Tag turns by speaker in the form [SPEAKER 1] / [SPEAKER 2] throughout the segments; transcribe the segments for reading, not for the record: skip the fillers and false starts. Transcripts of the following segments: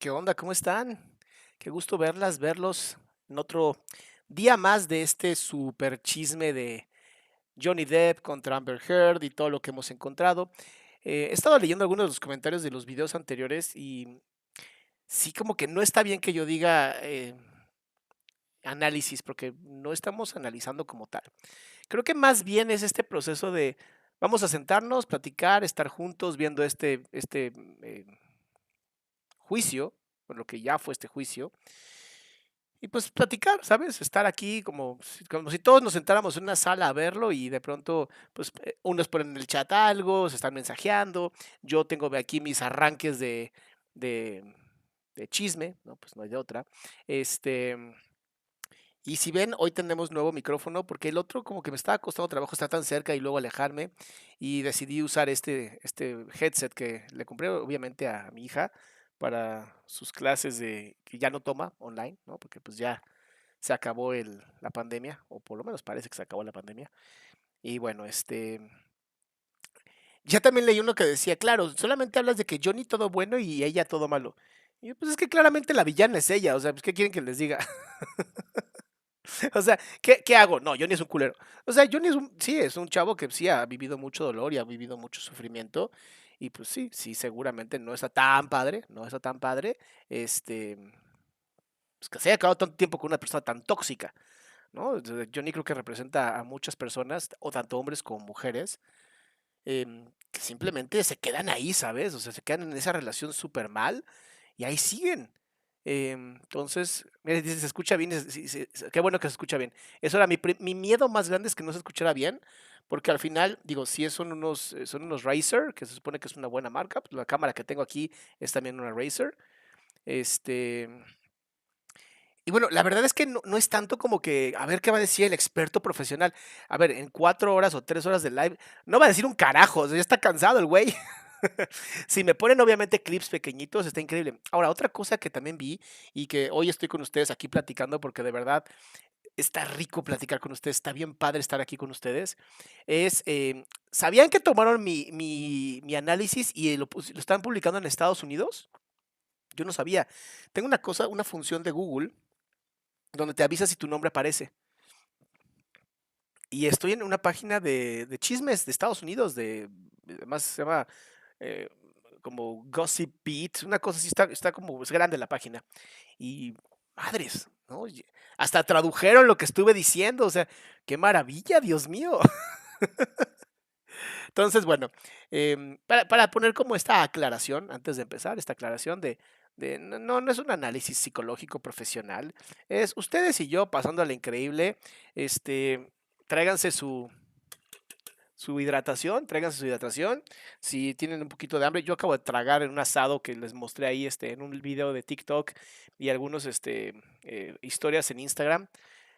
[SPEAKER 1] ¿Qué onda? ¿Cómo están? Qué gusto verlos en otro día más de este super chisme de Johnny Depp contra Amber Heard y todo lo que hemos encontrado. He estado leyendo algunos de los comentarios de los videos anteriores y sí como que no está bien que yo diga análisis porque no estamos analizando como tal. Creo que más bien es este proceso de vamos a sentarnos, platicar, estar juntos viendo este juicio, por lo que ya fue este juicio. Y pues platicar, ¿sabes? Estar aquí como si todos nos sentáramos en una sala a verlo y de pronto, pues unos ponen en el chat algo, se están mensajeando, yo tengo aquí mis arranques de, de chisme, ¿no? Pues no hay de otra. Este, y si ven, hoy tenemos nuevo micrófono porque el otro como que me estaba costando trabajo estar tan cerca y luego alejarme y decidí usar este headset que le compré obviamente a mi hija para sus clases de que ya no toma online, ¿no? Porque pues ya se acabó la pandemia, o por lo menos parece que se acabó la pandemia. Y bueno, ya también leí uno que decía, claro, solamente hablas de que Johnny todo bueno y ella todo malo. Y yo, pues es que claramente la villana es ella, o sea, pues ¿qué quieren que les diga? O sea, ¿qué hago? No, Johnny es un culero. O sea, Johnny sí, es un chavo que sí ha vivido mucho dolor y ha vivido mucho sufrimiento. Y pues sí, sí, seguramente no está tan padre, no está tan padre, pues que se haya acabado tanto tiempo con una persona tan tóxica. ¿No? Johnny creo que representa a muchas personas, o tanto hombres como mujeres, que simplemente se quedan ahí, ¿sabes? O sea, se quedan en esa relación súper mal y ahí siguen. Entonces, mira, dice, se escucha bien, sí, sí, qué bueno que se escucha bien. Eso era mi miedo más grande es que no se escuchara bien, porque al final, digo, sí son unos Razer, que se supone que es una buena marca, pues la cámara que tengo aquí es también una Razer. Este, y bueno, la verdad es que no es tanto como que, a ver qué va a decir el experto profesional. A ver, en 4 horas o 3 horas de live, no va a decir un carajo, o sea, ya está cansado el güey. Si me ponen obviamente clips pequeñitos, está increíble. Ahora, otra cosa que también vi y que hoy estoy con ustedes aquí platicando porque de verdad está rico platicar con ustedes, está bien padre estar aquí con ustedes, es, ¿sabían que tomaron mi análisis y lo están publicando en Estados Unidos? Yo no sabía. Tengo una función de Google donde te avisa si tu nombre aparece. Y estoy en una página de chismes de Estados Unidos, además se llama eh, como Gossip Beat, una cosa así, está como, es grande la página. Y madres, ¿no? Hasta tradujeron lo que estuve diciendo, o sea, qué maravilla, Dios mío. Entonces, bueno, para poner como esta aclaración, antes de empezar, esta aclaración no es un análisis psicológico profesional, es ustedes y yo pasando a la increíble, tráiganse su hidratación, tráiganse su hidratación. Si tienen un poquito de hambre, yo acabo de tragar en un asado que les mostré ahí en un video de TikTok y algunos historias en Instagram.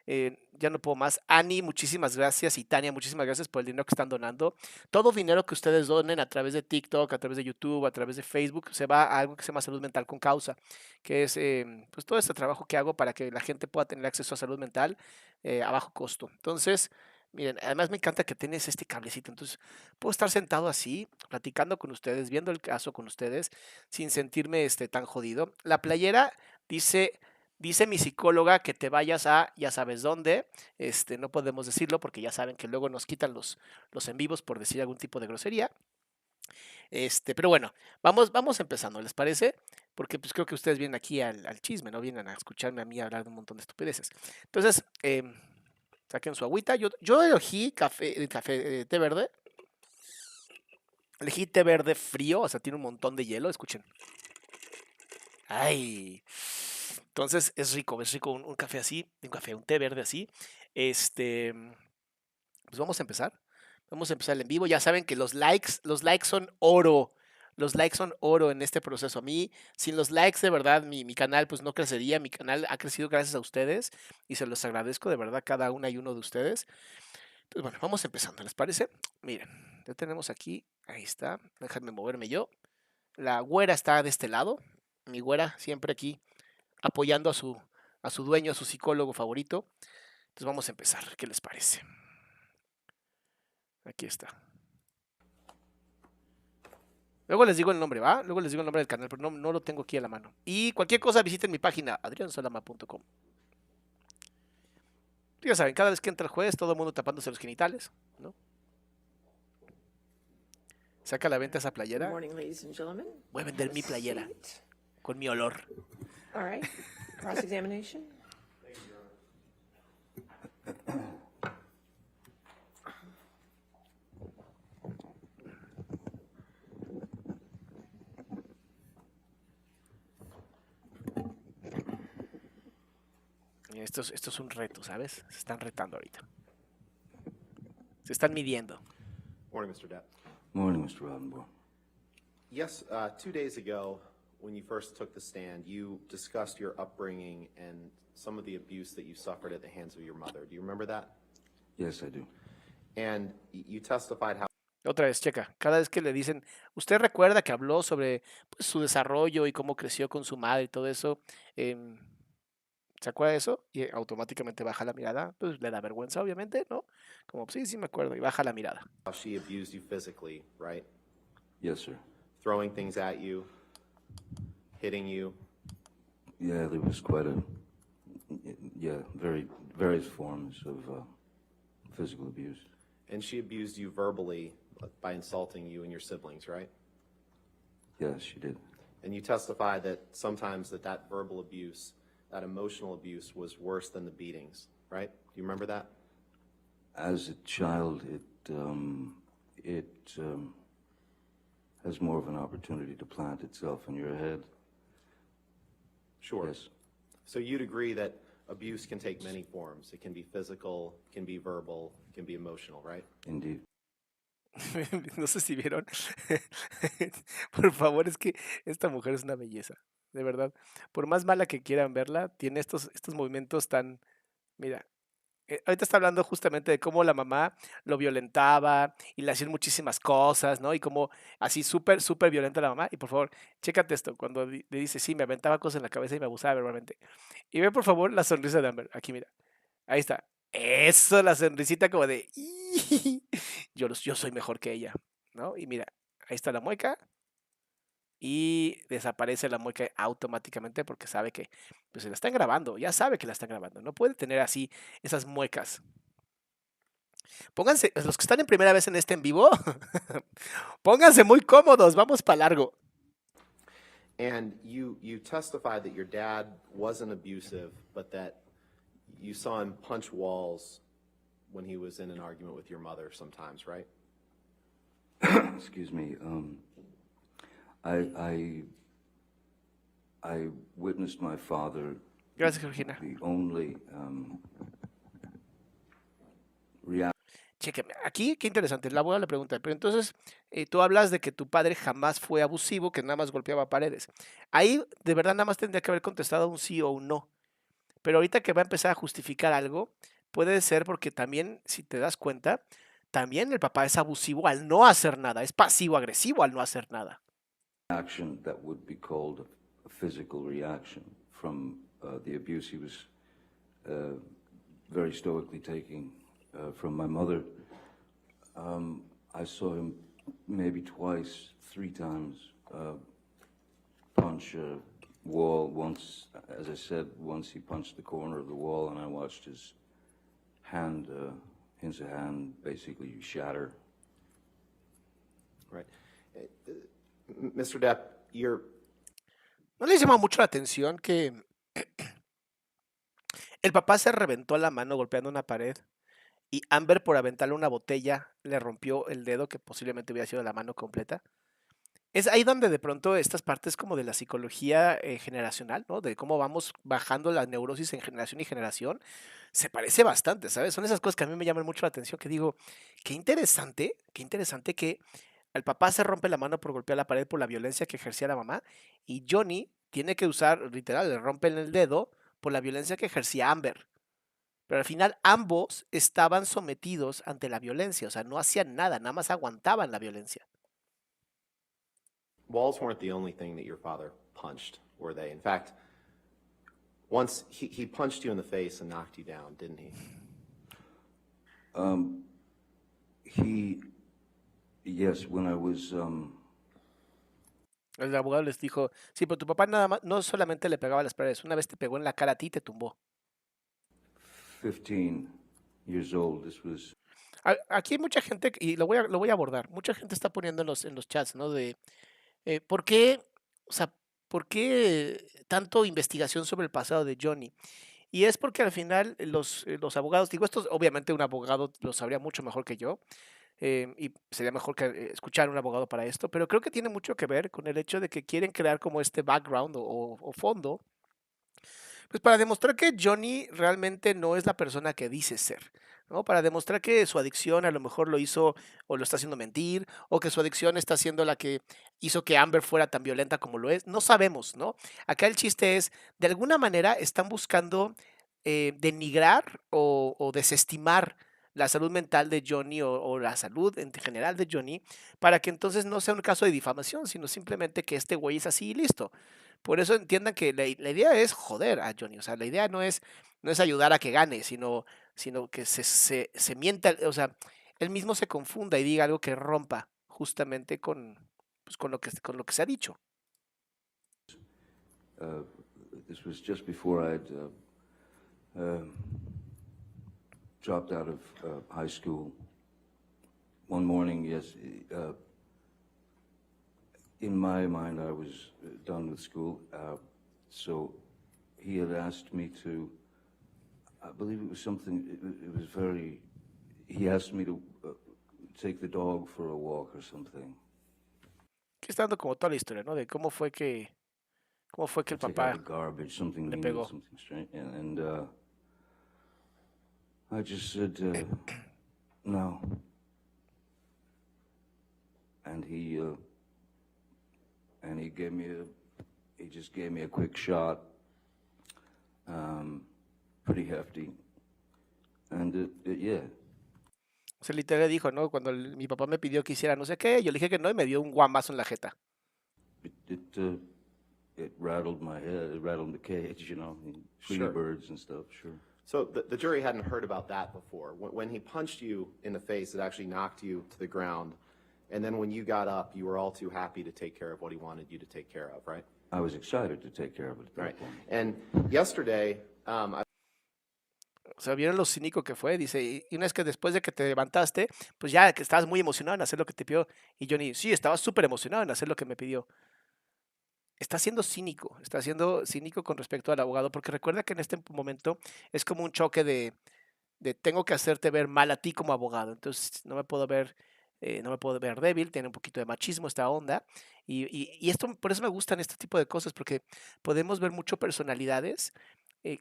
[SPEAKER 1] Ya no puedo más. Ani, muchísimas gracias. Y Tania, muchísimas gracias por el dinero que están donando. Todo dinero que ustedes donen a través de TikTok, a través de YouTube, a través de Facebook, se va a algo que se llama salud mental con causa, que es pues todo este trabajo que hago para que la gente pueda tener acceso a salud mental a bajo costo. Entonces, miren, además me encanta que tienes este cablecito. Entonces, puedo estar sentado así, platicando con ustedes, viendo el caso con ustedes, sin sentirme tan jodido. La playera dice Dice mi psicóloga que te vayas a ya sabes dónde. No podemos decirlo porque ya saben que luego nos quitan los en vivos por decir algún tipo de grosería. Pero bueno, vamos empezando, ¿les parece? Porque pues creo que ustedes vienen aquí al chisme, no vienen a escucharme a mí hablar de un montón de estupideces. Entonces, saquen su agüita. Yo elegí té verde. Elegí té verde frío, o sea, tiene un montón de hielo, escuchen. Ay. Entonces es rico un café así, un té verde así. Este, pues vamos a empezar. Vamos a empezar en vivo. Ya saben que los likes son oro. Los likes son oro en este proceso. A mí, sin los likes, de verdad, mi canal pues no crecería. Mi canal ha crecido gracias a ustedes y se los agradezco de verdad cada una y uno de ustedes. Entonces, bueno, vamos empezando, ¿les parece? Miren, ya tenemos aquí, ahí está. Déjenme moverme yo. La güera está de este lado. Mi güera siempre aquí apoyando a su dueño, a su psicólogo favorito. Entonces vamos a empezar. ¿Qué les parece? Aquí está. Luego les digo el nombre, ¿va? Luego les digo el nombre del canal, pero no lo tengo aquí a la mano. Y cualquier cosa visiten mi página, adriansalama.com. Ya saben, cada vez que entra el juez, todo el mundo tapándose los genitales, ¿no? Saca a la venta esa
[SPEAKER 2] Good
[SPEAKER 1] playera.
[SPEAKER 2] morning, ladies and gentlemen.
[SPEAKER 1] Voy a vender mi playera con mi olor.
[SPEAKER 2] All right. Cross-examination.
[SPEAKER 1] Esto es un reto, ¿sabes? Se están retando ahorita. Se están midiendo.
[SPEAKER 3] Morning, Mr. Depp.
[SPEAKER 4] Morning, Mr. Roddenborn.
[SPEAKER 3] Yes, 2 days ago, when you first took the stand, you discussed your upbringing and some of the abuse that you suffered at the hands of your mother. Do you remember that?
[SPEAKER 4] Yes, I do.
[SPEAKER 3] And you testified how
[SPEAKER 1] Otra vez, checa. Cada vez que le dicen, ¿usted recuerda que habló sobre pues, su desarrollo y cómo creció con su madre y todo eso? ¿Se acuerda de eso? Y automáticamente baja la mirada. Pues le da vergüenza, obviamente, ¿no? Como, sí me acuerdo. Y baja la mirada.
[SPEAKER 3] she abused you physically, right?
[SPEAKER 4] Yes, sir.
[SPEAKER 3] Throwing things at you, hitting you.
[SPEAKER 4] Yeah, there was quite various forms of physical abuse.
[SPEAKER 3] And she abused you verbally by insulting you and your siblings, right?
[SPEAKER 4] Yes, she did.
[SPEAKER 3] And you testified that sometimes that verbal abuse, that emotional abuse was worse than the beatings, right? Do you remember that?
[SPEAKER 4] As a child, it has more of an opportunity to plant itself in your head.
[SPEAKER 3] Sure.
[SPEAKER 4] Yes.
[SPEAKER 3] So you'd agree that abuse can take many forms. It can be physical, can be verbal, can be emotional, right?
[SPEAKER 4] Indeed.
[SPEAKER 1] No sé si vieron. Por favor, es que esta mujer es una belleza. De verdad. Por más mala que quieran verla, tiene estos movimientos tan... Mira, ahorita está hablando justamente de cómo la mamá lo violentaba y le hacían muchísimas cosas, ¿no? Y cómo así súper, súper violenta la mamá. Y por favor, chécate esto, cuando le dice, sí, me aventaba cosas en la cabeza y me abusaba verbalmente. Y ve por favor la sonrisa de Amber. Aquí, mira. Ahí está. Eso, la sonrisita como de... Yo soy mejor que ella, ¿no? Y mira, ahí está la mueca. Y desaparece la mueca automáticamente porque sabe que pues, se la están grabando. Ya sabe que la están grabando. No puede tener así esas muecas. Pónganse, los que están en primera vez en este en vivo, pónganse muy cómodos. Vamos para largo.
[SPEAKER 3] And you testified that your dad wasn't abusive, but that you saw him punch walls when he was in an argument with your mother sometimes, right?
[SPEAKER 4] Excuse me. I witnessed my father.
[SPEAKER 1] Gracias, Georgina.
[SPEAKER 4] The only reaction.
[SPEAKER 1] Chéqueme, aquí qué interesante, la abogada le pregunta, pero entonces tú hablas de que tu padre jamás fue abusivo, que nada más golpeaba paredes. Ahí de verdad nada más tendría que haber contestado un sí o un no. Pero ahorita que va a empezar a justificar algo, puede ser porque también, si te das cuenta, también el papá es abusivo al no hacer nada, es pasivo-agresivo al no hacer nada.
[SPEAKER 4] Action that would be called a physical reaction from the abuse he was very stoically taking from my mother. I saw him maybe twice, 3 times punch a wall. Once, as I said, once he punched the corner of the wall and I watched his hand basically shatter.
[SPEAKER 3] Right. Mr. Depp, you're...
[SPEAKER 1] ¿No les llama mucho la atención que el papá se reventó la mano golpeando una pared y Amber por aventarle una botella le rompió el dedo que posiblemente hubiera sido la mano completa? Es ahí donde de pronto estas partes como de la psicología generacional, ¿no? De cómo vamos bajando la neurosis en generación y generación, se parece bastante, ¿sabes? Son esas cosas que a mí me llaman mucho la atención, que digo, qué interesante que al papá se rompe la mano por golpear la pared por la violencia que ejercía la mamá y Johnny tiene que usar, literal, le rompen el dedo por la violencia que ejercía Amber. Pero al final ambos estaban sometidos ante la violencia, o sea, no hacían nada, nada más aguantaban la violencia.
[SPEAKER 3] Walls weren't the only thing that your father punched, were they? In fact, once he punched you in the face and knocked you down, didn't he?
[SPEAKER 4] Yes, when I was
[SPEAKER 1] El abogado les dijo, sí, pero tu papá nada más, no solamente le pegaba a las paredes, una vez te pegó en la cara a ti y te tumbó.
[SPEAKER 4] 15 years old, this was,
[SPEAKER 1] Aquí hay mucha gente, y lo voy a abordar, mucha gente está poniendo en los chats, ¿no? De, ¿por qué, o sea, por qué tanto investigación sobre el pasado de Johnny? Y es porque al final los abogados, digo, esto obviamente un abogado lo sabría mucho mejor que yo, y sería mejor que escuchar a un abogado para esto, pero creo que tiene mucho que ver con el hecho de que quieren crear como este background o fondo, pues para demostrar que Johnny realmente no es la persona que dice ser, ¿no? Para demostrar que su adicción a lo mejor lo hizo o lo está haciendo mentir, o que su adicción está siendo la que hizo que Amber fuera tan violenta como lo es. No sabemos, ¿no? Acá el chiste es, de alguna manera están buscando denigrar o desestimar la salud mental de Johnny o la salud en general de Johnny, para que entonces no sea un caso de difamación, sino simplemente que este güey es así y listo. Por eso entiendan que la idea es joder a Johnny, o sea, la idea no es ayudar a que gane, sino que se mienta, o sea, él mismo se confunda y diga algo que rompa justamente pues, con lo que se ha dicho.
[SPEAKER 4] uh, this was just before I'd dropped out of high school. One morning, yes, in my mind, I was done with school. So he had asked me to, I believe it was something, it was very, he asked me to take the dog for a walk or something.
[SPEAKER 1] Aquí está dando como toda la historia, ¿no? De cómo fue que el
[SPEAKER 4] Take out the
[SPEAKER 1] papá
[SPEAKER 4] garbage, something
[SPEAKER 1] le
[SPEAKER 4] mean,
[SPEAKER 1] pegó.
[SPEAKER 4] something strange. And I just said, no. And he just gave me a quick shot, pretty hefty. And yeah,
[SPEAKER 1] O sea, literal le dijo, ¿no? Cuando mi papá me pidió que hiciera no sé qué, yo le dije que no y me dio un guamazo en la jeta.
[SPEAKER 4] it rattled my head, it rattled the cage, you know,
[SPEAKER 3] Sure.
[SPEAKER 4] birds and stuff, sure.
[SPEAKER 3] So the jury hadn't heard about that before. When he punched you in the face, it actually knocked you to the ground. And then when you got up, you were all too happy to take care of what he wanted you to take care of, right?
[SPEAKER 4] I was excited to take care of it at that
[SPEAKER 3] Right.
[SPEAKER 4] point.
[SPEAKER 3] And yesterday,
[SPEAKER 1] O sea, vieron lo cínico que fue, dice, y una vez que después de que te levantaste, pues ya que estabas muy emocionado en hacer lo que te pidió, y Johnny, sí, estaba súper emocionado en hacer lo que me pidió. Está siendo cínico con respecto al abogado, porque recuerda que en este momento es como un choque de tengo que hacerte ver mal a ti como abogado, entonces no me puedo ver débil, tiene un poquito de machismo esta onda, y esto, por eso me gustan este tipo de cosas, porque podemos ver mucho personalidades.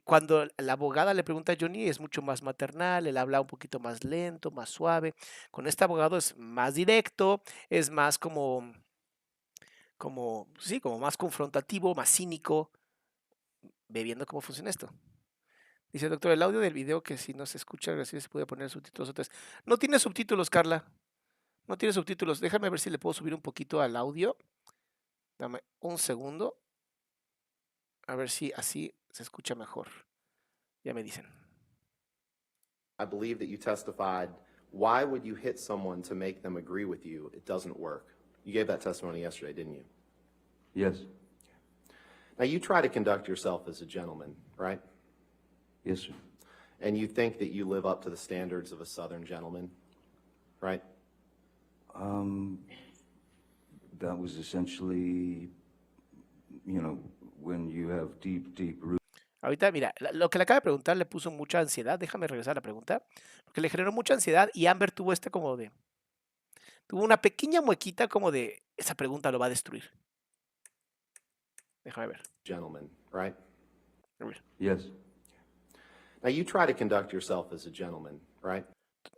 [SPEAKER 1] Cuando la abogada le pregunta a Johnny es mucho más maternal, él habla un poquito más lento, más suave. Con este abogado es más directo, es más sí, como más confrontativo, más cínico. Ve viendo cómo funciona esto. Dice, doctor, el audio del video que si no se escucha, recién se puede poner subtítulos otra vez. No tiene subtítulos, Carla. No tiene subtítulos. Déjame ver si le puedo subir un poquito al audio. Dame un segundo. A ver si así se escucha mejor. Ya me dicen.
[SPEAKER 3] I believe that you testified, why would you hit someone to make them agree with you? It doesn't work. You gave that testimony yesterday, didn't you?
[SPEAKER 4] Yes,
[SPEAKER 3] Now, you try to conduct yourself as a gentleman, right?
[SPEAKER 4] yes, sir.
[SPEAKER 3] And you think that you live up to the standards of a Southern gentleman, right?
[SPEAKER 4] That was essentially, you know, when you have deep roots.
[SPEAKER 1] Ahorita, mira, lo que le acaba de preguntar le puso mucha ansiedad. Déjame regresar a la pregunta. Porque le generó mucha ansiedad y Amber tuvo tuvo una pequeña muequita como de, esa pregunta lo va a destruir. Déjame ver.
[SPEAKER 3] Gentleman, right?
[SPEAKER 1] A ver.
[SPEAKER 4] Yes,
[SPEAKER 3] Now, you try to conduct yourself as a gentleman, right?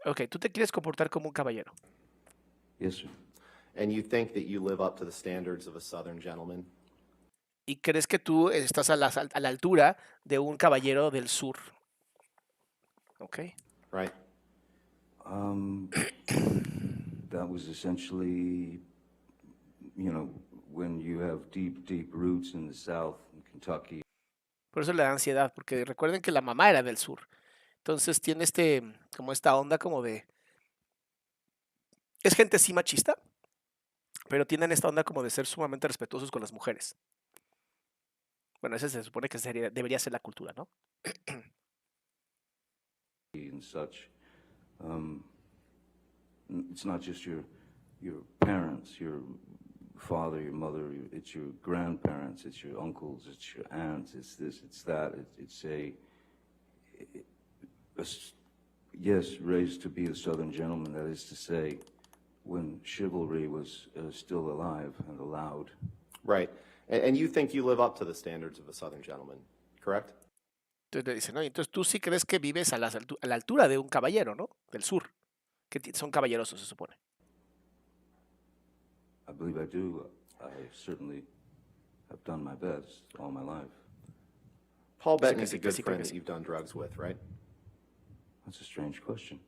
[SPEAKER 1] Ok, tú te quieres comportar como un caballero.
[SPEAKER 4] yes, sir.
[SPEAKER 3] And you think that you live up to the standards of a Southern gentleman,
[SPEAKER 1] Y crees que tú estás a la altura de un caballero del sur. Ok.
[SPEAKER 3] right?
[SPEAKER 4] That was essentially, you know, when you have deep roots in the South, in Kentucky.
[SPEAKER 1] Por eso le da ansiedad, porque recuerden que la mamá era del sur. Entonces tiene como esta onda como de... Es gente sí machista, pero tienen esta onda como de ser sumamente respetuosos con las mujeres. Bueno, ese se supone que debería ser la cultura, ¿no?
[SPEAKER 4] and such. It's not just your parents, your father, your mother, it's your grandparents, it's your uncles, it's your aunts, it's this, it's that. It's yes, raised to be a Southern gentleman, that is to say, when chivalry was still alive and allowed.
[SPEAKER 3] Right. And you think you live up to the standards of a Southern gentleman, correct?
[SPEAKER 1] Entonces le dice, no, entonces tú sí crees que vives a la altura de un caballero, ¿no? Del sur, que son caballerosos, se supone.
[SPEAKER 4] I believe I do. I certainly have done my best all my life.
[SPEAKER 3] Paul
[SPEAKER 1] Dice que
[SPEAKER 3] Bettany's
[SPEAKER 1] sí,
[SPEAKER 3] a
[SPEAKER 1] que
[SPEAKER 3] good
[SPEAKER 1] sí,
[SPEAKER 3] friend
[SPEAKER 1] que
[SPEAKER 3] that
[SPEAKER 1] sí.
[SPEAKER 3] you've done drugs with, right?
[SPEAKER 4] That's a strange question.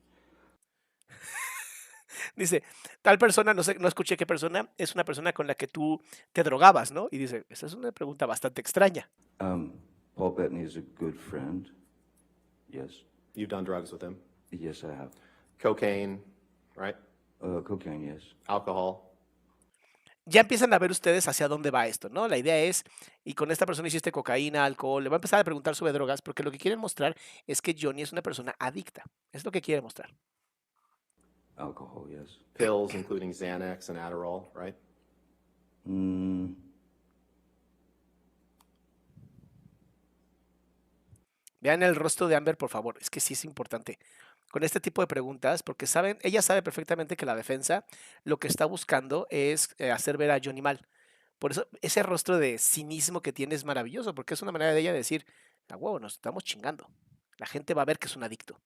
[SPEAKER 1] Dice, tal persona, no sé, no escuché qué persona, es una persona con la que tú te drogabas, ¿no? Y dice, esa es una pregunta bastante extraña.
[SPEAKER 4] Paul Bettany is a good friend. Yes.
[SPEAKER 3] You've done drugs with him.
[SPEAKER 4] Yes, I have.
[SPEAKER 3] Cocaine, right?
[SPEAKER 4] Cocaine, yes.
[SPEAKER 3] Alcohol.
[SPEAKER 1] Ya empiezan a ver ustedes hacia dónde va esto, ¿no? La idea es, y con esta persona hiciste cocaína, alcohol, le va a empezar a preguntar sobre drogas, porque lo que quieren mostrar es que Johnny es una persona adicta. Es lo que quiere mostrar.
[SPEAKER 4] Alcohol, yes.
[SPEAKER 3] Pills, including Xanax and Adderall, right?
[SPEAKER 1] Vean el rostro de Amber, por favor. Es que sí es importante. Con este tipo de preguntas, porque saben, ella sabe perfectamente que la defensa lo que está buscando es hacer ver a Johnny mal. Por eso ese rostro de cinismo que tiene es maravilloso, porque es una manera de ella decir, a huevo, nos estamos chingando. La gente va a ver que es un adicto.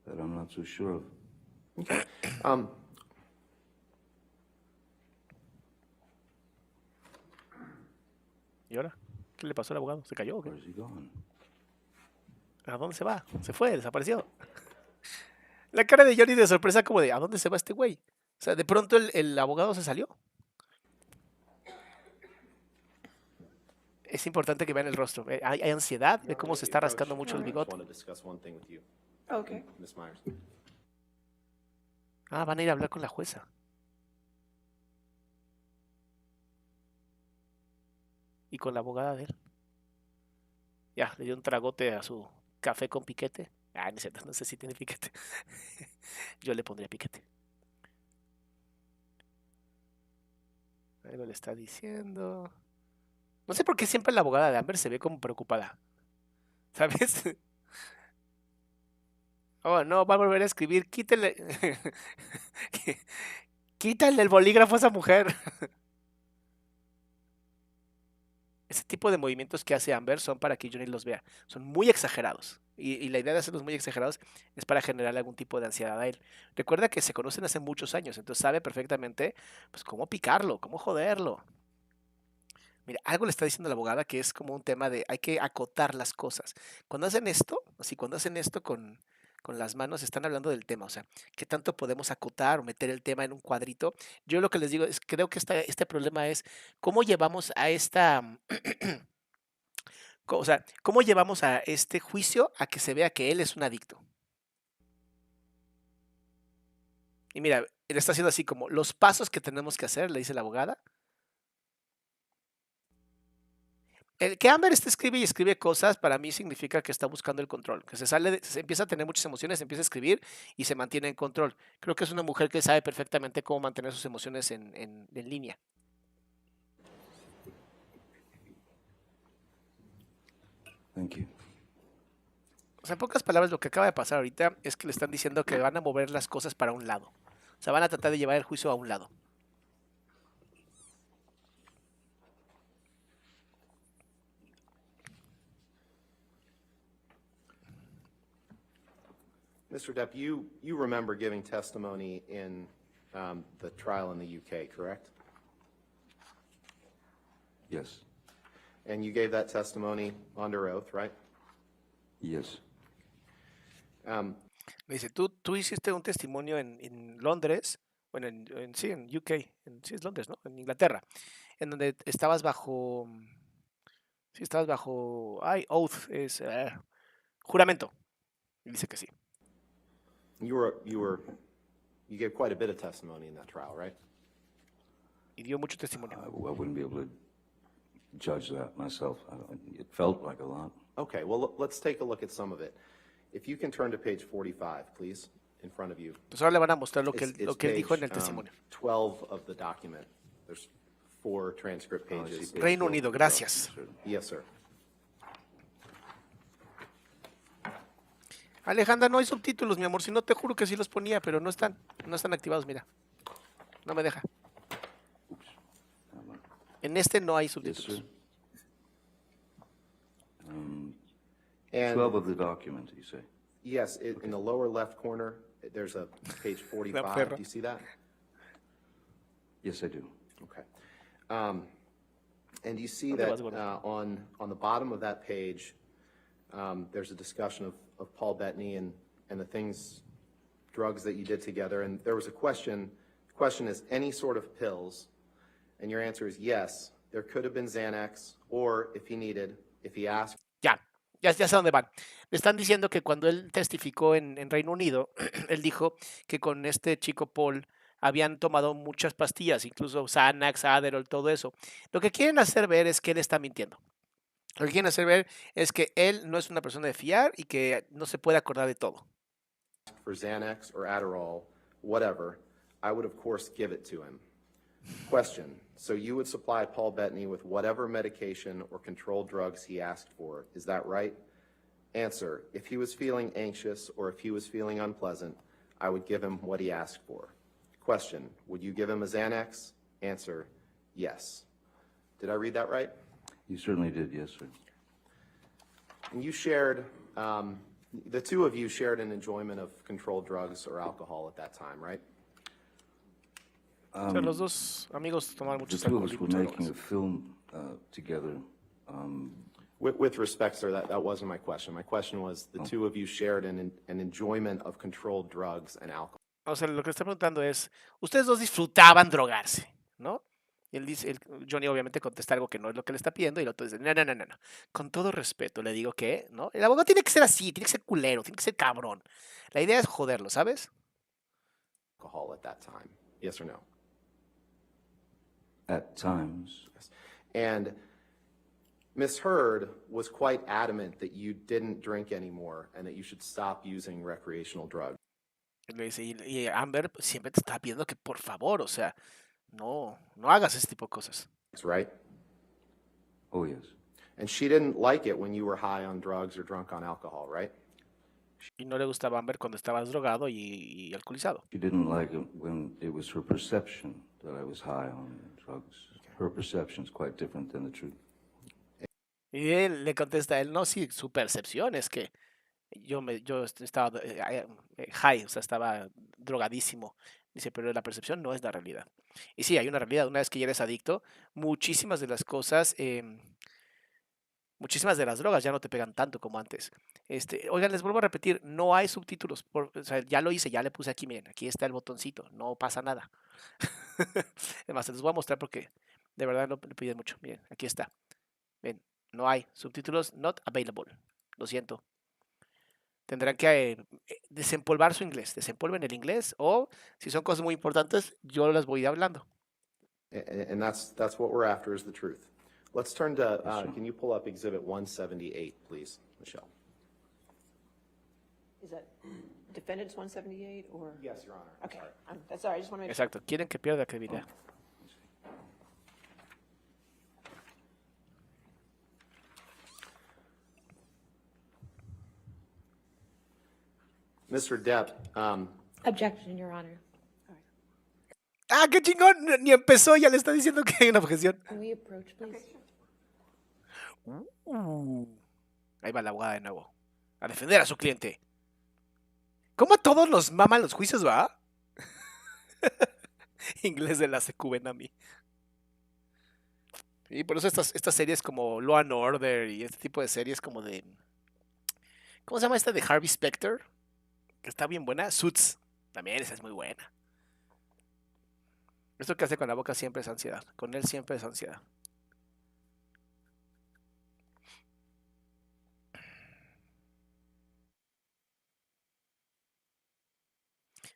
[SPEAKER 4] That I'm not so sure of.
[SPEAKER 3] Okay.
[SPEAKER 1] ¿Y ahora? ¿Qué le pasó al abogado? ¿Se cayó o qué?
[SPEAKER 4] Where's he gone?
[SPEAKER 1] ¿A dónde se va? Se fue, desapareció. La cara de Johnny de sorpresa como de, ¿a dónde se va este güey? O sea, de pronto el abogado se salió. Es importante que vean el rostro. Hay ansiedad, ve cómo se está rascando mucho el
[SPEAKER 3] I just
[SPEAKER 1] bigote.
[SPEAKER 3] want to discuss one thing with you,
[SPEAKER 2] Okay.
[SPEAKER 3] Ms. Myers.
[SPEAKER 1] Ah, van a ir a hablar con la jueza. Y con la abogada de él. Ya, le dio un tragote a su café con piquete. Ah, no sé, no sé si tiene piquete. Yo le pondría piquete. Algo le está diciendo. No sé por qué siempre la abogada de Amber se ve como preocupada. ¿Sabes? Oh, no, va a volver a escribir. Quítale. Quítale el bolígrafo a esa mujer. Ese tipo de movimientos que hace Amber son para que Johnny los vea. Son muy exagerados. Y la idea de hacerlos muy exagerados es para generar algún tipo de ansiedad a él. Recuerda que se conocen hace muchos años, entonces sabe perfectamente pues, cómo picarlo, cómo joderlo. Mira, algo le está diciendo la abogada que es como un tema de hay que acotar las cosas. Cuando hacen esto, así cuando hacen esto con las manos, están hablando del tema, o sea, qué tanto podemos acotar o meter el tema en un cuadrito. Yo lo que les digo es, creo que este problema es cómo llevamos a esta, o sea, cómo llevamos a este juicio a que se vea que él es un adicto. Y mira, él está haciendo así como los pasos que tenemos que hacer, le dice la abogada. El que Amber escribe y escribe cosas, para mí significa que está buscando el control, que se empieza a tener muchas emociones, empieza a escribir y se mantiene en control. Creo que es una mujer que sabe perfectamente cómo mantener sus emociones en línea.
[SPEAKER 4] Thank you.
[SPEAKER 1] O sea, en pocas palabras, lo que acaba de pasar ahorita es que le están diciendo que van a mover las cosas para un lado. O sea, van a tratar de llevar el juicio a un lado.
[SPEAKER 3] Mr. Depp, you remember giving testimony in the trial in the UK, correct?
[SPEAKER 4] Yes.
[SPEAKER 3] And you gave that testimony under oath, right?
[SPEAKER 4] Yes.
[SPEAKER 1] Me dice, tú hiciste un testimonio en Londres, bueno, sí, en UK, sí es Londres, ¿no? En Inglaterra, en donde estabas bajo, sí, estabas bajo, oath, es juramento. Y dice que sí.
[SPEAKER 3] You gave quite a bit of testimony in that trial, right?
[SPEAKER 1] y dio mucho testimonio.
[SPEAKER 4] I wouldn't be able to judge that myself. It felt like a lot.
[SPEAKER 3] Okay, well, let's take a look at some of it. If you can turn to page 45, please, in front of you.
[SPEAKER 1] Entonces ahora le van a mostrar lo que
[SPEAKER 3] It's
[SPEAKER 1] él dijo en el
[SPEAKER 3] page,
[SPEAKER 1] testimonio.
[SPEAKER 3] 12 of the document. There's 4 transcript
[SPEAKER 4] Oh, I
[SPEAKER 3] pages.
[SPEAKER 4] see.
[SPEAKER 1] Reino Unido, gracias.
[SPEAKER 3] Yes, sir.
[SPEAKER 1] Alejandra, no hay subtítulos, mi amor, si no te juro que sí los ponía, pero no están activados, mira. No me deja. En este no hay
[SPEAKER 4] Yes,
[SPEAKER 1] subtítulos.
[SPEAKER 4] sir.
[SPEAKER 3] And
[SPEAKER 4] 12 of the document, you say?
[SPEAKER 3] yes, in the lower left corner, there's a page 45.
[SPEAKER 1] perra.
[SPEAKER 3] Do you see that?
[SPEAKER 4] Yes, I do.
[SPEAKER 3] Okay. And you see
[SPEAKER 1] ¿Dónde
[SPEAKER 3] that
[SPEAKER 1] vas, gordo?
[SPEAKER 3] on the bottom of that page, there's a discussion of Paul Bettany and the things, drugs that you did together. And there was a question. The question is, any sort of pills? And your answer is yes. There could have been Xanax, or if he asked.
[SPEAKER 1] Ya sé a dónde van. Le están diciendo que cuando él testificó en Reino Unido, él dijo que con este chico Paul habían tomado muchas pastillas, incluso Xanax, Adderall, todo eso. Lo que quieren hacer ver es que él está mintiendo. Lo que quieren hacer ver es que él no es una persona de fiar y que no se puede acordar de todo.
[SPEAKER 3] For Xanax or Adderall, whatever, I would of course give it to him. Question, so you would supply Paul Bettany with whatever medication or controlled drugs he asked for, is that right? Answer, if he was feeling anxious or if he was feeling unpleasant, I would give him what he asked for. Question, would you give him a Xanax? Answer, yes. Did I read that right?
[SPEAKER 4] You certainly did, yes, sir.
[SPEAKER 3] And you shared, the two of you shared an enjoyment of controlled drugs or alcohol at that time, right?
[SPEAKER 1] O sea, los dos amigos tomaron
[SPEAKER 4] The
[SPEAKER 1] muchos
[SPEAKER 4] two of
[SPEAKER 1] alcohol
[SPEAKER 4] us
[SPEAKER 1] y
[SPEAKER 4] were
[SPEAKER 1] muchas
[SPEAKER 4] making a
[SPEAKER 1] drogas.
[SPEAKER 4] film together.
[SPEAKER 3] With respect, sir, that wasn't my question. My question was, the two of you shared an enjoyment of controlled drugs and alcohol.
[SPEAKER 1] O sea, lo que está preguntando es, ustedes dos disfrutaban drogarse, ¿no? Y él dice, Johnny obviamente contesta algo que no es lo que le está pidiendo y el otro dice, no. Con todo respeto le digo que, ¿no? El abogado tiene que ser así, tiene que ser culero, tiene que ser cabrón. La idea es joderlo, ¿sabes?
[SPEAKER 3] Alcohol at that time, yes or no?
[SPEAKER 4] At times.
[SPEAKER 3] Yes. And Ms. Heard was quite adamant that you didn't drink anymore and that you should stop using recreational drugs.
[SPEAKER 1] Le dice, y Amber siempre te está pidiendo que por favor, o sea, no hagas ese tipo de cosas.
[SPEAKER 3] Right?
[SPEAKER 4] Oh, yes.
[SPEAKER 3] And she didn't like it when you were high on drugs or drunk on alcohol, right?
[SPEAKER 1] Y no le gustaba Amber cuando estabas drogado y alcoholizado.
[SPEAKER 4] She didn't like it when it was her perception that I was high on drugs. Her perception is quite different than the truth.
[SPEAKER 1] Y él le contesta a él, no, sí, su percepción es que yo estaba high, o sea, estaba drogadísimo. Dice, pero la percepción no es la realidad. Y sí, hay una realidad. Una vez que ya eres adicto, muchísimas de las cosas, muchísimas de las drogas ya no te pegan tanto como antes. Oigan, les vuelvo a repetir, no hay subtítulos. O sea, ya lo hice, ya le puse aquí, miren, aquí está el botoncito, no pasa nada. Además, se los voy a mostrar porque de verdad lo piden mucho. Miren, aquí está. Ven, no hay subtítulos, not available. Lo siento. Tendrán que desempolvar su inglés, desempolven el inglés o si son cosas muy importantes, yo las voy a ir hablando.
[SPEAKER 3] And that's what we're after, is the truth. Let's turn to,
[SPEAKER 4] Yes, sir.
[SPEAKER 3] can you pull up Exhibit 178, please, Michelle?
[SPEAKER 2] Is that defendant's 178 or?
[SPEAKER 3] Yes, Your Honor.
[SPEAKER 2] Okay, that's all right, I just want to make sure.
[SPEAKER 1] Exacto, quieren que pierda credibilidad.
[SPEAKER 3] Mr. Depp,
[SPEAKER 5] Objection, Your Honor.
[SPEAKER 1] ¡Ah, qué chingón! Ni empezó, ya le está diciendo que hay una objeción.
[SPEAKER 5] Can we approach, please?
[SPEAKER 1] Ahí va la abogada de nuevo. A defender a su cliente. ¿Cómo a todos los maman los juicios, va? Inglés de la secu, ven a mí. Y por eso estas series como Law and Order y este tipo de series como de... ¿Cómo se llama esta de Harvey Specter? Que está bien buena. Suits. También esa es muy buena. Esto que hace con la boca siempre es ansiedad. Con él siempre es ansiedad.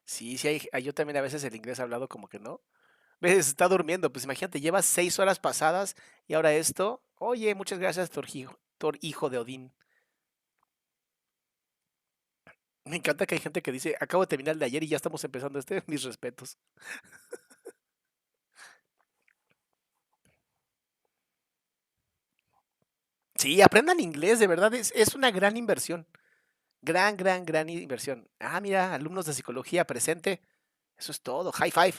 [SPEAKER 1] Sí, yo también a veces el inglés hablado como que no. ¿Ves? Está durmiendo. Pues imagínate, llevas 6 horas pasadas y ahora esto. Oye, muchas gracias, Thor hijo de Odín. Me encanta que hay gente que dice, acabo de terminar el de ayer y ya estamos empezando este. Mis respetos. Sí, aprendan inglés, de verdad, es una gran inversión. Gran inversión. Ah, mira, alumnos de psicología presente. Eso es todo. High five.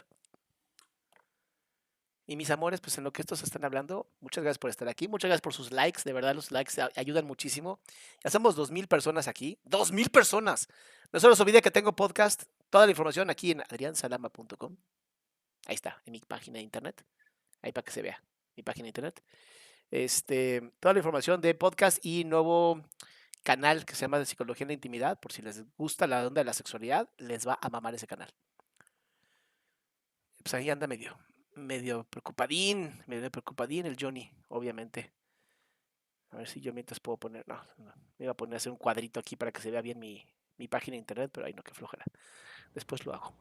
[SPEAKER 1] Y mis amores, pues en lo que estos están hablando, muchas gracias por estar aquí. Muchas gracias por sus likes. De verdad, los likes ayudan muchísimo. Ya somos 2000 personas aquí. ¡2000 personas! No se los olvide que tengo podcast. Toda la información aquí en adriansalama.com. Ahí está, en mi página de internet. Ahí para que se vea. Mi página de internet. Toda la información de podcast y nuevo canal que se llama de Psicología en la Intimidad. Por si les gusta la onda de la sexualidad, les va a mamar ese canal. Pues ahí anda medio preocupadín el Johnny, obviamente. A ver si yo mientras puedo poner, no, me iba a poner a hacer un cuadrito aquí para que se vea bien mi página de internet, pero ahí no, que flojera. Después lo hago.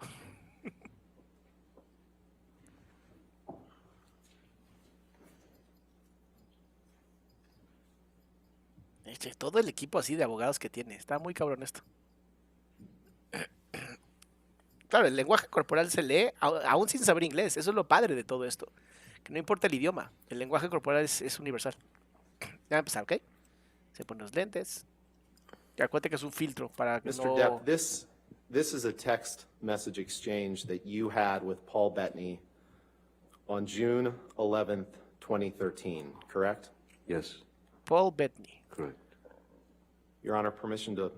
[SPEAKER 1] Todo el equipo así de abogados que tiene, está muy cabrón esto. Claro, el lenguaje corporal se lee aún sin saber inglés, eso es lo padre de todo esto. Que no importa el idioma, el lenguaje corporal es universal. Ya empezar, ¿ok? Se pone los lentes. Y acuérdate que es un filtro para que
[SPEAKER 3] Mr.
[SPEAKER 1] no...
[SPEAKER 3] Depp, this is a text message exchange that you had with Paul Bettany on June 11th, 2013, correct?
[SPEAKER 4] Yes,
[SPEAKER 1] Paul Bettany.
[SPEAKER 4] correct.
[SPEAKER 3] Your Honor, permission to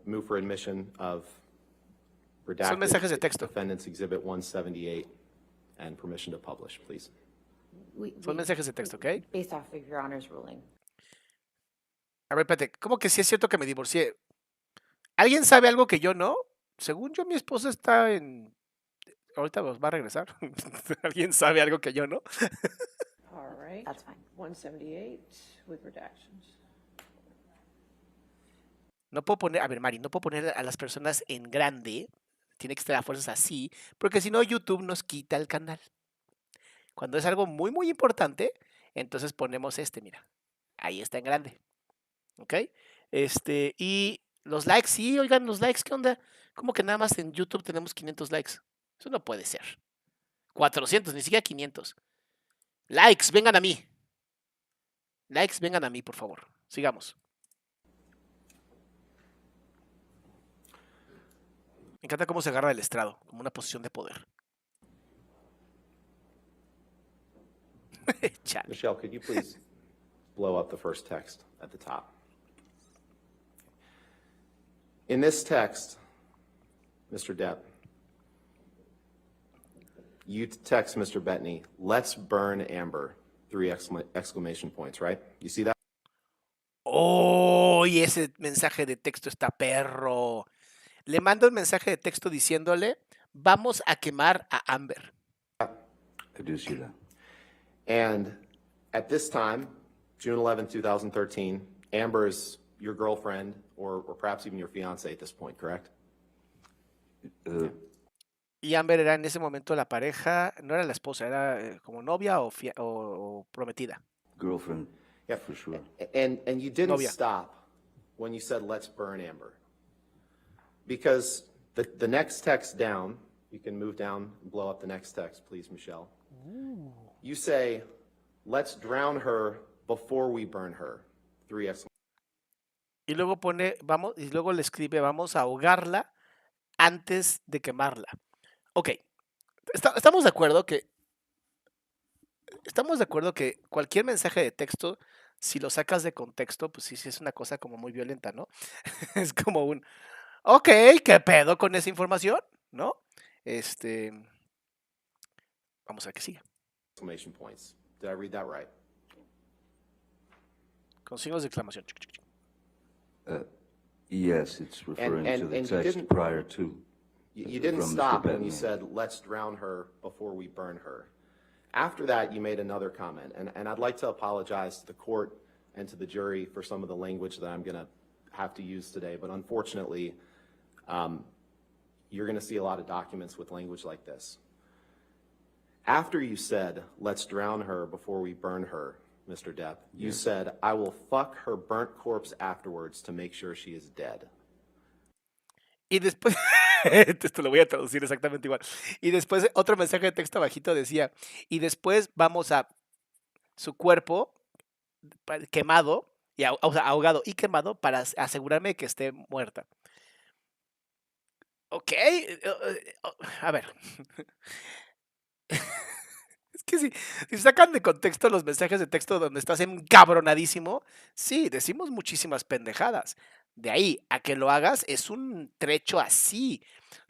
[SPEAKER 3] move for admission of
[SPEAKER 1] Son mensajes de
[SPEAKER 3] redacted
[SPEAKER 1] texto.
[SPEAKER 3] Defendant's Exhibit 178 and permission to publish, please.
[SPEAKER 1] Son mensajes de texto, ¿ok?
[SPEAKER 5] Based off of Your Honor's ruling.
[SPEAKER 1] A ver, espérate, ¿cómo que sí es cierto que me divorcié? ¿Alguien sabe algo que yo no? Según yo, mi esposa está en... Ahorita va a regresar. ¿Alguien sabe algo que yo no?
[SPEAKER 2] All right.
[SPEAKER 5] That's fine.
[SPEAKER 2] 178 with redactions.
[SPEAKER 1] No puedo poner... A ver, Mari, no puedo poner a las personas en grande. Tiene que estar a fuerzas así. Porque si no, YouTube nos quita el canal. Cuando es algo muy importante, entonces ponemos mira. Ahí está en grande. ¿Ok? Y los likes, sí, oigan, los likes, ¿qué onda? ¿Cómo que nada más en YouTube tenemos 500 likes? Eso no puede ser. 400, ni siquiera 500. Likes, vengan a mí. Likes, vengan a mí, por favor. Sigamos. Me encanta cómo se agarra el estrado, como una posición de poder. Chale.
[SPEAKER 3] Michelle, could you please blow up the first text at the top? In this text, Mr. Depp, you text Mr. Bettany, let's burn Amber, 3 exclamation points, right? You see that?
[SPEAKER 1] ¡Oh! Y ese mensaje de texto está perro. Le mando un mensaje de texto diciéndole, vamos a quemar a Amber.
[SPEAKER 4] I do see that.
[SPEAKER 3] And at this time, June 11, 2013, Amber is your girlfriend or perhaps even your fiance at this point, correct?
[SPEAKER 1] Y Amber era en ese momento la pareja, no era la esposa, era como novia o prometida.
[SPEAKER 4] Girlfriend,
[SPEAKER 3] Yeah.
[SPEAKER 4] for sure.
[SPEAKER 3] And you didn't
[SPEAKER 1] Novia.
[SPEAKER 3] stop when you said, let's burn Amber. Because the next text down, you can move down and blow up the next text, please, Michelle. Ooh. You say, let's drown her before we burn her. 3 exclamation.
[SPEAKER 1] Y luego y luego le escribe, vamos a ahogarla antes de quemarla. Ok, estamos de acuerdo que cualquier mensaje de texto, si lo sacas de contexto, pues sí es una cosa como muy violenta, ¿no? Es como ok, ¿qué pedo con esa información? ¿No? Vamos a ver qué sigue.
[SPEAKER 3] Exclamation points. Did I read that right?
[SPEAKER 1] Con signos de exclamación.
[SPEAKER 4] Yes, it's referring to the
[SPEAKER 3] and you
[SPEAKER 4] text
[SPEAKER 3] didn't-
[SPEAKER 4] prior to.
[SPEAKER 3] You didn't
[SPEAKER 4] from Mr.
[SPEAKER 3] stop when you
[SPEAKER 4] Bettany.
[SPEAKER 3] said, let's drown her before we burn her. After that, you made another comment, and I'd like to apologize to the court and to the jury for some of the language that I'm going to have to use today, but unfortunately, you're going to see a lot of documents with language like this. After you said, let's drown her before we burn her, Mr. Depp, you said, I will fuck her burnt corpse afterwards to make sure she is dead.
[SPEAKER 1] Y después, esto lo voy a traducir exactamente igual. Y después otro mensaje de texto bajito decía, y después vamos a su cuerpo quemado, o sea, ahogado y quemado para asegurarme de que esté muerta. Ok, a ver. Es que si sacan de contexto los mensajes de texto donde estás encabronadísimo, sí, decimos muchísimas pendejadas. De ahí a que lo hagas es un trecho así.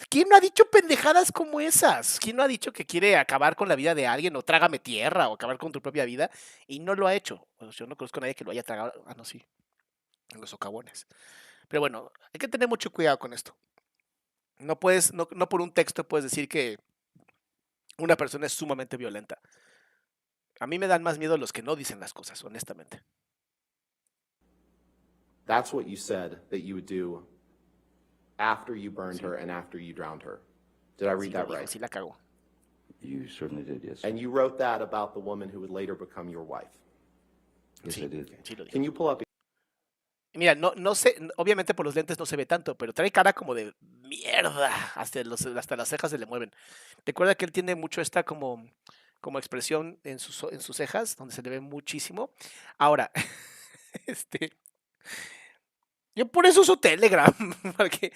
[SPEAKER 1] ¿Quién no ha dicho pendejadas como esas? ¿Quién no ha dicho que quiere acabar con la vida de alguien o trágame tierra o acabar con tu propia vida y no lo ha hecho? Pues yo no conozco a nadie que lo haya tragado. Ah, no, sí, en los socavones. Pero bueno, hay que tener mucho cuidado con esto. No puedes, no por un texto puedes decir que una persona es sumamente violenta. A mí me dan más miedo los que no dicen las cosas, honestamente.
[SPEAKER 3] That's what you said that you would do after you burned her and after you drowned her. Did I read that right?
[SPEAKER 1] Sí la cago.
[SPEAKER 4] You certainly did, yes.
[SPEAKER 3] And you wrote that about the woman who would later become your wife.
[SPEAKER 4] Yes, I did.
[SPEAKER 1] Sí lo dije.
[SPEAKER 3] Can you pull up?
[SPEAKER 1] Mira, no sé, obviamente por los lentes no se ve tanto, pero trae cara como de mierda. Hasta las cejas se le mueven. Recuerda que él tiene mucho esta como expresión en sus cejas, donde se le ve muchísimo. Ahora, yo por eso uso Telegram, porque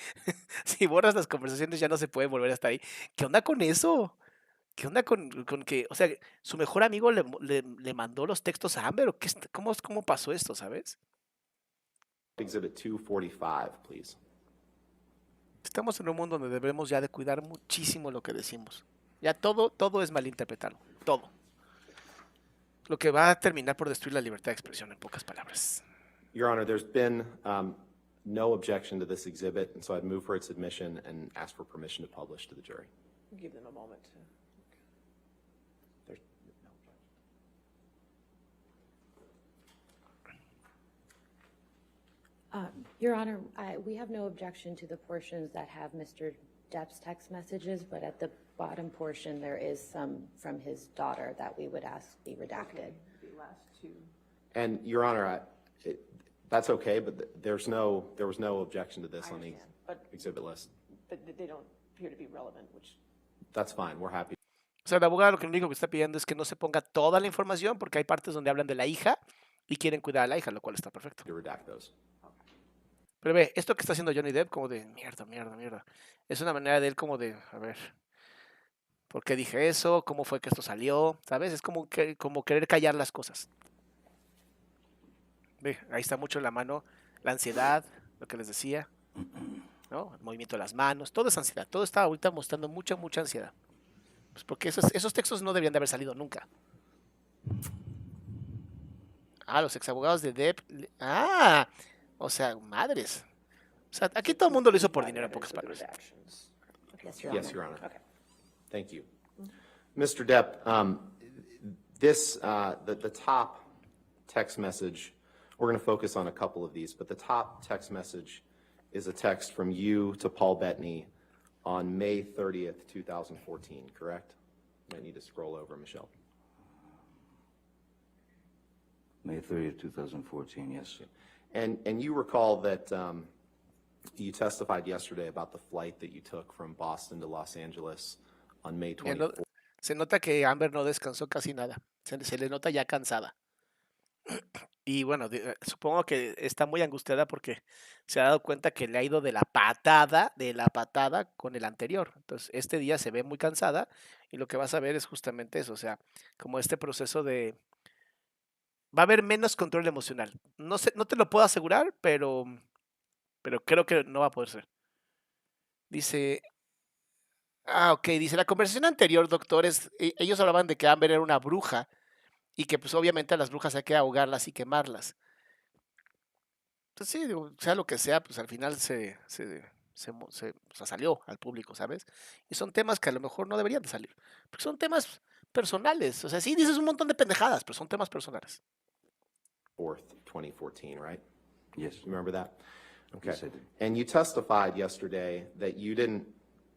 [SPEAKER 1] si borras las conversaciones ya no se puede volver hasta ahí. ¿Qué onda con eso? ¿Qué onda con que, o sea, su mejor amigo le mandó los textos a Amber? ¿O qué, cómo pasó esto, sabes?
[SPEAKER 3] Exhibit 245, please.
[SPEAKER 1] Estamos en un mundo donde debemos ya de cuidar muchísimo lo que decimos. Ya todo es malinterpretado, todo. Lo que va a terminar por destruir la libertad de expresión, en pocas palabras.
[SPEAKER 3] Your Honor, there's been no objection to this exhibit, and so I'd move for its admission and ask for permission to publish to the jury.
[SPEAKER 2] Give them a moment to.
[SPEAKER 3] There's no objection.
[SPEAKER 5] Your Honor, we have no objection to the portions that have Mr. Depp's text messages, but at the bottom portion, there is some from his daughter that we would ask be redacted.
[SPEAKER 2] The last two.
[SPEAKER 3] And Your Honor, that's okay, but there was no objection to this
[SPEAKER 2] I
[SPEAKER 3] on the
[SPEAKER 2] understand, but
[SPEAKER 3] exhibit list.
[SPEAKER 2] they don't appear to be relevant, which
[SPEAKER 3] That's fine. We're happy.
[SPEAKER 1] O sea, el abogado lo único que está pidiendo es que no se ponga toda la información, porque hay partes donde hablan de la hija y quieren cuidar a la hija, lo cual está perfecto.
[SPEAKER 3] to redact those.
[SPEAKER 1] Pero ve, esto que está haciendo Johnny Depp, como de mierda. Es una manera de él como de, a ver, ¿por qué dije eso? ¿Cómo fue que esto salió? ¿Sabes? Es como querer callar las cosas. Ve, ahí está mucho en la mano la ansiedad, lo que les decía, ¿no? El movimiento de las manos, todo es ansiedad. Todo está ahorita mostrando mucha ansiedad. Pues porque esos textos no deberían de haber salido nunca. Ah, los exabogados de Depp. Ah, o sea, madres. O sea, aquí todo el mundo lo hizo por dinero, en pocas
[SPEAKER 2] with
[SPEAKER 1] palabras.
[SPEAKER 2] redactions.
[SPEAKER 5] Yes, Your
[SPEAKER 3] Yes,
[SPEAKER 5] Honor.
[SPEAKER 3] Your Honor.
[SPEAKER 2] Okay.
[SPEAKER 3] Thank you. Mr. Depp, the top text message, we're going to focus on a couple of these, but the top text message is a text from you to Paul Bettany on May 30th, 2014, correct? Might need to scroll over, Michelle.
[SPEAKER 4] May 30th, 2014, yes.
[SPEAKER 3] And you recall that you testified yesterday about the flight that you took from Boston to Los Angeles on May
[SPEAKER 1] Ya no-
[SPEAKER 3] 24th.
[SPEAKER 1] se nota que Amber no descansó casi nada. Se le nota ya cansada. Y bueno, supongo que está muy angustiada porque se ha dado cuenta que le ha ido de la patada con el anterior. Entonces, este día se ve muy cansada y lo que vas a ver es justamente eso. O sea, como este proceso de... Va a haber menos control emocional. No sé, no te lo puedo asegurar, pero creo que no va a poder ser. Dice... Ah, ok. Dice, la conversación anterior, doctores, ellos hablaban de que Amber era una bruja y que pues obviamente a las brujas hay que ahogarlas y quemarlas. Entonces sí, digo, sea lo que sea, pues al final o sea, salió al público, ¿sabes? Y son temas que a lo mejor no deberían de salir, porque son temas personales. O sea, sí dices un montón de pendejadas, pero son temas personales.
[SPEAKER 3] 4th, 2014, right?
[SPEAKER 4] Yes.
[SPEAKER 3] You remember that? Okay.
[SPEAKER 4] Yes, I do.
[SPEAKER 3] And you testified yesterday that you didn't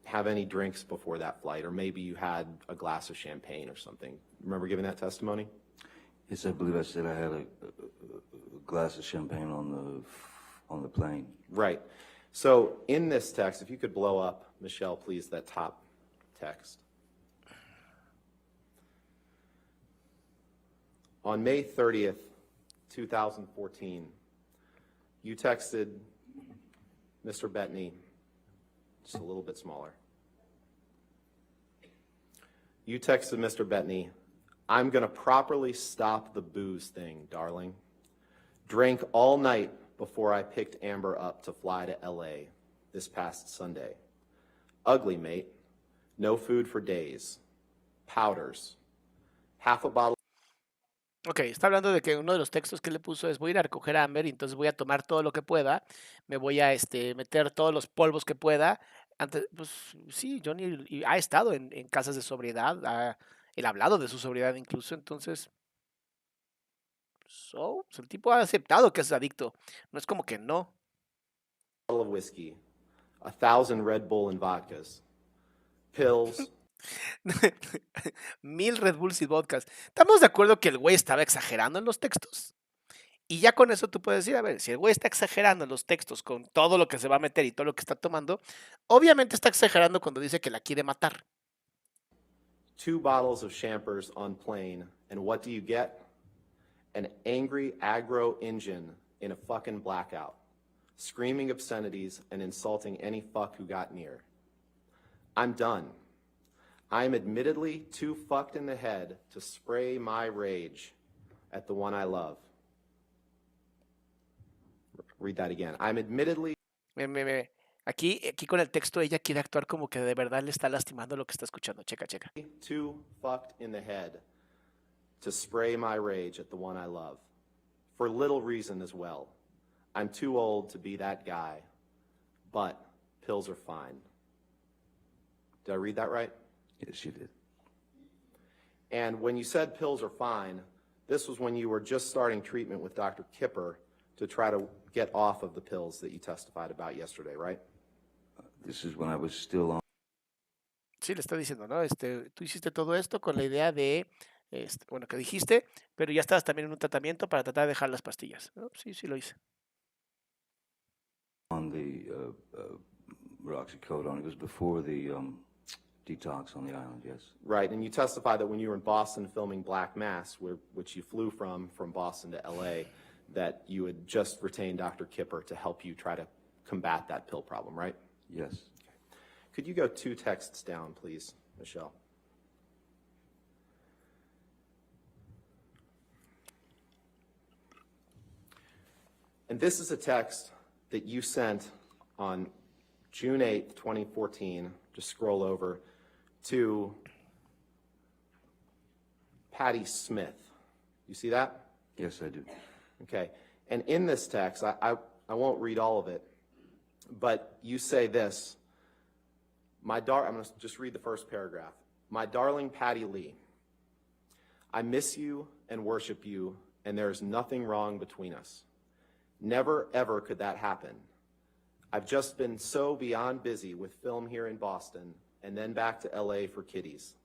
[SPEAKER 3] have any drinks before that flight, or maybe you had a glass of champagne or something. Remember giving that testimony?
[SPEAKER 4] Yes, I believe I said I had a glass of champagne on the plane.
[SPEAKER 3] Right. So in this text, if you could blow up, Michelle, please, that top text. On May 30th, 2014, you texted Mr. Bettany, just a little bit smaller. You texted Mr. Bettany, "I'm going to properly stop the booze thing, darling. Drank all night before I picked Amber up to fly to LA this past Sunday. Ugly, mate. No food for days. Powders. Half a bottle."
[SPEAKER 1] Ok, está hablando de que uno de los textos que le puso es voy a ir a recoger a Amber y entonces voy a tomar todo lo que pueda, me voy a meter todos los polvos que pueda. Antes, pues sí, Johnny ha estado en casas de sobriedad, él ha hablado de su sobriedad incluso, entonces, pues, el tipo ha aceptado que es adicto, no es como que no.
[SPEAKER 3] of whiskey, 1,000 Red Bull and vodkas, pills,
[SPEAKER 1] 1000 Red Bulls y vodkas. ¿Estamos de acuerdo que el güey estaba exagerando en los textos? Y ya con eso tú puedes decir, a ver, si el güey está exagerando en los textos con todo lo que se va a meter y todo lo que está tomando, obviamente está exagerando cuando dice que la quiere matar.
[SPEAKER 3] 2 bottles of champers on plane, and what do you get? An angry aggro engine in a fucking blackout, screaming obscenities and insulting any fuck who got near. I'm done. I'm admittedly too fucked in the head to spray my rage at the one I love. Read that again. I'm admittedly
[SPEAKER 1] Aquí con el texto ella quiere actuar como que de verdad le está lastimando lo que está escuchando. Checa.
[SPEAKER 3] too fucked in the head to spray my rage at the one I love. For little reason as well. I'm too old to be that guy, but pills are fine. Did I read that right?
[SPEAKER 4] Yes, you did.
[SPEAKER 3] And when you said pills are fine, this was when you were just starting treatment with Dr. Kipper to try to get off of the pills that you testified about yesterday, right?
[SPEAKER 4] This is when I was still on.
[SPEAKER 1] Sí, le está diciendo, ¿no? Tú hiciste todo esto con la idea de, bueno, que dijiste, pero ya estabas también en un tratamiento para tratar de dejar las pastillas. ¿No? Sí, lo hice.
[SPEAKER 4] On the roxicodone. It was before the detox on the island, yes.
[SPEAKER 3] Right, and you testified that when you were in Boston filming Black Mass, which you flew from Boston to LA, that you had just retained Dr. Kipper to help you try to combat that pill problem, right?
[SPEAKER 4] Yes.
[SPEAKER 3] Could you go 2 texts down, please, Michelle? And this is a text that you sent on June 8th, 2014. Just scroll over to Patty Smith. You see that?
[SPEAKER 4] Yes, I do.
[SPEAKER 3] Okay. And in this text, I won't read all of it, but you say this. I'm going to just read the first paragraph. My darling Patty Lee, I miss you and worship you, and there is nothing wrong between us. Never, ever could that happen. I've just been so beyond busy with film here in Boston and then back to LA for kiddies.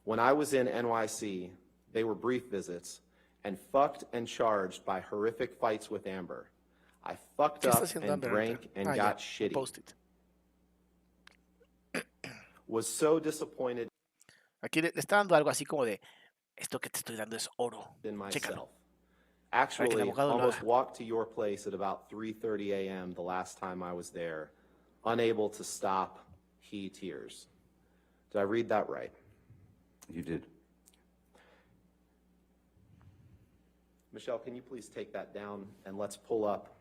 [SPEAKER 3] When I was in NYC, they were brief visits and fucked and charged by horrific fights with Amber. I fucked
[SPEAKER 1] ¿Qué está
[SPEAKER 3] up
[SPEAKER 1] haciendo
[SPEAKER 3] and
[SPEAKER 1] Amber
[SPEAKER 3] drank
[SPEAKER 1] ahorita?
[SPEAKER 3] and
[SPEAKER 1] Ya,
[SPEAKER 3] got shitty.
[SPEAKER 1] post it.
[SPEAKER 3] Was so disappointed
[SPEAKER 1] Aquí le está dando algo así como de, esto que te estoy dando es oro.
[SPEAKER 3] in
[SPEAKER 1] Chécalo.
[SPEAKER 3] myself. Actually,
[SPEAKER 1] abogado lo
[SPEAKER 3] almost
[SPEAKER 1] haga.
[SPEAKER 3] walked to your place at about 3:30 a.m. the last time I was there, unable to stop he tears. Did I read that right?
[SPEAKER 4] You did.
[SPEAKER 3] Michelle, can you please take that down and let's pull up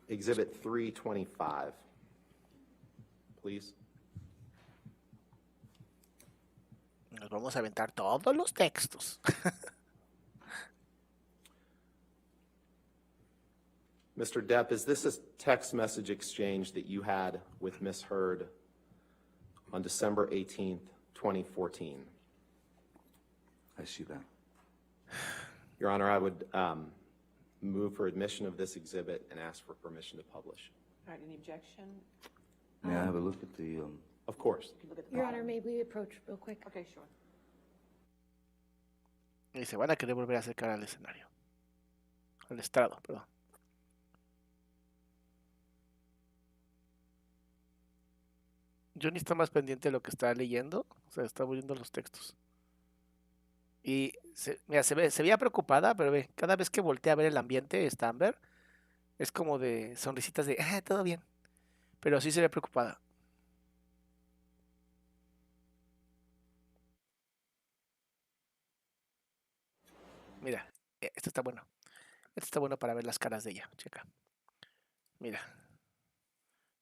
[SPEAKER 3] Exhibit 325, please.
[SPEAKER 1] Nos vamos a aventar todos los textos.
[SPEAKER 3] Mr. Depp, is this a text message exchange that you had with Miss Heard on December 18th, 2014?
[SPEAKER 4] I see that.
[SPEAKER 3] Your Honor, I would move for admission of this exhibit and ask for permission to publish.
[SPEAKER 2] All right, any objection?
[SPEAKER 4] May I have a look at the,
[SPEAKER 3] Of course.
[SPEAKER 2] You can look at the
[SPEAKER 5] Your
[SPEAKER 2] bottom.
[SPEAKER 5] Honor, may we approach real quick?
[SPEAKER 2] Okay, sure.
[SPEAKER 1] Y se van a querer volver a acercar al escenario. Al estrado, perdón. Johnny está más pendiente de lo que está leyendo, o sea, está viendo los textos. Y mira, se veía preocupada, pero ve, cada vez que voltea a ver el ambiente, está Amber, es como de sonrisitas de, todo bien. Pero sí se ve preocupada. Mira, esto está bueno. Esto está bueno para ver las caras de ella. Checa. Mira.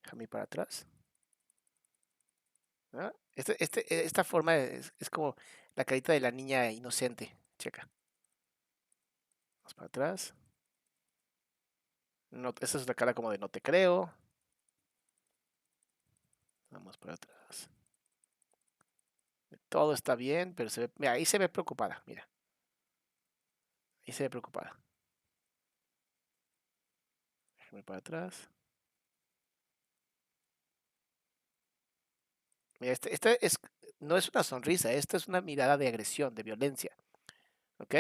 [SPEAKER 1] Déjame ir para atrás. ¿Ah? Esta forma es como la carita de la niña inocente. Checa. Vamos para atrás. No, esa es la cara como de no te creo. Vamos para atrás. Todo está bien, pero mira, ahí se ve preocupada. Mira. Ahí se ve preocupada. Déjame para atrás. Mira, no es una sonrisa, esta es una mirada de agresión, de violencia. ¿Ok?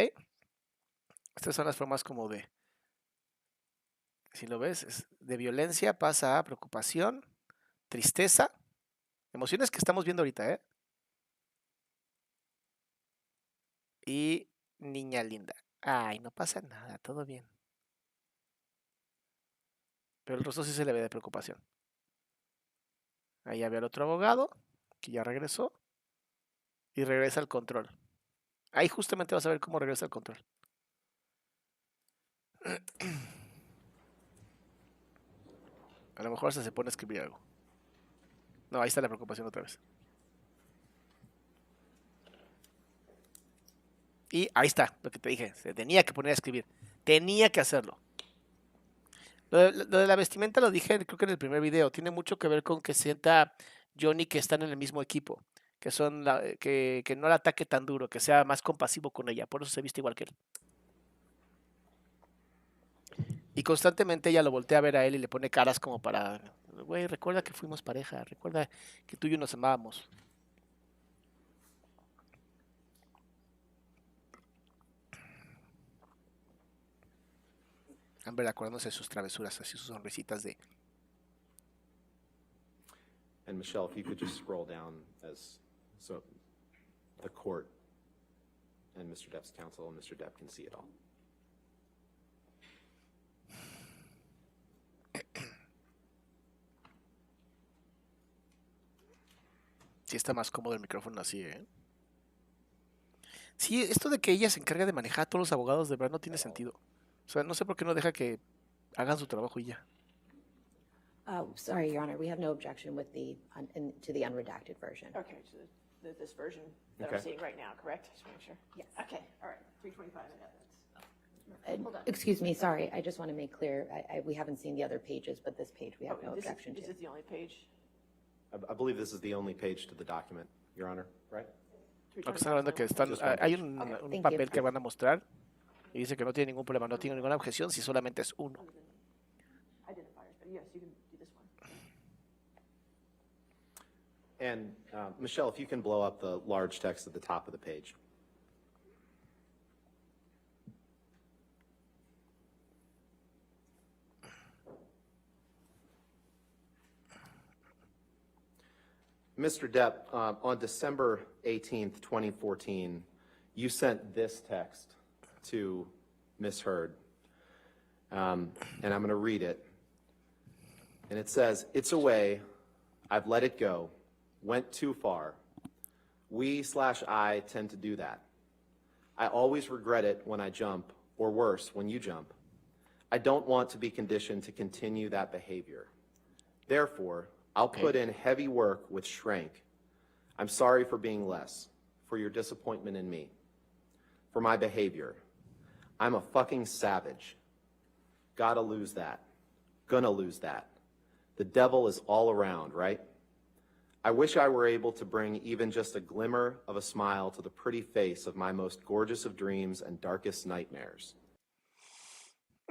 [SPEAKER 1] Estas son las formas como de, si lo ves, de violencia pasa a preocupación, tristeza, emociones que estamos viendo ahorita, ¿eh? Y niña linda. Ay, no pasa nada, todo bien. Pero el rostro sí se le ve de preocupación. Ahí había el otro abogado, que ya regresó. Y regresa al control. Ahí justamente vas a ver cómo regresa al control. A lo mejor hasta se pone a escribir algo. No, ahí está la preocupación otra vez. Y ahí está, lo que te dije. Se tenía que poner a escribir. Tenía que hacerlo. Lo de la vestimenta lo dije creo que en el primer video. Tiene mucho que ver con que sienta Johnny que están en el mismo equipo. Que son que no la ataque tan duro, que sea más compasivo con ella. Por eso se viste igual que él. Y constantemente ella lo voltea a ver a él y le pone caras como para, güey, recuerda que fuimos pareja, recuerda que tú y yo nos amábamos. Amber acordándose de sus travesuras, así sus sonrisitas de...
[SPEAKER 3] And Michelle, if you could just scroll down so the court and Mr. Depp's counsel and Mr. Depp can see it all.
[SPEAKER 1] Sí está más cómodo el micrófono así, ¿eh? Sí, esto de que ella se encarga de manejar a todos los abogados de verdad no tiene sentido. O sea, no sé por qué no deja que hagan su trabajo y ya.
[SPEAKER 5] Sorry, Your Honor, we have no objection with to the unredacted version.
[SPEAKER 2] Okay, so this version that
[SPEAKER 3] Okay.
[SPEAKER 2] I'm seeing right now, correct? Just make sure.
[SPEAKER 5] Yes.
[SPEAKER 2] Okay, all right, 325, I got that. Hold on.
[SPEAKER 5] Excuse me, sorry, I just want to make clear, we haven't seen the other pages, but this page we have no objection
[SPEAKER 2] This
[SPEAKER 5] to.
[SPEAKER 2] is the only page?
[SPEAKER 3] I believe this is the only page to the document, Your Honor, right?
[SPEAKER 1] Lo que están hablando que están, hay un
[SPEAKER 5] thank
[SPEAKER 1] papel
[SPEAKER 5] you.
[SPEAKER 1] que van a mostrar y dice que no tiene ningún problema, no tiene ninguna objeción si solamente es uno.
[SPEAKER 2] Identifiers, but yes, you can do this one.
[SPEAKER 3] And Michelle, if you can blow up the large text at the top of the page. Mr. Depp, on December 18th, 2014, you sent this text to Ms. Heard, and I'm going to read it. And it says, "It's away. I've let it go. Went too far. We/I tend to do that. I always regret it when I jump, or worse, when you jump. I don't want to be conditioned to continue that behavior. Therefore, I'll put in heavy work with Shrank. I'm sorry for being less, for your disappointment in me, for my behavior. I'm a fucking savage. Gotta lose that. Gonna lose that. The devil is all around, right? I wish I were able to bring even just a glimmer of a smile to the pretty face of my most gorgeous of dreams and darkest nightmares."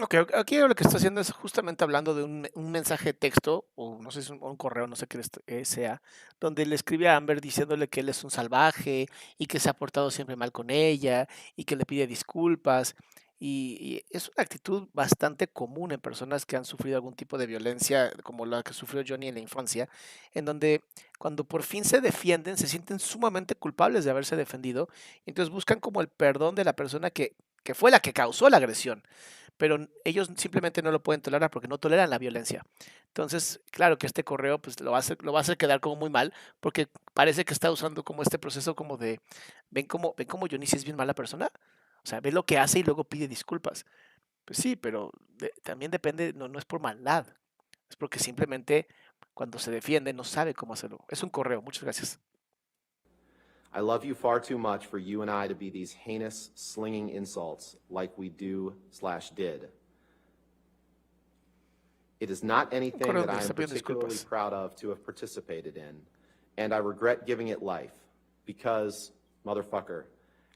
[SPEAKER 1] Ok, aquí lo que está haciendo es justamente hablando de un mensaje de texto, o no sé si un correo, no sé qué sea, donde le escribe a Amber diciéndole que él es un salvaje y que se ha portado siempre mal con ella y que le pide disculpas. Y es una actitud bastante común en personas que han sufrido algún tipo de violencia, como la que sufrió Johnny en la infancia, en donde cuando por fin se defienden, se sienten sumamente culpables de haberse defendido, y entonces buscan como el perdón de la persona que fue la que causó la agresión, pero ellos simplemente no lo pueden tolerar porque no toleran la violencia. Entonces, claro que este correo pues lo va a hacer quedar como muy mal porque parece que está usando como este proceso como de, ven cómo Johnny sí es bien mala persona. O sea, ve lo que hace y luego pide disculpas. Pues sí, pero también depende, no es por maldad, es porque simplemente cuando se defiende no sabe cómo hacerlo. Es un correo, muchas gracias.
[SPEAKER 3] I love you far too much for you and I to be these heinous, slinging insults like we do/did. It is not
[SPEAKER 1] Un
[SPEAKER 3] anything
[SPEAKER 1] correo
[SPEAKER 3] that
[SPEAKER 1] donde
[SPEAKER 3] I am
[SPEAKER 1] está pidiendo
[SPEAKER 3] particularly
[SPEAKER 1] disculpas.
[SPEAKER 3] proud of to have participated in, and I regret giving it life. Because, motherfucker,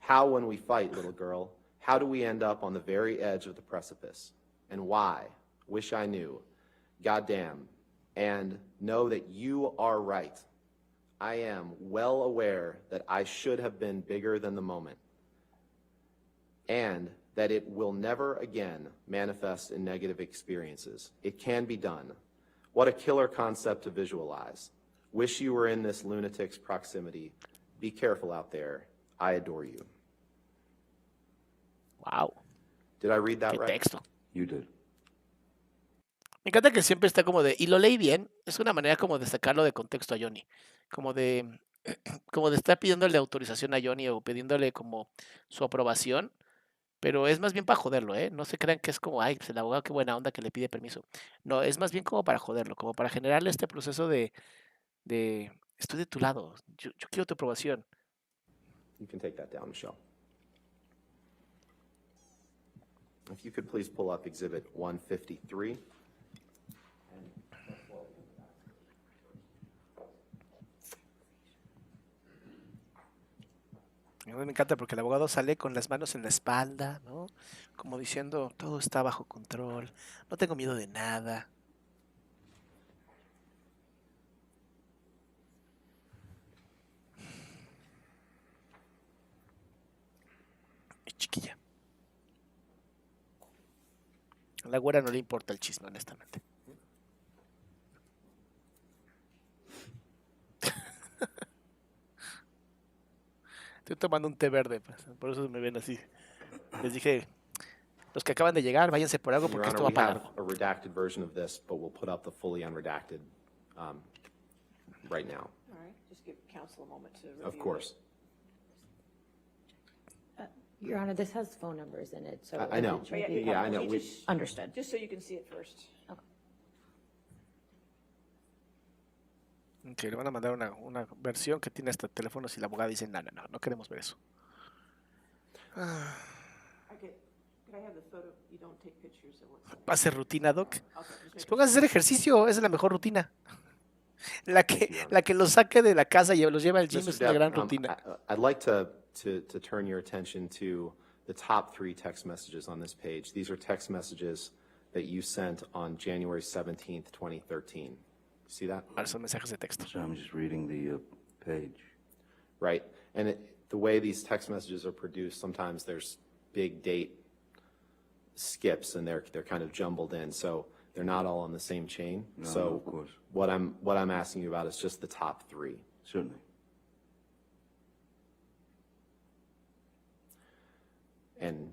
[SPEAKER 3] how when we fight, little girl, how do we end up on the very edge of the precipice? And why? Wish I knew. Goddamn. And know that you are right. I am well aware that I should have been bigger than the moment, and that it will never again manifest in negative experiences. It can be done. What a killer concept to visualize. Wish you were in this lunatic's proximity. Be careful out there. I adore you.
[SPEAKER 1] Wow,
[SPEAKER 3] Did I read that
[SPEAKER 1] qué
[SPEAKER 3] right?
[SPEAKER 1] texto.
[SPEAKER 4] You did.
[SPEAKER 1] Me encanta que siempre está como de, y lo leí bien, es una manera como de sacarlo de contexto a Johnny, como de, como de estar pidiéndole autorización a Johnny o pidiéndole como su aprobación, pero es más bien para joderlo, ¿eh? No se crean que es como, ay, pues el abogado qué buena onda que le pide permiso. No, es más bien como para joderlo, como para generarle este proceso de estoy de tu lado, yo quiero tu aprobación.
[SPEAKER 3] You can take that down, Michelle. If you could please pull up Exhibit 153.
[SPEAKER 1] A mí me encanta porque el abogado sale con las manos en la espalda, ¿no? Como diciendo, todo está bajo control, no tengo miedo de nada. Y chiquilla. A la güera no le importa el chisme, honestamente. Estoy tomando un té verde, pues, por eso me ven así. Les dije, los que acaban de llegar, váyanse por algo
[SPEAKER 3] Your
[SPEAKER 1] porque esto
[SPEAKER 3] Honor,
[SPEAKER 1] va
[SPEAKER 3] we
[SPEAKER 1] para
[SPEAKER 3] have
[SPEAKER 1] largo.
[SPEAKER 3] a redacted version of this, but we'll put up the fully unredacted right now.
[SPEAKER 2] All right, just give counsel a moment to review
[SPEAKER 3] Of
[SPEAKER 2] it.
[SPEAKER 3] course.
[SPEAKER 5] Your Honor, this has phone numbers in it, so.
[SPEAKER 3] I know.
[SPEAKER 5] it should be
[SPEAKER 3] Yeah, I know.
[SPEAKER 2] Let me
[SPEAKER 3] We-
[SPEAKER 2] just-
[SPEAKER 5] Understood.
[SPEAKER 2] Just so you can see it first.
[SPEAKER 1] Que le van a mandar una versión que tiene hasta teléfonos y la abogada dice, no queremos ver eso.
[SPEAKER 2] Okay, could I have the photo? You don't take pictures of what's.
[SPEAKER 1] Pase rutina, Doc.
[SPEAKER 2] Okay, just
[SPEAKER 1] Pues
[SPEAKER 2] making
[SPEAKER 1] pónganse a hacer ejercicio, esa es la mejor rutina. La que los saque de la casa y los lleva al gym
[SPEAKER 3] Mr.
[SPEAKER 1] es una gran
[SPEAKER 3] Depp,
[SPEAKER 1] rutina.
[SPEAKER 3] I'd like to turn your attention to the top 3 text messages on this page. These are text messages that you sent on January 17th, 2013. See that?
[SPEAKER 1] Ahora son mensajes de texto.
[SPEAKER 4] So I'm just reading the page.
[SPEAKER 3] Right. And the way these text messages are produced, sometimes there's big date skips and they're kind of jumbled in. So they're not all on the same chain.
[SPEAKER 4] No,
[SPEAKER 3] So
[SPEAKER 4] of course.
[SPEAKER 3] what I'm asking you about is just the top 3.
[SPEAKER 4] Certainly.
[SPEAKER 3] And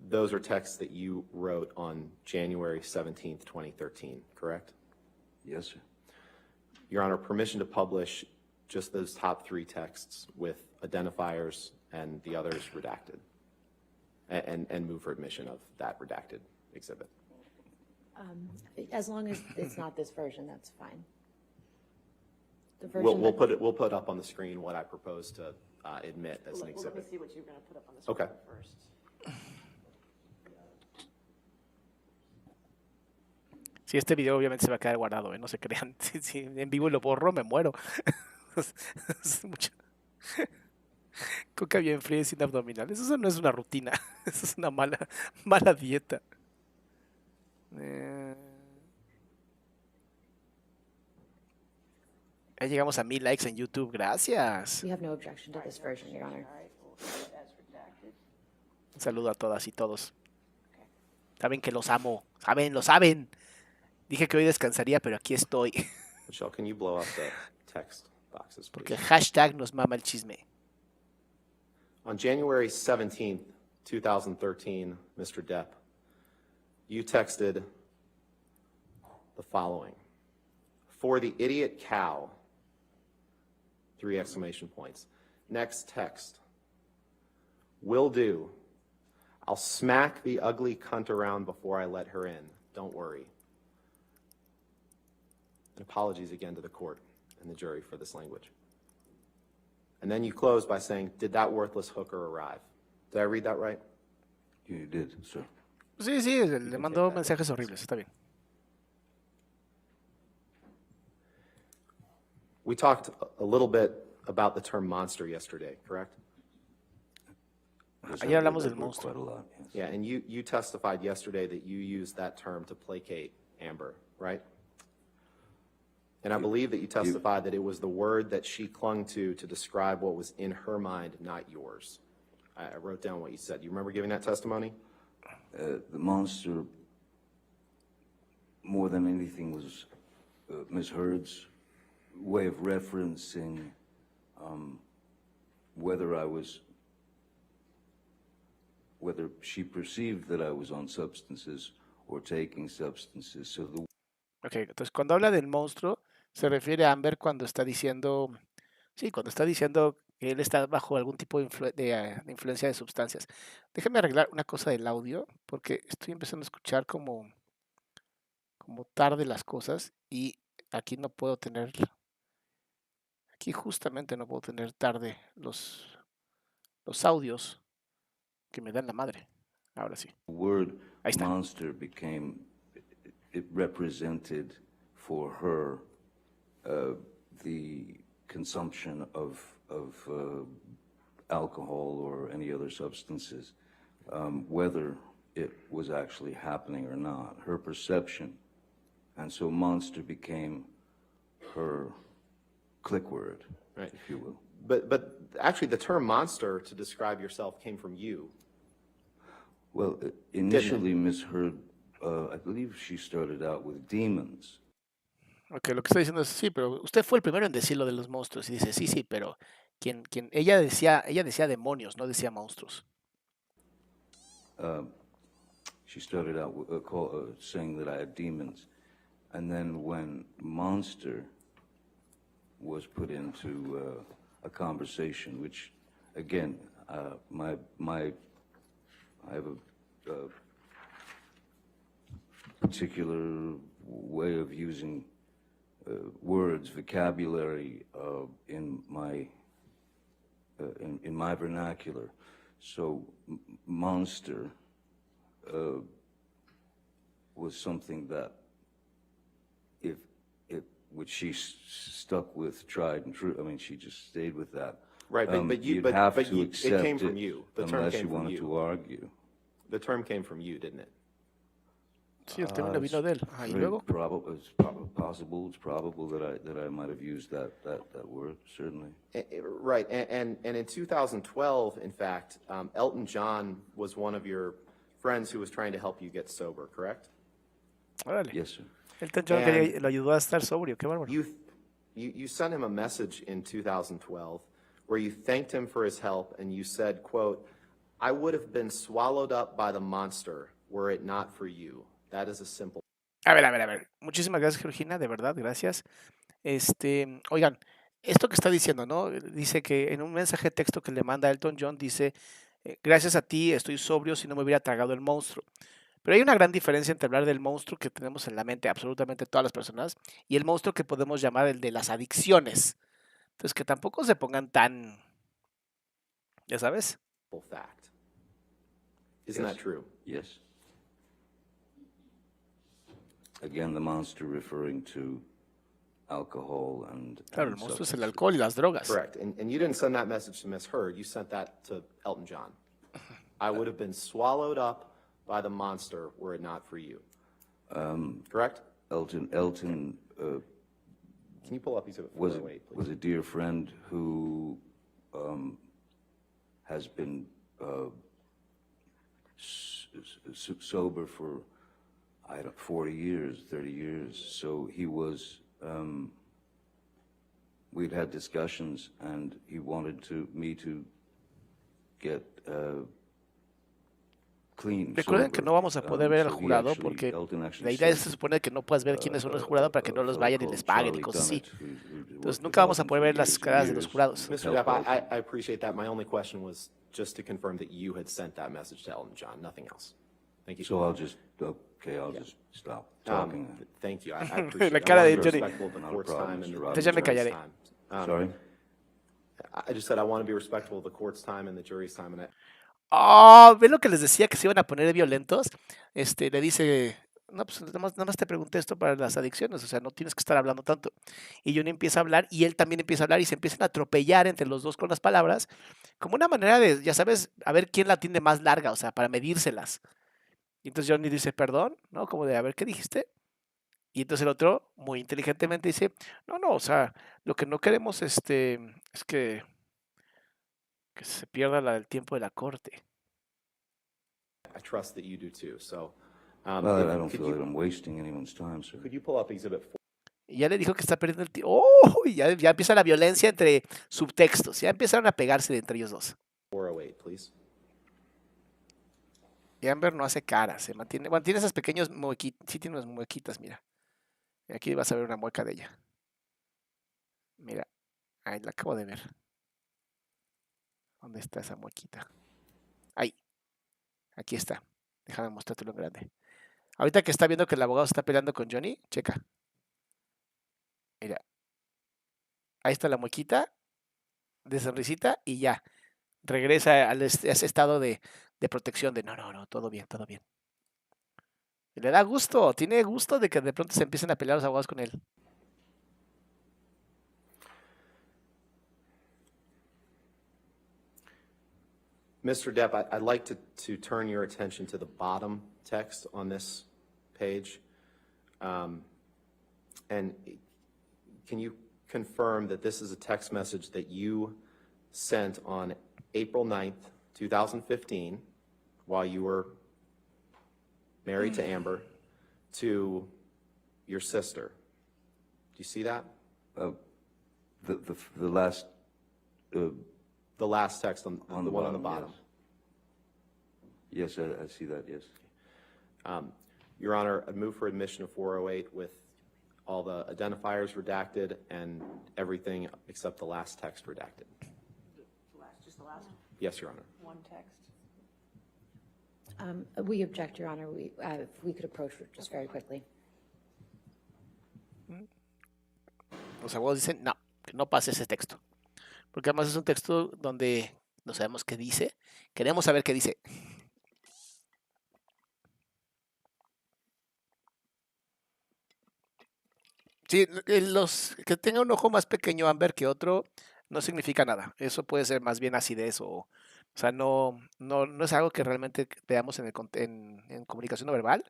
[SPEAKER 3] those are texts that you wrote on January 17th, 2013, correct?
[SPEAKER 4] Yes, sir.
[SPEAKER 3] Your Honor, permission to publish just those top 3 texts with identifiers and the others redacted, and move for admission of that redacted exhibit.
[SPEAKER 5] As long as it's not this version, that's fine. The version
[SPEAKER 3] We'll
[SPEAKER 5] that-
[SPEAKER 3] put up on the screen what I propose to admit as an
[SPEAKER 2] Well, let me
[SPEAKER 3] exhibit.
[SPEAKER 2] see what you're gonna put up on the screen
[SPEAKER 3] Okay.
[SPEAKER 2] first.
[SPEAKER 1] Sí, este video obviamente se va a quedar guardado, no se crean. Si en vivo lo borro, me muero. Es mucho. Coca bien fría y sin abdominales. Eso no es una rutina. Eso es una mala dieta. Eh, ya llegamos a 1000 likes en YouTube. Gracias.
[SPEAKER 5] We have no objection to this version, Your Honor.
[SPEAKER 2] All right, we'll put it as redacted.
[SPEAKER 1] Un saludo a todas y todos. Saben que los amo. Saben, lo saben. Dije que hoy descansaría, pero aquí estoy.
[SPEAKER 3] Michelle, can you blow up the text boxes, please?
[SPEAKER 1] Porque hashtag nos mama el chisme.
[SPEAKER 3] On January 17th, 2013, Mr. Depp, you texted the following. For the idiot cow, 3 exclamation points. Next text. Will do. I'll smack the ugly cunt around before I let her in. Don't worry. And apologies again to the court and the jury for this language. And then you close by saying, did that worthless hooker arrive? Did I read that right?
[SPEAKER 4] You did, sir.
[SPEAKER 1] Sí, sí, le mandó mensajes horribles. Está bien.
[SPEAKER 3] We talked a little bit about the term monster yesterday, correct?
[SPEAKER 4] Yes,
[SPEAKER 1] Ayer
[SPEAKER 4] I
[SPEAKER 1] hablamos
[SPEAKER 4] read
[SPEAKER 1] del
[SPEAKER 4] that word
[SPEAKER 1] monstruo.
[SPEAKER 4] quite a lot, yes.
[SPEAKER 3] Yeah, and you testified yesterday that you used that term to placate Amber, right? And I believe that you testified that it was the word that she clung to describe what was in her mind, not yours. I wrote down what you said. You remember giving that testimony?
[SPEAKER 4] The monster, more than anything, was Ms. Heard's way of referencing whether she perceived that I was on substances or taking substances. So the
[SPEAKER 1] Ok, entonces cuando habla del monstruo, se refiere a Amber cuando está diciendo, sí, cuando está diciendo que él está bajo algún tipo de influencia de sustancias. Déjame arreglar una cosa del audio, porque estoy empezando a escuchar como tarde las cosas y aquí no puedo tener, aquí justamente no puedo tener tarde los audios que me dan la madre. Ahora sí.
[SPEAKER 4] word
[SPEAKER 1] Ahí está.
[SPEAKER 4] monster became, it represented for her the consumption of alcohol or any other substances, whether it was actually happening or not, her perception. And so monster became her click word,
[SPEAKER 3] Right.
[SPEAKER 4] if you will.
[SPEAKER 3] But actually the term monster to describe yourself came from you.
[SPEAKER 4] Well, initially, Ms. Heard, I believe she started out with demons.
[SPEAKER 1] Ok, lo que está diciendo es, sí, pero usted fue el primero en decir lo de los monstruos. Y dice, sí, sí, pero ella decía demonios, no decía monstruos.
[SPEAKER 4] She started out saying that I had demons. And then when monster was put into a conversation, which, again, I have a particular way of using words, vocabulary in my vernacular. So monster was something that which she stuck with, tried and true. I mean, she just stayed with that.
[SPEAKER 3] Right, but
[SPEAKER 4] you'd have to
[SPEAKER 3] it
[SPEAKER 4] accept
[SPEAKER 3] came from you. The term
[SPEAKER 4] unless
[SPEAKER 3] came
[SPEAKER 4] you
[SPEAKER 3] from
[SPEAKER 4] wanted
[SPEAKER 3] you.
[SPEAKER 4] to argue.
[SPEAKER 3] The term came from you, didn't it?
[SPEAKER 1] Sí, el término vino de él. Ajá, y luego,
[SPEAKER 4] It's probable that I might have used that word, certainly.
[SPEAKER 3] Right, and in 2012, in fact, Elton John was one of your friends who was trying to help you get sober, correct?
[SPEAKER 1] órale.
[SPEAKER 4] Yes, sir.
[SPEAKER 1] Elton John
[SPEAKER 3] And
[SPEAKER 1] lo ayudó a estar sobrio, qué bárbaro.
[SPEAKER 3] You sent him a message in 2012 where you thanked him for his help and you said, quote, I would have been swallowed up by the monster were it not for you. That is a simple.
[SPEAKER 1] A ver. Muchísimas gracias, Georgina, de verdad, gracias. Oigan, esto que está diciendo, ¿no? Dice que en un mensaje de texto que le manda Elton John, dice, gracias a ti estoy sobrio si no me hubiera tragado el monstruo. Pero hay una gran diferencia entre hablar del monstruo que tenemos en la mente absolutamente todas las personas y el monstruo que podemos llamar el de las adicciones. Entonces, que tampoco se pongan tan, ya sabes.
[SPEAKER 3] Fact. Isn't that true?
[SPEAKER 4] Yes. Again, the monster referring to alcohol and
[SPEAKER 1] Claro, el monstruo es el
[SPEAKER 4] substances.
[SPEAKER 1] alcohol y las drogas.
[SPEAKER 3] Correct. And you didn't send that message to Miss Heard. You sent that to Elton John. I would have been swallowed up by the monster were it not for you. correct?
[SPEAKER 4] Elton
[SPEAKER 3] Can you pull up Exhibit
[SPEAKER 4] was
[SPEAKER 3] 408, please?
[SPEAKER 4] was a dear friend who has been sober for 40 years, 30 years. So he was. We'd had discussions, and he wanted me to get clean.
[SPEAKER 1] Recuerden que no vamos a poder ver al
[SPEAKER 4] So he
[SPEAKER 1] jurado
[SPEAKER 4] actually-
[SPEAKER 1] porque
[SPEAKER 4] Elton actually
[SPEAKER 1] la idea es,
[SPEAKER 4] sent,
[SPEAKER 1] se supone que no puedes ver quiénes son los jurados para que no los
[SPEAKER 4] fellow
[SPEAKER 1] vayan y
[SPEAKER 4] called
[SPEAKER 1] les paguen y
[SPEAKER 4] Charlie
[SPEAKER 1] cosas así.
[SPEAKER 4] Dunnett, who
[SPEAKER 1] Entonces
[SPEAKER 4] worked
[SPEAKER 1] nunca
[SPEAKER 4] with
[SPEAKER 1] vamos a
[SPEAKER 4] Elton
[SPEAKER 1] poder
[SPEAKER 4] for
[SPEAKER 1] ver las
[SPEAKER 4] years and
[SPEAKER 1] caras de los
[SPEAKER 4] years.
[SPEAKER 1] jurados.
[SPEAKER 3] Mr.
[SPEAKER 4] help
[SPEAKER 3] Depp,
[SPEAKER 4] Elton.
[SPEAKER 3] I appreciate that. My only question was just to confirm that you had sent that message to Elton John, nothing else. Thank you.
[SPEAKER 4] So I'll just stop talking.
[SPEAKER 3] Thank you. I appreciate
[SPEAKER 1] La
[SPEAKER 3] it.
[SPEAKER 1] cara
[SPEAKER 3] I
[SPEAKER 1] de
[SPEAKER 3] want to be
[SPEAKER 1] Johnny.
[SPEAKER 3] respectful of the
[SPEAKER 4] Not a
[SPEAKER 3] court's
[SPEAKER 4] problem,
[SPEAKER 3] time and
[SPEAKER 4] Mr.
[SPEAKER 3] the
[SPEAKER 4] Robbins.
[SPEAKER 1] Ya me
[SPEAKER 3] jury's
[SPEAKER 1] callaré.
[SPEAKER 3] time.
[SPEAKER 4] Sorry?
[SPEAKER 3] I just said I want to be respectful of the court's time and the jury's time, and
[SPEAKER 1] ¿Ven lo que les decía que se iban a poner violentos? Le dice, no, pues nada más te pregunté esto para las adicciones, o sea, no tienes que estar hablando tanto. Y Johnny empieza a hablar y él también empieza a hablar y se empiezan a atropellar entre los dos con las palabras, como una manera de, ya sabes, a ver quién la tiene más larga, o sea, para medírselas. Y entonces Johnny dice, perdón, ¿no? Como de, a ver, ¿qué dijiste? Y entonces el otro, muy inteligentemente, dice, no, o sea, lo que no queremos es que se pierda el tiempo de la corte.
[SPEAKER 3] I trust that you do too. So,
[SPEAKER 4] Well, I don't feel like I'm wasting anyone's time, sir.
[SPEAKER 3] could you pull up Exhibit 4?
[SPEAKER 1] Y ya le dijo que está perdiendo el tiempo. ¡Oh! Y ya empieza la violencia entre subtextos. Ya empezaron a pegarse entre ellos dos.
[SPEAKER 3] 408, please.
[SPEAKER 1] Y Amber no hace cara, se mantiene. Bueno, tiene esas pequeños muequitas. Sí, tiene unas muequitas, mira. Y aquí vas a ver una mueca de ella. Mira, ahí la acabo de ver. ¿Dónde está esa muequita? Ahí. Aquí está. Déjame mostrártelo en grande. Ahorita que está viendo que el abogado está peleando con Johnny, checa. Mira. Ahí está la muequita de sonrisita y ya. Regresa a ese estado de protección de no, todo bien, todo bien. Y le da gusto, tiene gusto de que de pronto se empiecen a pelear los abogados con él.
[SPEAKER 3] Mr. Depp, I'd like to turn your attention to the bottom text on this page. And can you confirm that this is a text message that you sent on April 9th, 2015, while you were married to Amber, to your sister? Do you see that?
[SPEAKER 4] The last
[SPEAKER 3] The last text on the one on the
[SPEAKER 4] bottom,
[SPEAKER 3] bottom.
[SPEAKER 4] yes, I see that. Yes.
[SPEAKER 3] Your Honor, I'd move for admission of 408 with all the identifiers redacted and everything except the last text redacted.
[SPEAKER 2] Just the last
[SPEAKER 3] Yes, Your Honor.
[SPEAKER 2] one text.
[SPEAKER 5] We object, Your Honor. If we could approach it just very quickly.
[SPEAKER 1] Los abogados dicen, no, que no pase ese texto. Porque además es un texto donde no sabemos qué dice. Queremos saber qué dice. Sí, los que tenga un ojo más pequeño Amber que otro no significa nada. Eso puede ser más bien acidez o sea, no es algo que realmente veamos en comunicación no verbal.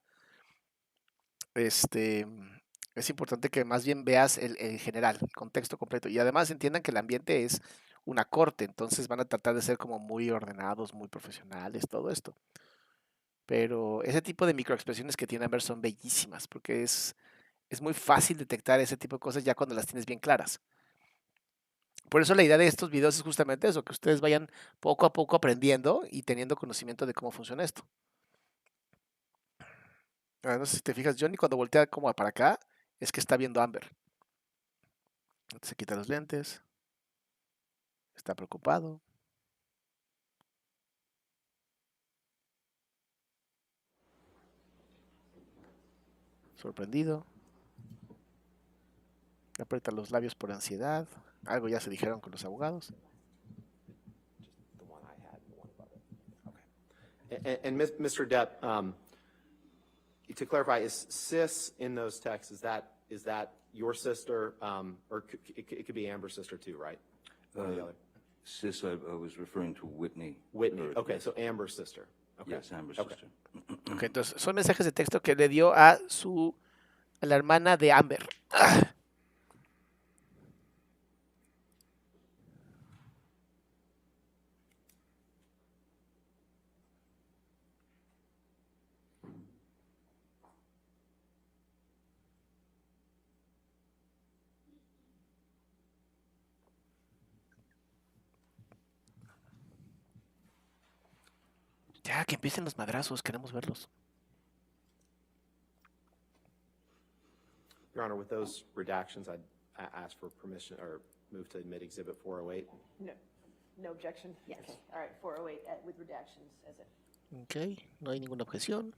[SPEAKER 1] Es importante que más bien veas el general, el contexto completo. Y además entiendan que el ambiente es una corte, entonces van a tratar de ser como muy ordenados, muy profesionales, todo esto. Pero ese tipo de microexpresiones que tiene Amber son bellísimas, porque es muy fácil detectar ese tipo de cosas ya cuando las tienes bien claras. Por eso la idea de estos videos es justamente eso, que ustedes vayan poco a poco aprendiendo y teniendo conocimiento de cómo funciona esto. No sé si te fijas, Johnny cuando voltea como para acá, es que está viendo a Amber. Se quita los lentes. Está preocupado. Sorprendido. Aprieta los labios por ansiedad. Algo ya se dijeron con los abogados.
[SPEAKER 3] The one I had, the one above it. Okay. And Mr. Depp, to clarify, is sis in those texts, is that your sister, or it could be Amber's sister too, right? One or the other.
[SPEAKER 4] Sis, I was referring to Whitney.
[SPEAKER 3] Whitney,
[SPEAKER 4] Or-
[SPEAKER 3] okay,
[SPEAKER 4] yes.
[SPEAKER 3] so Amber's sister. Okay.
[SPEAKER 4] Yes, Amber's
[SPEAKER 3] Okay.
[SPEAKER 4] sister.
[SPEAKER 1] Ok, entonces son mensajes de texto que le dio a la hermana de Amber. Ya, que empiecen los madrazos, queremos verlos.
[SPEAKER 3] Your Honor, with those redactions, I'd ask for permission or move to admit Exhibit 408.
[SPEAKER 2] No, no objection?
[SPEAKER 5] Yes.
[SPEAKER 2] Okay, all right, 408 with redactions as it.
[SPEAKER 1] Ok, no hay ninguna objeción.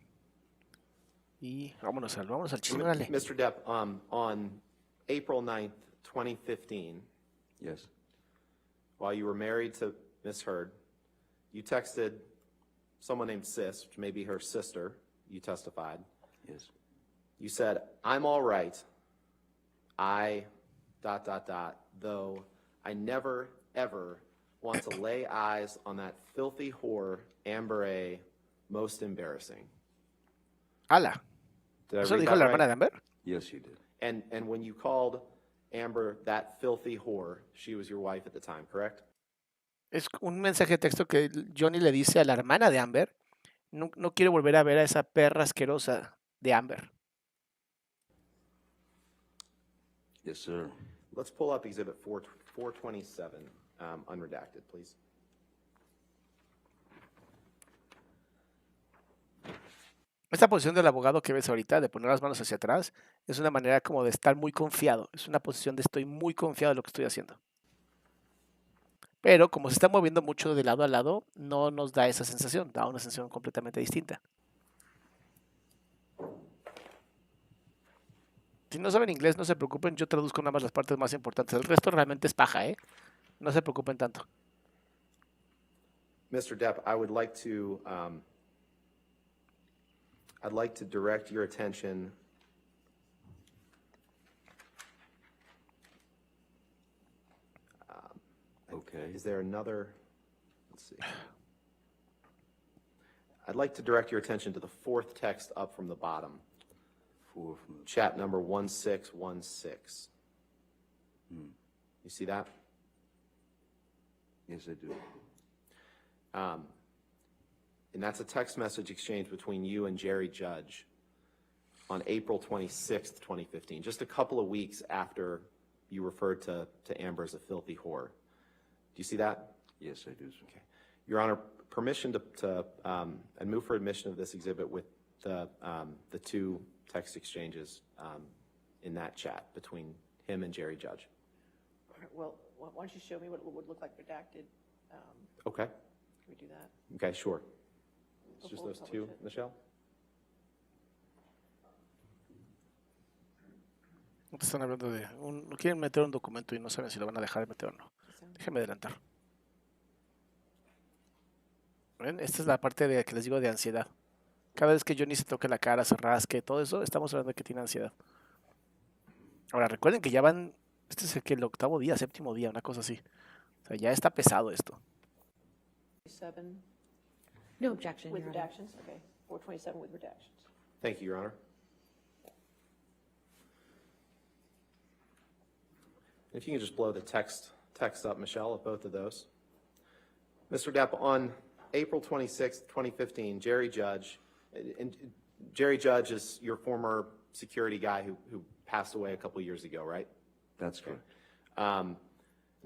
[SPEAKER 1] Y vámonos al chisme, órale.
[SPEAKER 3] Mr. Depp, on April 9th, 2015,
[SPEAKER 4] Yes,
[SPEAKER 3] while you were married to Miss Heard, you texted someone named Sis, which may be her sister, you testified.
[SPEAKER 4] yes.
[SPEAKER 3] You said, I'm all right. Though I never, ever want to lay eyes on that filthy whore, Amber A., most embarrassing.
[SPEAKER 1] Ala.
[SPEAKER 3] Did I
[SPEAKER 1] ¿Eso
[SPEAKER 3] read
[SPEAKER 1] dijo
[SPEAKER 3] that
[SPEAKER 1] la
[SPEAKER 3] right?
[SPEAKER 1] hermana de Amber?
[SPEAKER 4] Yes, you did.
[SPEAKER 3] And when you called Amber that filthy whore, she was your wife at the time, correct?
[SPEAKER 1] Es un mensaje de texto que Johnny le dice a la hermana de Amber. No, no quiero volver a ver a esa perra asquerosa de Amber.
[SPEAKER 4] Yes, sir.
[SPEAKER 3] Let's pull up Exhibit 427, unredacted, please.
[SPEAKER 1] Esta posición del abogado que ves ahorita, de poner las manos hacia atrás, es una manera como de estar muy confiado. Es una posición de estoy muy confiado de lo que estoy haciendo. Pero como se está moviendo mucho de lado a lado, no nos da esa sensación, da una sensación completamente distinta. Si no saben inglés, no se preocupen, yo traduzco nada más las partes más importantes. El resto realmente es paja, ¿eh? No se preocupen tanto.
[SPEAKER 3] Mr. Depp, I'd like to direct your attention
[SPEAKER 4] Okay.
[SPEAKER 3] Is there another? Let's see. I'd like to direct your attention to the fourth text up from the bottom,
[SPEAKER 4] Four from the,
[SPEAKER 3] chat number 1616. You see that?
[SPEAKER 4] yes, I do.
[SPEAKER 3] And that's a text message exchange between you and Jerry Judge on April 26th, 2015, just a couple of weeks after you referred to Amber as a filthy whore. Do you see that?
[SPEAKER 4] Yes, I do, sir.
[SPEAKER 3] Okay. Your Honor, permission to and move for admission of this exhibit with the two text exchanges in that chat between him and Jerry Judge.
[SPEAKER 2] All right, well, why don't you show me what it would look like redacted?
[SPEAKER 3] Okay.
[SPEAKER 2] Can we do that?
[SPEAKER 3] Okay, sure. It's just
[SPEAKER 2] Before we
[SPEAKER 3] those two,
[SPEAKER 2] publish it.
[SPEAKER 3] Michelle?
[SPEAKER 1] No te están hablando de... no quieren meter un documento y no saben si lo van a dejar de meter o no. Déjenme adelantar. ¿Ven? Esta es la parte de que les digo de ansiedad. Cada vez que Johnny se toque la cara, se rasque, todo eso, estamos hablando de que tiene ansiedad. Ahora, recuerden que ya van... Este es el octavo día, séptimo día, una cosa así. O sea, ya está pesado esto.
[SPEAKER 2] 7
[SPEAKER 5] No objection,
[SPEAKER 2] with
[SPEAKER 5] Your Honor.
[SPEAKER 2] redactions? Okay, 427 with redactions.
[SPEAKER 3] Thank you, Your Honor. If you can just blow the text up, Michelle, of both of those. Mr. Depp, on April 26th, 2015, Jerry Judge, and Jerry Judge is your former security guy who passed away a couple years ago, right?
[SPEAKER 4] That's correct.
[SPEAKER 3] And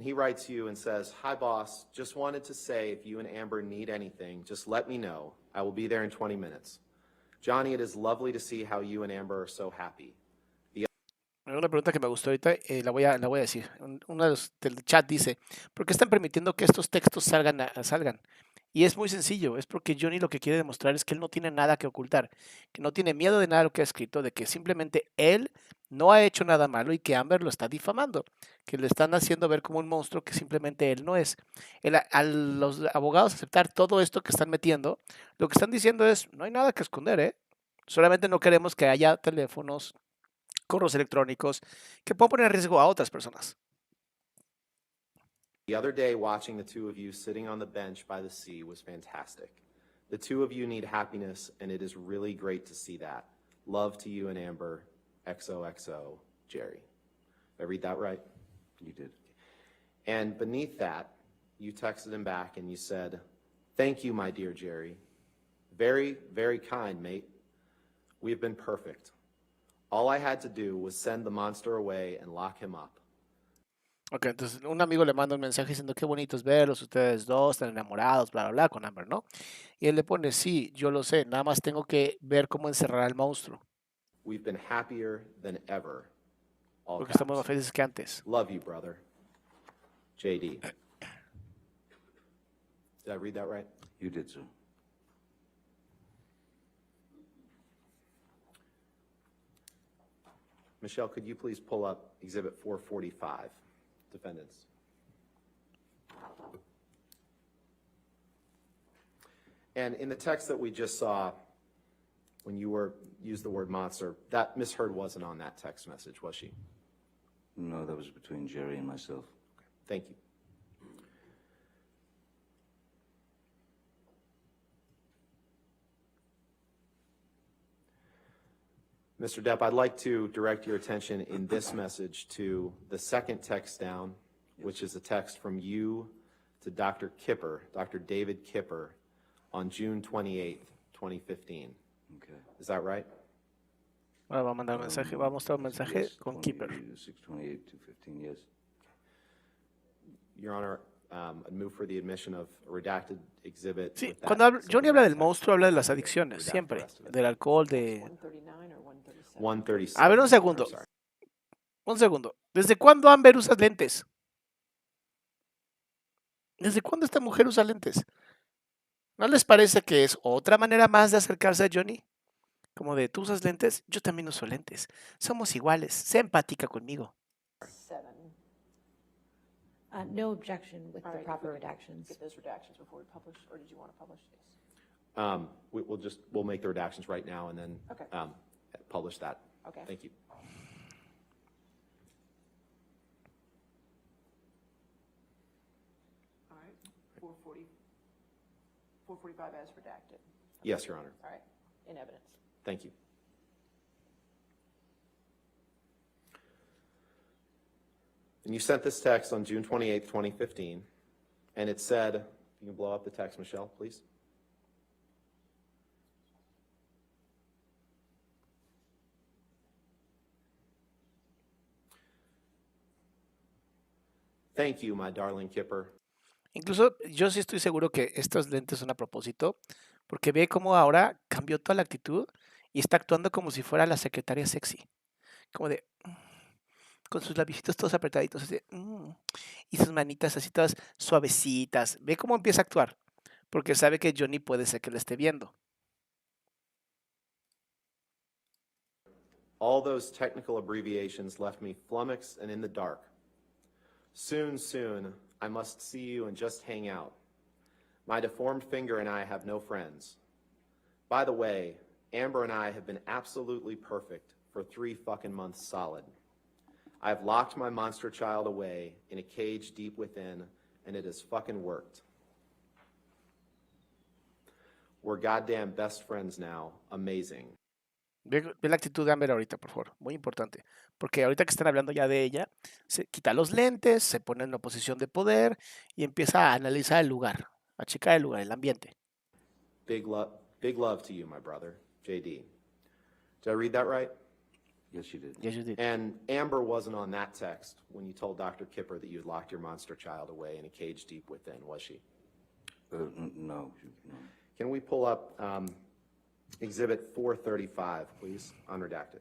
[SPEAKER 3] he writes you and says, "Hi, boss. Just wanted to say if you and Amber need anything, just let me know. I will be there in 20 minutes. Johnny, it is lovely to see how you and Amber are so happy."
[SPEAKER 1] Una pregunta que me gustó ahorita, la voy a decir. Uno de los del chat dice, ¿por qué están permitiendo que estos textos salgan? Y es muy sencillo, es porque Johnny lo que quiere demostrar es que él no tiene nada que ocultar, que no tiene miedo de nada de lo que ha escrito, de que simplemente él no ha hecho nada malo y que Amber lo está difamando, que le están haciendo ver como un monstruo que simplemente él no es. A los abogados aceptar todo esto que están metiendo, lo que están diciendo es, no hay nada que esconder, ¿eh? Solamente no queremos que haya teléfonos, correos electrónicos que puedan poner en riesgo a otras personas.
[SPEAKER 3] The other day, watching the two of you sitting on the bench by the sea was fantastic. The two of you need happiness, and it is really great to see that. Love to you and Amber. XOXO, Jerry. Did I read that right?
[SPEAKER 4] You did.
[SPEAKER 3] And beneath that, you texted him back and you said, "Thank you, my dear Jerry. Very, very kind, mate. We have been perfect. All I had to do was send the monster away and lock him up."
[SPEAKER 1] Ok, entonces un amigo le manda un mensaje diciendo qué bonito es verlos, ustedes dos, están enamorados, bla, bla, bla, con Amber, ¿no? Y él le pone, sí, yo lo sé, nada más tengo que ver cómo encerrar al monstruo,
[SPEAKER 3] We've been happier than ever. All
[SPEAKER 1] porque estamos más
[SPEAKER 3] caps.
[SPEAKER 1] felices que antes.
[SPEAKER 3] Love you, brother. JD. Did I read that right?
[SPEAKER 4] You did, sir.
[SPEAKER 3] Michelle, could you please pull up Exhibit 445, defendants? And in the text that we just saw, when you used the word monster, that Miss Heard wasn't on that text message, was she?
[SPEAKER 4] No, that was between Jerry and myself.
[SPEAKER 3] Thank you. Mr. Depp, I'd like to direct your attention in this message to the second text down, which is a text from you to Dr. Kipper, Dr. David Kipper, on June 28th, 2015.
[SPEAKER 4] Okay.
[SPEAKER 3] Is that right?
[SPEAKER 1] Ahora va a mandar un mensaje, va a mostrar un mensaje
[SPEAKER 4] Yes,
[SPEAKER 1] con Keeper.
[SPEAKER 4] 628, 215, yes.
[SPEAKER 3] Your Honor, I'd move for the admission of a redacted exhibit.
[SPEAKER 1] Sí,
[SPEAKER 3] with that
[SPEAKER 1] cuando Johnny habla del
[SPEAKER 3] text.
[SPEAKER 1] monstruo, habla de las adicciones,
[SPEAKER 3] Redact the
[SPEAKER 1] siempre,
[SPEAKER 3] rest of it.
[SPEAKER 1] del alcohol, de...
[SPEAKER 2] 139 or 137?
[SPEAKER 3] 137.
[SPEAKER 1] A ver, un segundo.
[SPEAKER 3] I'm sorry.
[SPEAKER 1] Un segundo. ¿Desde cuándo Amber usa lentes? ¿Desde cuándo esta mujer usa lentes? ¿No les parece que es otra manera más de acercarse a Johnny? Como de, ¿tú usas lentes? Yo también uso lentes. Somos iguales. Sé empática conmigo.
[SPEAKER 2] 7.
[SPEAKER 5] No objection with
[SPEAKER 2] All
[SPEAKER 5] the
[SPEAKER 2] right,
[SPEAKER 5] proper
[SPEAKER 2] if we
[SPEAKER 5] redactions.
[SPEAKER 2] Get those redactions before we publish, or did you want to publish these?
[SPEAKER 3] We'll make the redactions right now and then
[SPEAKER 2] Okay.
[SPEAKER 3] publish that.
[SPEAKER 2] Okay.
[SPEAKER 3] Thank you.
[SPEAKER 2] All right, 445 as redacted.
[SPEAKER 3] Yes, Your Honor.
[SPEAKER 2] All right, in evidence.
[SPEAKER 3] Thank you. And you sent this text on June 28th, 2015, and it said, you can blow up the text, Michelle, please. Thank you, my darling Kipper.
[SPEAKER 1] Incluso yo sí estoy seguro que estos lentes son a propósito, porque ve cómo ahora cambió toda la actitud y está actuando como si fuera la secretaria sexy. Como de, con sus labios todos apretaditos, así, y sus manitas así todas suavecitas. Ve cómo empieza a actuar, porque sabe que Johnny puede ser que le esté viendo.
[SPEAKER 3] All those technical abbreviations left me flummoxed and in the dark. Soon, soon, I must see you and just hang out. My deformed finger and I have no friends. By the way, Amber and I have been absolutely perfect for 3 fucking months solid. I've locked my monster child away in a cage deep within, and it has fucking worked. We're goddamn best friends now. Amazing.
[SPEAKER 1] Ve la actitud de Amber ahorita, por favor. Muy importante. Porque ahorita que están hablando ya de ella, se quita los lentes, se pone en una posición de poder y empieza a analizar el lugar, a checar el lugar, el ambiente.
[SPEAKER 3] Big love to you, my brother, JD. Did I read that right?
[SPEAKER 4] Yes, you did.
[SPEAKER 1] Yes, you did.
[SPEAKER 3] And Amber wasn't on that text when you told Dr. Kipper that you had locked your monster child away in a cage deep within, was she?
[SPEAKER 4] No, no.
[SPEAKER 3] Can we pull up Exhibit 435, please, unredacted?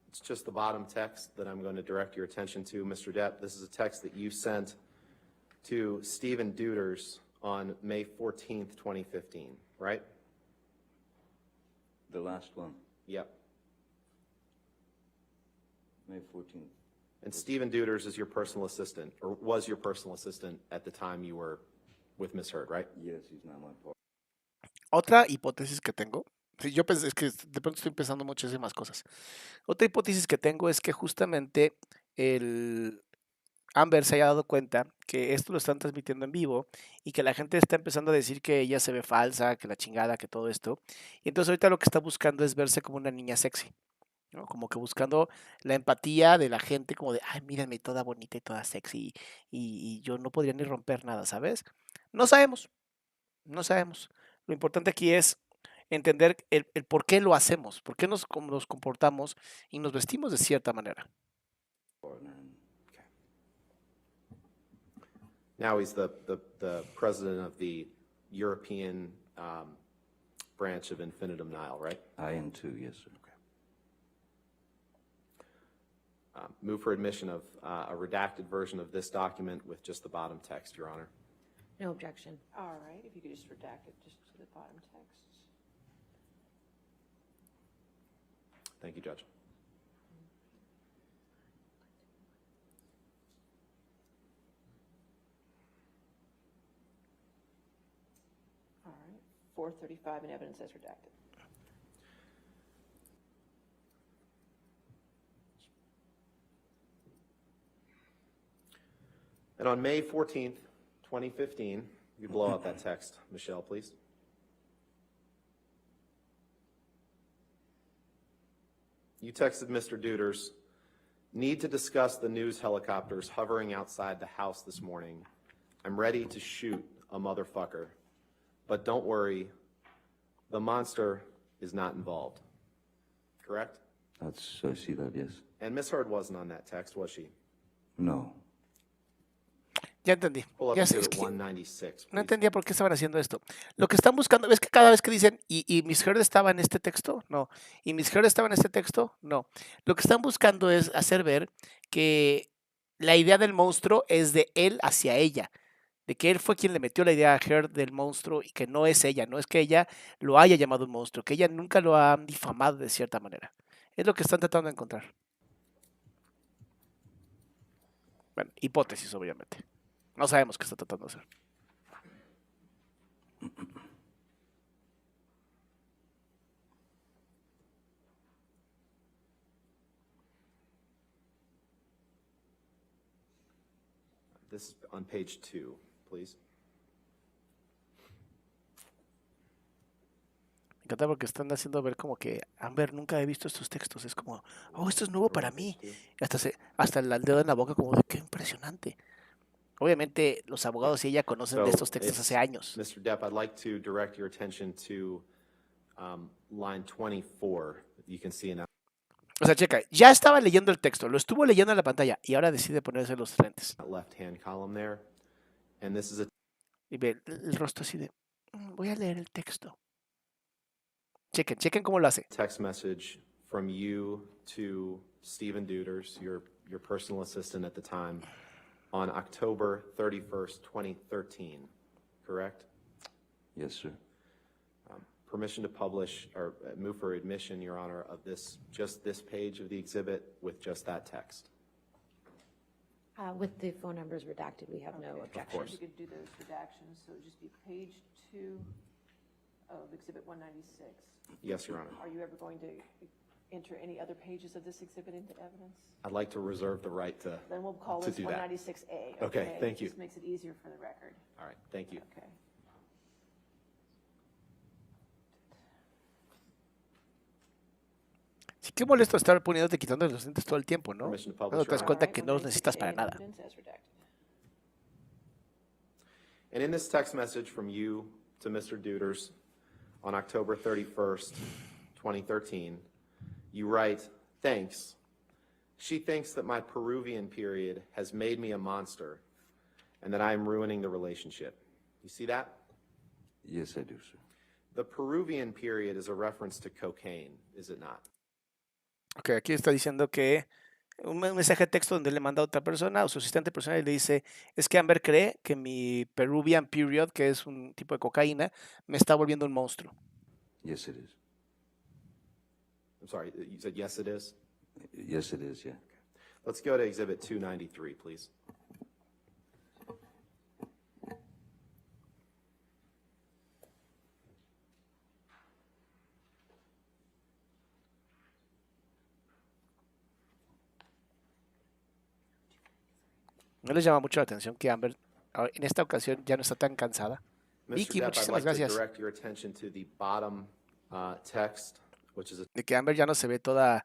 [SPEAKER 3] It's just the bottom text that I'm going to direct your attention to, Mr. Depp. This is a text that you sent to Stephen Deuters on May 14th, 2015, right?
[SPEAKER 4] The last one,
[SPEAKER 3] Yep.
[SPEAKER 4] May 14th.
[SPEAKER 3] And Stephen Deuters is your personal assistant, or was your personal assistant at the time you were with Miss Heard, right?
[SPEAKER 4] Yes, he's not my partner.
[SPEAKER 1] Otra hipótesis que tengo, sí, yo pensé, es que de pronto estoy pensando muchísimas cosas. Otra hipótesis que tengo es que justamente el Amber se haya dado cuenta que esto lo están transmitiendo en vivo y que la gente está empezando a decir que ella se ve falsa, que la chingada, que todo esto. Y entonces ahorita lo que está buscando es verse como una niña sexy, ¿no? Como que buscando la empatía de la gente, como de, ay, mírenme, toda bonita y toda sexy, y yo no podría ni romper nada, ¿sabes? No sabemos, no sabemos. Lo importante aquí es entender el por qué lo hacemos, por qué nos comportamos y nos vestimos de cierta manera.
[SPEAKER 3] Now he's the president of the European branch of Infinitum Nihil, right?
[SPEAKER 4] IN2, yes, sir.
[SPEAKER 3] Move for admission of a redacted version of this document with just the bottom text, Your Honor.
[SPEAKER 5] No objection.
[SPEAKER 2] All right, if you could just redact it just to the bottom text.
[SPEAKER 3] Thank you, Judge.
[SPEAKER 2] All right, 435 in evidence as redacted.
[SPEAKER 3] And on May 14th, 2015, you blow up that text, Michelle, please. You texted Mr. Deuters, need to discuss the news helicopters hovering outside the house this morning. I'm ready to shoot a motherfucker. But don't worry, the monster is not involved. Correct?
[SPEAKER 4] I see that, yes.
[SPEAKER 3] And Miss Heard wasn't on that text, was she?
[SPEAKER 4] No.
[SPEAKER 1] Ya entendí.
[SPEAKER 3] Pull up
[SPEAKER 1] Ya sé,
[SPEAKER 3] exhibit
[SPEAKER 1] es que
[SPEAKER 3] 196,
[SPEAKER 1] no
[SPEAKER 3] please.
[SPEAKER 1] entendía por qué estaban haciendo esto. Lo que están buscando, ¿ves que cada vez que dicen, y Miss Heard estaba en este texto? No. ¿Y Miss Heard estaba en este texto? No. Lo que están buscando es hacer ver que la idea del monstruo es de él hacia ella, de que él fue quien le metió la idea a Heard del monstruo y que no es ella, no es que ella lo haya llamado un monstruo, que ella nunca lo ha difamado de cierta manera. Es lo que están tratando de encontrar. Bueno, hipótesis, obviamente. No sabemos qué está tratando de hacer.
[SPEAKER 3] This is on page 2, please.
[SPEAKER 1] Me encanta porque están haciendo ver como que Amber nunca he visto estos textos. Es como, oh, esto es nuevo para mí. Hasta el dedo en la boca como de qué impresionante. Obviamente los abogados y ella conocen de estos textos hace años.
[SPEAKER 3] Mr. Depp, I'd like to direct your attention to line 24. You can see in
[SPEAKER 1] O sea, checa, ya estaba leyendo el texto, lo estuvo leyendo en la pantalla y ahora decide ponerse los lentes.
[SPEAKER 3] that left-hand column there. And this is a
[SPEAKER 1] Y ve el rostro así de, voy a leer el texto. Chequen cómo lo hace.
[SPEAKER 3] text message from you to Stephen Deuters, your personal assistant at the time, on October 31st, 2013, correct?
[SPEAKER 4] Yes, sir.
[SPEAKER 3] Permission to publish or move for admission, Your Honor, of just this page of the exhibit with just that text.
[SPEAKER 5] With the phone numbers redacted, we have no objection.
[SPEAKER 3] course.
[SPEAKER 2] You could do those redactions, so it'd just be page 2 of exhibit 196.
[SPEAKER 3] Yes, Your Honor.
[SPEAKER 2] Are you ever going to enter any other pages of this exhibit into evidence?
[SPEAKER 3] I'd like to reserve the right to
[SPEAKER 2] Then we'll call
[SPEAKER 3] to
[SPEAKER 2] this
[SPEAKER 3] do that.
[SPEAKER 2] 196A.
[SPEAKER 3] Okay, thank you.
[SPEAKER 2] Just makes it easier for the record.
[SPEAKER 3] All right, thank you.
[SPEAKER 2] Okay.
[SPEAKER 1] Sí, qué molesto estar poniéndote quitando los lentes todo el tiempo, ¿no?
[SPEAKER 3] Permission to
[SPEAKER 1] Cuando
[SPEAKER 3] publish,
[SPEAKER 1] te das
[SPEAKER 3] Your
[SPEAKER 1] cuenta
[SPEAKER 2] All right,
[SPEAKER 1] que no los
[SPEAKER 2] 196A
[SPEAKER 1] necesitas para
[SPEAKER 2] in
[SPEAKER 1] nada.
[SPEAKER 2] evidence as redacted.
[SPEAKER 3] And in this text message from you to Mr. Deuters on October 31st, 2013, you write, thanks. She thinks that my Peruvian period has made me a monster and that I am ruining the relationship. You see that?
[SPEAKER 4] Yes, I do, sir.
[SPEAKER 3] The Peruvian period is a reference to cocaine, is it not?
[SPEAKER 1] Ok, aquí está diciendo que un mensaje de texto donde le manda a otra persona o su asistente personal y le dice, es que Amber cree que mi Peruvian period, que es un tipo de cocaína, me está volviendo un monstruo.
[SPEAKER 4] Yes, it is.
[SPEAKER 3] I'm sorry, you said yes it is?
[SPEAKER 4] Yes, it is, yeah.
[SPEAKER 3] Let's go to Exhibit 293, please.
[SPEAKER 1] ¿No les llama mucho la atención que Amber en esta ocasión ya no está tan cansada?
[SPEAKER 3] Mr.
[SPEAKER 1] Vicky,
[SPEAKER 3] Depp, I'd
[SPEAKER 1] muchísimas
[SPEAKER 3] like to
[SPEAKER 1] gracias.
[SPEAKER 3] direct your attention to the bottom text, which is a
[SPEAKER 1] De que Amber ya no se ve toda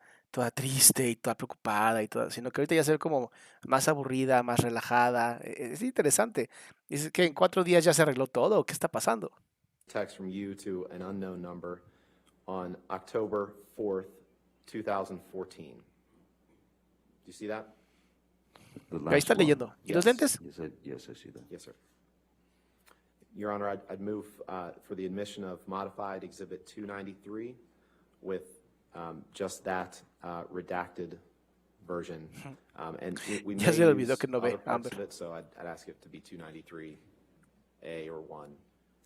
[SPEAKER 1] triste y toda preocupada y toda, sino que ahorita ya se ve como más aburrida, más relajada. Es interesante. Dice que en 4 días ya se arregló todo. ¿O qué está pasando?
[SPEAKER 3] text from you to an unknown number on October 4th, 2014. Do you see that?
[SPEAKER 4] The
[SPEAKER 1] Ahí
[SPEAKER 4] last
[SPEAKER 1] está
[SPEAKER 4] one.
[SPEAKER 1] leyendo. ¿Y los
[SPEAKER 3] Yes.
[SPEAKER 1] lentes?
[SPEAKER 4] Yes, I see that.
[SPEAKER 3] Yes, sir. Your Honor, I'd move for the admission of modified Exhibit 293 with just that redacted version. And we
[SPEAKER 1] Ya
[SPEAKER 3] may
[SPEAKER 1] se le olvidó
[SPEAKER 3] use
[SPEAKER 1] que no ve,
[SPEAKER 3] other parts
[SPEAKER 1] Amber.
[SPEAKER 3] of it, so I'd ask it to be 293A or 1.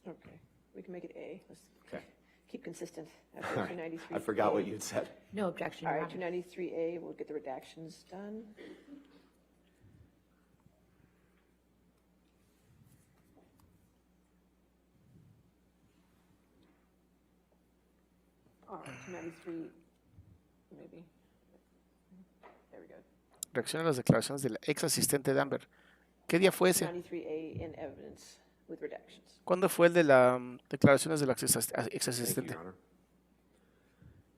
[SPEAKER 2] Okay, we can make it A. Let's
[SPEAKER 3] Okay.
[SPEAKER 2] keep consistent.
[SPEAKER 3] All
[SPEAKER 2] After
[SPEAKER 3] right.
[SPEAKER 2] 293.
[SPEAKER 3] I forgot what you'd said.
[SPEAKER 5] No objection,
[SPEAKER 2] All
[SPEAKER 5] Your
[SPEAKER 2] right,
[SPEAKER 5] Honor.
[SPEAKER 2] 293A, we'll get the redactions done. All right, 293, maybe. There we go.
[SPEAKER 1] Reacciona a las declaraciones del ex asistente de Amber. ¿Qué día fue ese?
[SPEAKER 2] 293A in evidence with redactions.
[SPEAKER 1] ¿Cuándo fue el de las declaraciones del ex
[SPEAKER 3] Thank you,
[SPEAKER 1] asistente?
[SPEAKER 3] Your Honor.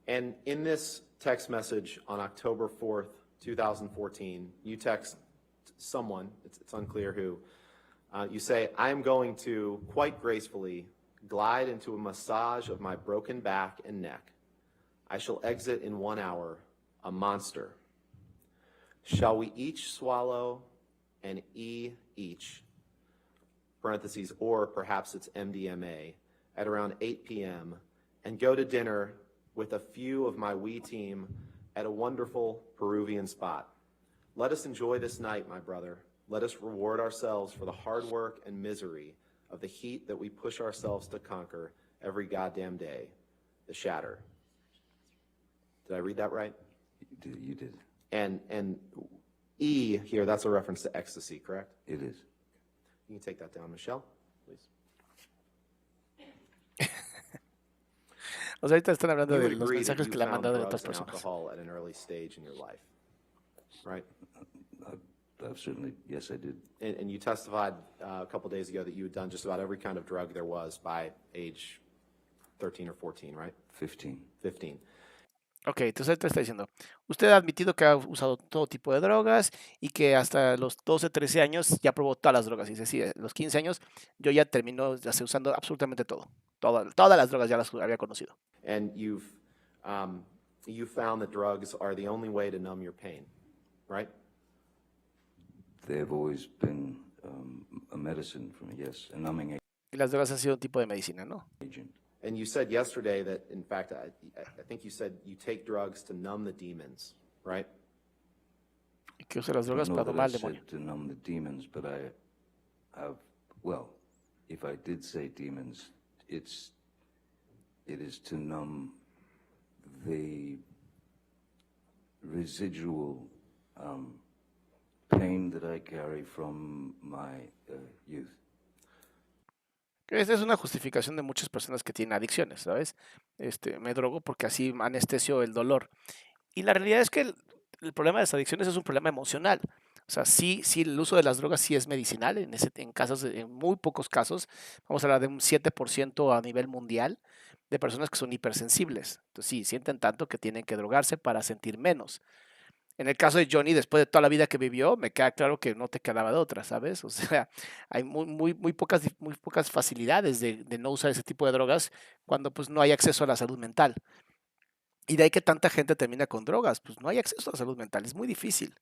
[SPEAKER 3] And in this text message on October 4th, 2014, you text someone, it's unclear who, you say, I am going to, quite gracefully, glide into a massage of my broken back and neck. I shall exit in 1 hour, a monster. Shall we each swallow an E each, parentheses, or perhaps it's MDMA, at around 8 p.m., and go to dinner with a few of my wee team at a wonderful Peruvian spot. Let us enjoy this night, my brother. Let us reward ourselves for the hard work and misery of the heat that we push ourselves to conquer every goddamn day. The Shatter. Did I read that right?
[SPEAKER 4] You did.
[SPEAKER 3] And E here, that's a reference to ecstasy, correct?
[SPEAKER 4] It is.
[SPEAKER 3] You can take that down, Michelle, please.
[SPEAKER 1] O sea, ahorita están hablando
[SPEAKER 3] You
[SPEAKER 1] de
[SPEAKER 3] would
[SPEAKER 1] los
[SPEAKER 3] agree that
[SPEAKER 1] mensajes
[SPEAKER 3] you
[SPEAKER 1] que le han
[SPEAKER 3] found
[SPEAKER 1] mandado de
[SPEAKER 3] drugs
[SPEAKER 1] otras
[SPEAKER 3] and
[SPEAKER 1] personas.
[SPEAKER 3] alcohol at an early stage in your life, right?
[SPEAKER 4] I've certainly, yes, I did.
[SPEAKER 3] And you testified a couple days ago that you had done just about every kind of drug there was by age 13 or 14, right?
[SPEAKER 4] 15.
[SPEAKER 3] 15.
[SPEAKER 1] Ok, entonces ahorita está diciendo, usted ha admitido que ha usado todo tipo de drogas y que hasta los 12, 13 años ya probó todas las drogas. Y dice, sí, a los 15 años yo ya termino ya sé, usando absolutamente todo. Todas las drogas ya las había conocido.
[SPEAKER 3] And you found that drugs are the only way to numb your pain, right?
[SPEAKER 4] They have always been a medicine for me, yes, a numbing
[SPEAKER 1] Y las drogas han sido un tipo de medicina, ¿no?
[SPEAKER 4] agent.
[SPEAKER 3] And you said yesterday that, in fact, I think you said you take drugs to numb the demons, right?
[SPEAKER 1] Y que usa las
[SPEAKER 4] I don't
[SPEAKER 1] drogas
[SPEAKER 4] know
[SPEAKER 1] para
[SPEAKER 4] that
[SPEAKER 1] domar
[SPEAKER 4] I
[SPEAKER 1] al demonio.
[SPEAKER 4] said to numb the demons, but I have, well, if I did say demons, it is to numb the residual pain that I carry from my youth.
[SPEAKER 1] Esta es una justificación de muchas personas que tienen adicciones, ¿sabes? Me drogo porque así anestesio el dolor. Y la realidad es que el problema de las adicciones es un problema emocional. O sea, sí, el uso de las drogas sí es medicinal, en muy pocos casos. Vamos a hablar de un 7% a nivel mundial de personas que son hipersensibles. Entonces sí, sienten tanto que tienen que drogarse para sentir menos. En el caso de Johnny, después de toda la vida que vivió, me queda claro que no te quedaba de otra, ¿sabes? O sea, hay muy pocas facilidades de no usar ese tipo de drogas cuando pues no hay acceso a la salud mental. Y de ahí que tanta gente termina con drogas, pues no hay acceso a la salud mental, es muy difícil.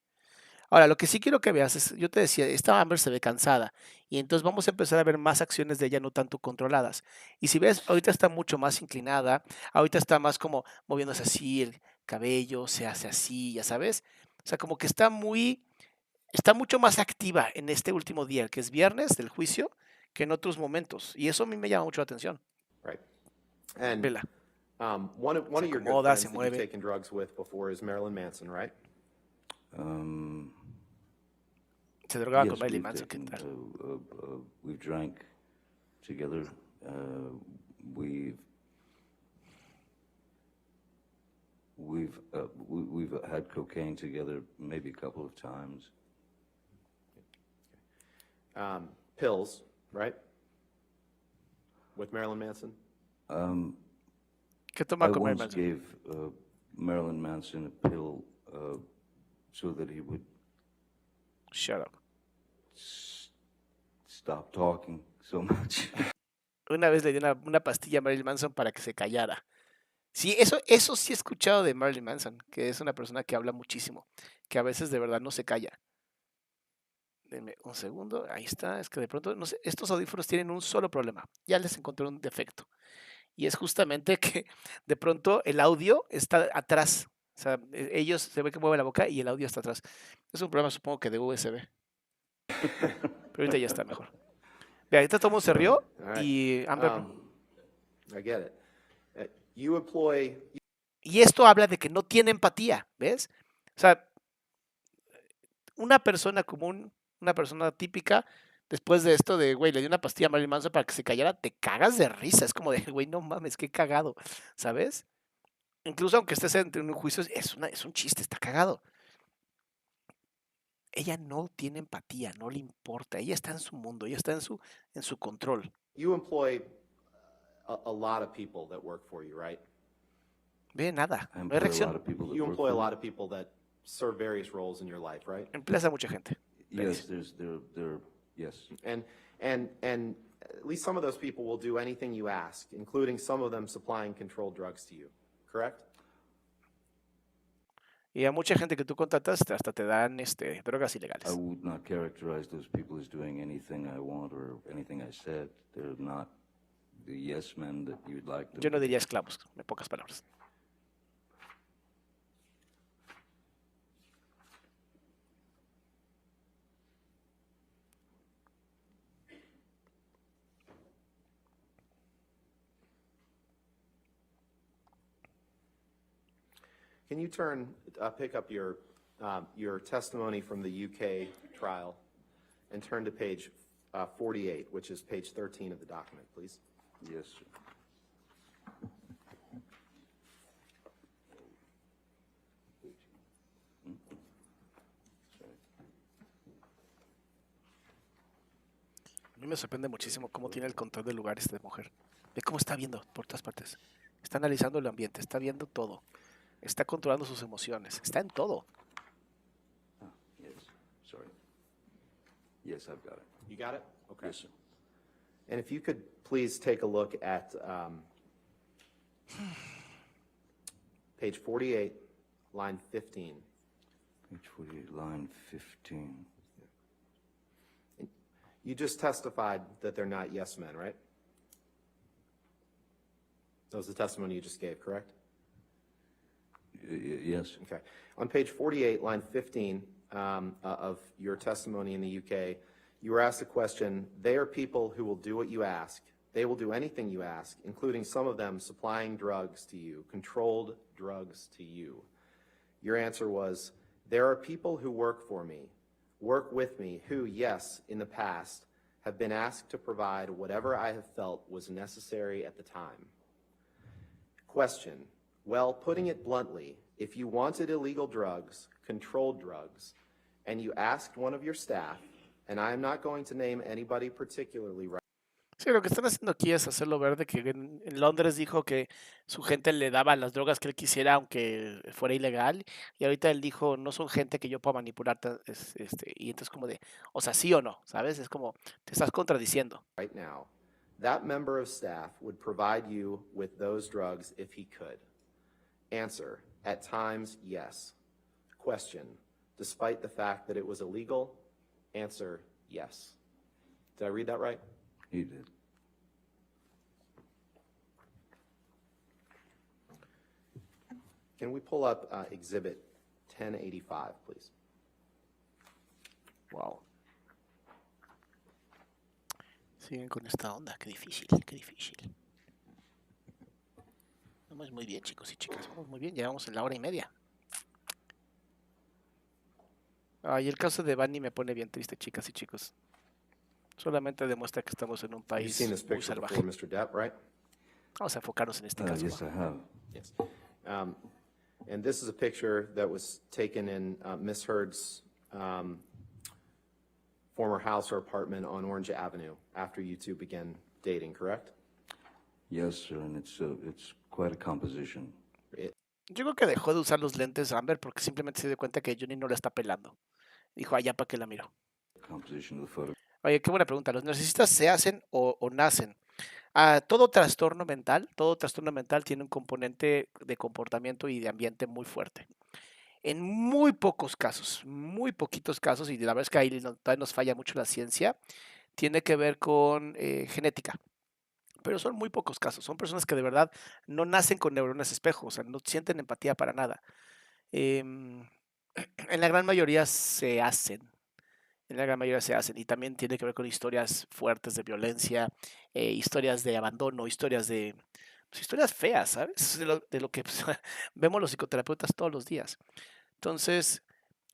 [SPEAKER 1] Ahora, lo que sí quiero que veas es, yo te decía, esta Amber se ve cansada y entonces vamos a empezar a ver más acciones de ella no tanto controladas. Y si ves, ahorita está mucho más inclinada, ahorita está más como moviéndose así, el cabello se hace así, ya sabes. O sea, como que está mucho más activa en este último día, que es viernes del juicio, que en otros momentos. Y eso a mí me llama mucho la atención.
[SPEAKER 3] Right. And
[SPEAKER 1] Vela.
[SPEAKER 3] one of your good
[SPEAKER 1] acomoda,
[SPEAKER 3] friends
[SPEAKER 1] se
[SPEAKER 3] that you've
[SPEAKER 1] mueve.
[SPEAKER 3] taken drugs with before is Marilyn Manson, right?
[SPEAKER 1] Se drogaba
[SPEAKER 4] Yes,
[SPEAKER 1] con Marilyn
[SPEAKER 4] we've
[SPEAKER 1] Manson, ¿qué
[SPEAKER 4] taken,
[SPEAKER 1] tal?
[SPEAKER 4] we've drank together. We've had cocaine together maybe a couple of times.
[SPEAKER 3] pills, right? With Marilyn Manson?
[SPEAKER 1] ¿Qué toma
[SPEAKER 4] I
[SPEAKER 1] con Marilyn
[SPEAKER 4] once
[SPEAKER 1] Manson?
[SPEAKER 4] gave Marilyn Manson a pill so that he would
[SPEAKER 1] Shut up.
[SPEAKER 4] stop talking so much.
[SPEAKER 1] Una vez le di una pastilla a Marilyn Manson para que se callara. Sí, eso sí he escuchado de Marilyn Manson, que es una persona que habla muchísimo, que a veces de verdad no se calla. Denme un segundo, ahí está, es que de pronto, no sé, estos audífonos tienen un solo problema, ya les encontré un defecto, y es justamente que de pronto el audio está atrás, o sea, ellos se ve que mueven la boca y el audio está atrás. Es un problema supongo que de USB, pero ahorita ya está mejor. Ve, ahorita todo el mundo se rió
[SPEAKER 3] All right.
[SPEAKER 1] y Amber no.
[SPEAKER 3] I get it. You employ
[SPEAKER 1] Y esto habla de que no tiene empatía, ¿ves? O sea, una persona común, una persona típica, después de esto de, güey, le di una pastilla a Marilyn Manson para que se callara, te cagas de risa. Es como de, güey, no mames, qué cagado, ¿sabes? Incluso aunque estés en un juicio, es un chiste, está cagado. Ella no tiene empatía, no le importa. Ella está en su mundo, ella está en su control.
[SPEAKER 3] you employ a lot of people that work for you, right?
[SPEAKER 1] Ve, nada,
[SPEAKER 4] I
[SPEAKER 1] no hay
[SPEAKER 4] employ a lot
[SPEAKER 1] reacción.
[SPEAKER 4] of people that
[SPEAKER 3] You
[SPEAKER 4] work
[SPEAKER 3] employ a
[SPEAKER 4] for me.
[SPEAKER 3] lot of people that serve various roles in your life, right?
[SPEAKER 1] Empleas a mucha gente.
[SPEAKER 4] Yes, yes.
[SPEAKER 3] And at least some of those people will do anything you ask, including some of them supplying controlled drugs to you, correct?
[SPEAKER 1] Y a mucha gente que tú contratas hasta te dan drogas
[SPEAKER 4] I
[SPEAKER 1] ilegales.
[SPEAKER 4] would not characterize those people as doing anything I want or anything I said. They're not the yes men that you'd like them
[SPEAKER 1] Yo no
[SPEAKER 4] to be.
[SPEAKER 1] diría esclavos, en pocas palabras.
[SPEAKER 3] Can you pick up your testimony from the UK trial and turn to page 48, which is page 13 of the document, please?
[SPEAKER 4] Yes, sir.
[SPEAKER 1] A mí me sorprende muchísimo cómo tiene el control del lugar esta mujer. Ve cómo está viendo por todas partes. Está analizando el ambiente, está viendo todo. Está controlando sus emociones, está en todo.
[SPEAKER 4] Yes, sorry. Yes, I've got it.
[SPEAKER 3] You got it? Okay.
[SPEAKER 4] Yes, sir.
[SPEAKER 3] And if you could please take a look at page 48, line 15.
[SPEAKER 4] Page 48, line 15.
[SPEAKER 3] You just testified that they're not yes men, right? That was the testimony you just gave, correct?
[SPEAKER 4] Yes.
[SPEAKER 3] Okay. On page 48, line 15 of your testimony in the UK, you were asked a question, they are people who will do what you ask. They will do anything you ask, including some of them supplying drugs to you, controlled drugs to you. Your answer was, there are people who work for me, work with me, who, yes, in the past, have been asked to provide whatever I have felt was necessary at the time. Question, well, putting it bluntly, if you wanted illegal drugs, controlled drugs, and you asked one of your staff, and I am not going to name anybody particularly right.
[SPEAKER 1] Sí, lo que están haciendo aquí es hacerlo ver de que en Londres dijo que su gente le daba las drogas que él quisiera aunque fuera ilegal y ahorita él dijo no son gente que yo pueda manipular y entonces como de, o sea, sí o no, ¿sabes? Es como te estás contradiciendo.
[SPEAKER 3] Right now, that member of staff would provide you with those drugs if he could. Answer, at times, yes. Question, despite the fact that it was illegal? Answer, yes. Did I read that right?
[SPEAKER 4] He did.
[SPEAKER 3] Can we pull up Exhibit 1085, please?
[SPEAKER 1] Wow. Siguen con esta onda, qué difícil, qué difícil. Vamos muy bien, chicos y chicas, vamos muy bien, llevamos en la hora y media. Ay, el caso de Bunny me pone bien triste, chicas y chicos. Solamente demuestra que estamos en un
[SPEAKER 3] You've
[SPEAKER 1] país
[SPEAKER 3] seen this
[SPEAKER 1] muy
[SPEAKER 3] picture
[SPEAKER 1] salvaje.
[SPEAKER 3] before, Mr. Depp, right?
[SPEAKER 1] Vamos a enfocarnos en este caso.
[SPEAKER 4] Yes, I have.
[SPEAKER 3] Yes. And this is a picture that was taken in Miss Heard's former house or apartment on Orange Avenue after you two began dating, correct?
[SPEAKER 4] Yes, sir, and it's quite a composition.
[SPEAKER 1] Yo creo que dejó de usar los lentes Amber porque simplemente se dio cuenta que Johnny no la está pelando. Dijo, allá para qué la miro.
[SPEAKER 4] Composition of the photo.
[SPEAKER 1] Oye, qué buena pregunta. ¿Los narcisistas se hacen o nacen? Todo trastorno mental tiene un componente de comportamiento y de ambiente muy fuerte. En muy pocos casos, muy poquitos casos, y la verdad es que ahí todavía nos falla mucho la ciencia, tiene que ver con genética. Pero son muy pocos casos. Son personas que de verdad no nacen con neuronas espejo, o sea, no sienten empatía para nada. Em, en la gran mayoría se hacen. En la gran mayoría se hacen. Y también tiene que ver con historias fuertes de violencia, historias de abandono, pues, historias feas, ¿sabes? De lo que pues, vemos los psicoterapeutas todos los días. Entonces,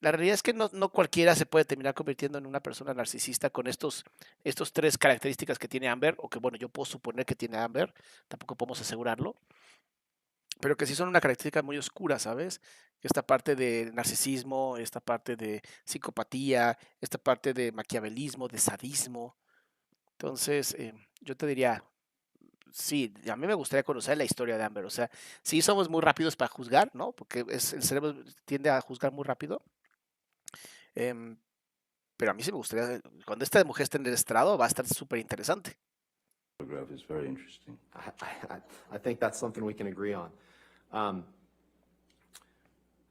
[SPEAKER 1] la realidad es que no cualquiera se puede terminar convirtiendo en una persona narcisista con estos tres características que tiene Amber, o que bueno, yo puedo suponer que tiene Amber, tampoco podemos asegurarlo, pero que sí son una característica muy oscura, ¿sabes? Esta parte de narcisismo, esta parte de psicopatía, esta parte de maquiavelismo, de sadismo. Entonces, yo te diría, sí, a mí me gustaría conocer la historia de Amber. O sea, sí somos muy rápidos para juzgar, ¿no? Porque el cerebro tiende a juzgar muy rápido. em, pero a mí sí me gustaría, cuando esta mujer esté en el estrado, va a estar súper interesante.
[SPEAKER 4] Photograph is very interesting.
[SPEAKER 3] I think that's something we can agree on.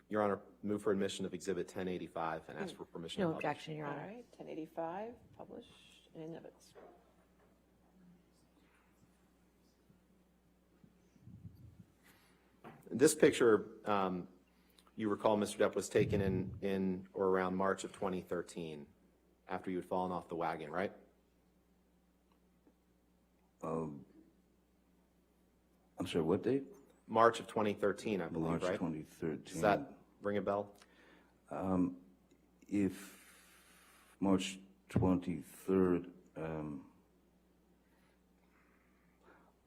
[SPEAKER 3] Your Honor, move for admission of Exhibit 1085 and ask for permission to
[SPEAKER 5] No
[SPEAKER 3] publish.
[SPEAKER 5] objection, Your
[SPEAKER 2] All
[SPEAKER 5] Honor.
[SPEAKER 2] right, 1085, published in evidence.
[SPEAKER 3] This picture, you recall, Mr. Depp, was taken in or around March of 2013, after you had fallen off the wagon, right?
[SPEAKER 4] I'm sorry, what date?
[SPEAKER 3] March of 2013, I believe,
[SPEAKER 4] March
[SPEAKER 3] right?
[SPEAKER 4] 2013.
[SPEAKER 3] Does that ring a bell?
[SPEAKER 4] If March 23rd,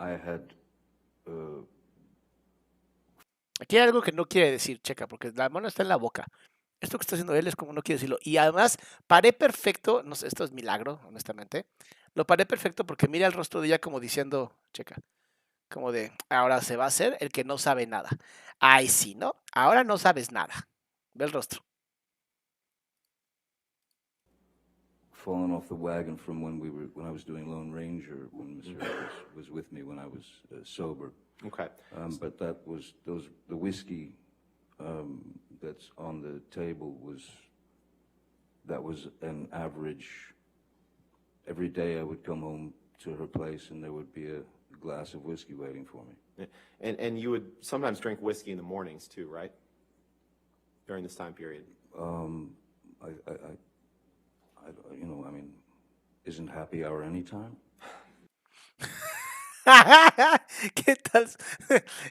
[SPEAKER 4] I had
[SPEAKER 1] Aquí hay algo que no quiere decir, checa, porque la mano está en la boca. Esto que está haciendo él es como no quiere decirlo. Y además, paré perfecto, no sé, esto es milagro, honestamente. Lo paré perfecto porque mira el rostro de ella como diciendo, checa, como de, ahora se va a hacer el que no sabe nada. Ay, sí, ¿no? Ahora no sabes nada. Ve el rostro.
[SPEAKER 4] fallen off the wagon from when I was doing Lone Ranger, when Mr. Evans was with me when I was sober.
[SPEAKER 3] Okay.
[SPEAKER 4] But the whiskey that's on the table that was an average. Every day I would come home to her place and there would be a glass of whiskey waiting for me.
[SPEAKER 3] And you would sometimes drink whiskey in the mornings too, right? During this time period.
[SPEAKER 4] I mean, isn't happy hour anytime?
[SPEAKER 1] ¿Qué tal?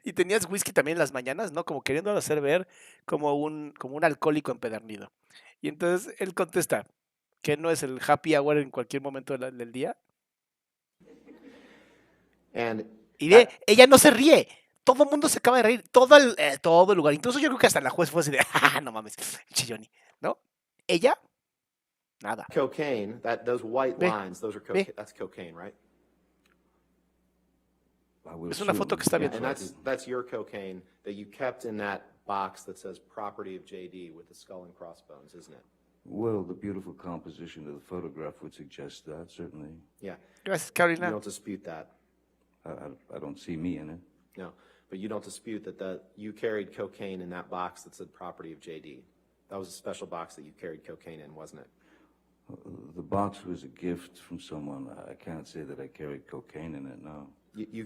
[SPEAKER 1] Y tenías whisky también en las mañanas, ¿no? Como queriéndolo hacer ver como un alcohólico empedernido. Y entonces él contesta que no es el happy hour en cualquier momento del día.
[SPEAKER 3] And
[SPEAKER 1] Y ve, ella no se ríe. Todo el mundo se acaba de reír. Todo el lugar. Incluso yo creo que hasta la juez fue así de, no mames, Johnny, ¿no? Ella, nada.
[SPEAKER 3] cocaine, those white
[SPEAKER 1] Ve,
[SPEAKER 3] lines, those are
[SPEAKER 1] ve.
[SPEAKER 3] cocaine. That's cocaine, right?
[SPEAKER 4] I would
[SPEAKER 1] Es una foto
[SPEAKER 4] assume.
[SPEAKER 1] que está
[SPEAKER 3] Yeah,
[SPEAKER 1] viendo.
[SPEAKER 3] and that's your cocaine that you kept in that box that says property of JD with the skull and crossbones, isn't it?
[SPEAKER 4] Well, the beautiful composition of the photograph would suggest that, certainly.
[SPEAKER 3] Yeah.
[SPEAKER 1] Gracias,
[SPEAKER 3] You
[SPEAKER 1] Carolina.
[SPEAKER 3] don't dispute that.
[SPEAKER 4] I don't see me in it.
[SPEAKER 3] No. But you don't dispute that you carried cocaine in that box that said property of JD. That was a special box that you carried cocaine in, wasn't it?
[SPEAKER 4] The box was a gift from someone. I can't say that I carried cocaine in it, no.
[SPEAKER 3] You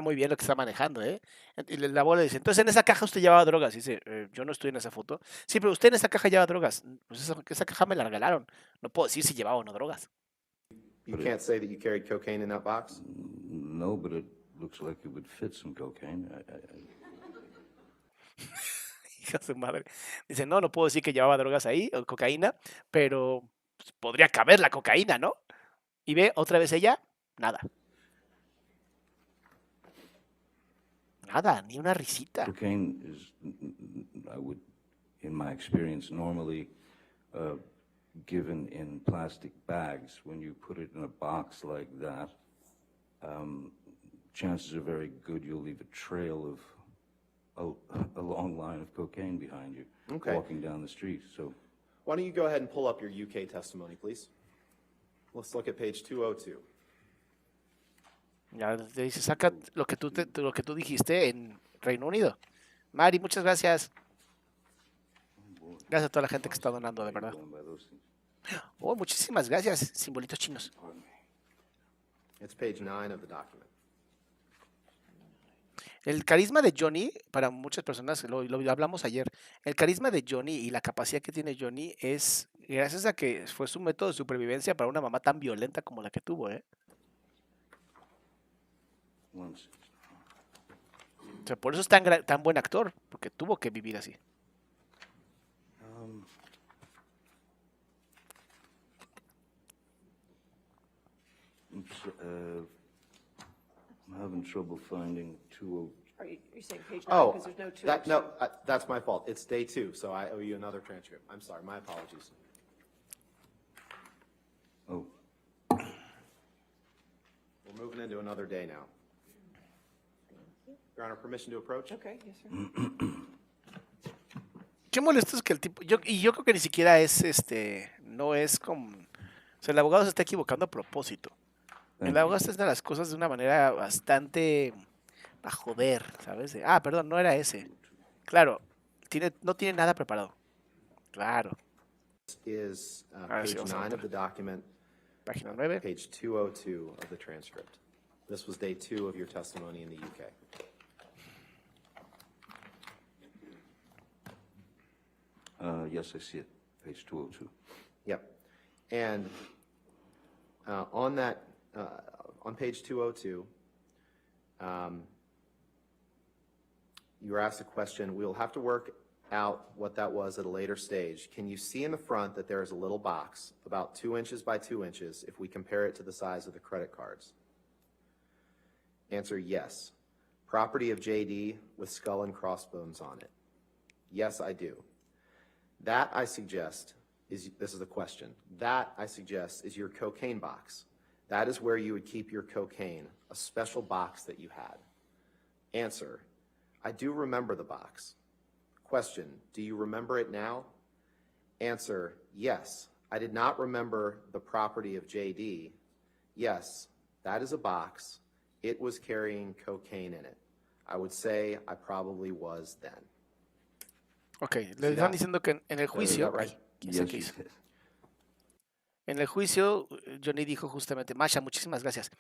[SPEAKER 1] Muy bien lo que está manejando, ¿eh? Y la abuela dice, entonces en esa caja usted llevaba drogas. Y dice, yo no estoy en esa foto. Sí, pero usted en esa caja lleva drogas. Pues esa caja me la regalaron. No puedo decir si llevaba o no drogas.
[SPEAKER 3] can't say that you carried cocaine in that box?
[SPEAKER 4] No, but it looks like it would fit some cocaine.
[SPEAKER 1] Hija de su madre. Dice, no puedo decir que llevaba drogas ahí, o cocaína, pero pues, podría caber la cocaína, ¿no? Y ve, otra vez ella, nada. Nada, ni una risita.
[SPEAKER 4] Cocaine is, in my experience, normally given in plastic bags. When you put it in a box like that, chances are very good you'll leave a trail of a long line of cocaine behind you walking down the street. So
[SPEAKER 3] Why don't you go ahead and pull up your UK testimony, please? Let's look at page 202.
[SPEAKER 1] Ya te dice, saca lo que tú dijiste en Reino Unido. Mari, muchas gracias. Gracias a toda la gente que está donando, de verdad. Oh, muchísimas gracias, simbolitos chinos.
[SPEAKER 3] It's page 9 of the document.
[SPEAKER 1] El carisma de Johnny, para muchas personas, lo hablamos ayer, el carisma de Johnny y la capacidad que tiene Johnny es gracias a que fue su método de supervivencia para una mamá tan violenta como la que tuvo, ¿eh? O sea, por eso es tan buen actor, porque tuvo que vivir así.
[SPEAKER 4] I'm having trouble finding 20.
[SPEAKER 2] Are you saying page 9 because there's no 202?
[SPEAKER 3] No, that's my fault. It's day 2, so I owe you another transcript. I'm sorry, my apologies.
[SPEAKER 4] Oh,
[SPEAKER 3] We're moving into another day now. Your Honor, permission to approach?
[SPEAKER 2] Okay, yes, sir.
[SPEAKER 1] Qué molesto es que el tipo, yo creo que ni siquiera es no es como, o sea, el abogado se está equivocando a propósito. El abogado está haciendo las cosas de una manera bastante a joder, ¿sabes? Perdón, no era ese. Claro, no tiene nada preparado. Claro.
[SPEAKER 3] Is
[SPEAKER 1] Ahora sí,
[SPEAKER 3] page
[SPEAKER 1] vamos a
[SPEAKER 3] 9 of
[SPEAKER 1] ver.
[SPEAKER 3] the document,
[SPEAKER 1] Página 9.
[SPEAKER 3] page 202 of the transcript. This was day 2 of your testimony in the UK.
[SPEAKER 4] yes, I see it, page 202.
[SPEAKER 3] Yep. And on that, on page 202, you were asked a question. We'll have to work out what that was at a later stage. Can you see in the front that there is a little box about 2 inches by 2 inches if we compare it to the size of the credit cards? Answer, yes. Property of JD with skull and crossbones on it. Yes, I do. That, I suggest, this is the question. That, I suggest, is your cocaine box. That is where you would keep your cocaine, a special box that you had. Answer, I do remember the box. Question, do you remember it now? Answer, yes. I did not remember the property of JD. Yes, that is a box. It was carrying cocaine in it. I would say I probably was then.
[SPEAKER 1] Ok, le están diciendo que en el juicio,
[SPEAKER 3] right?
[SPEAKER 1] ¿quién sabe qué hizo? En el juicio, Johnny dijo justamente, Masha, muchísimas gracias.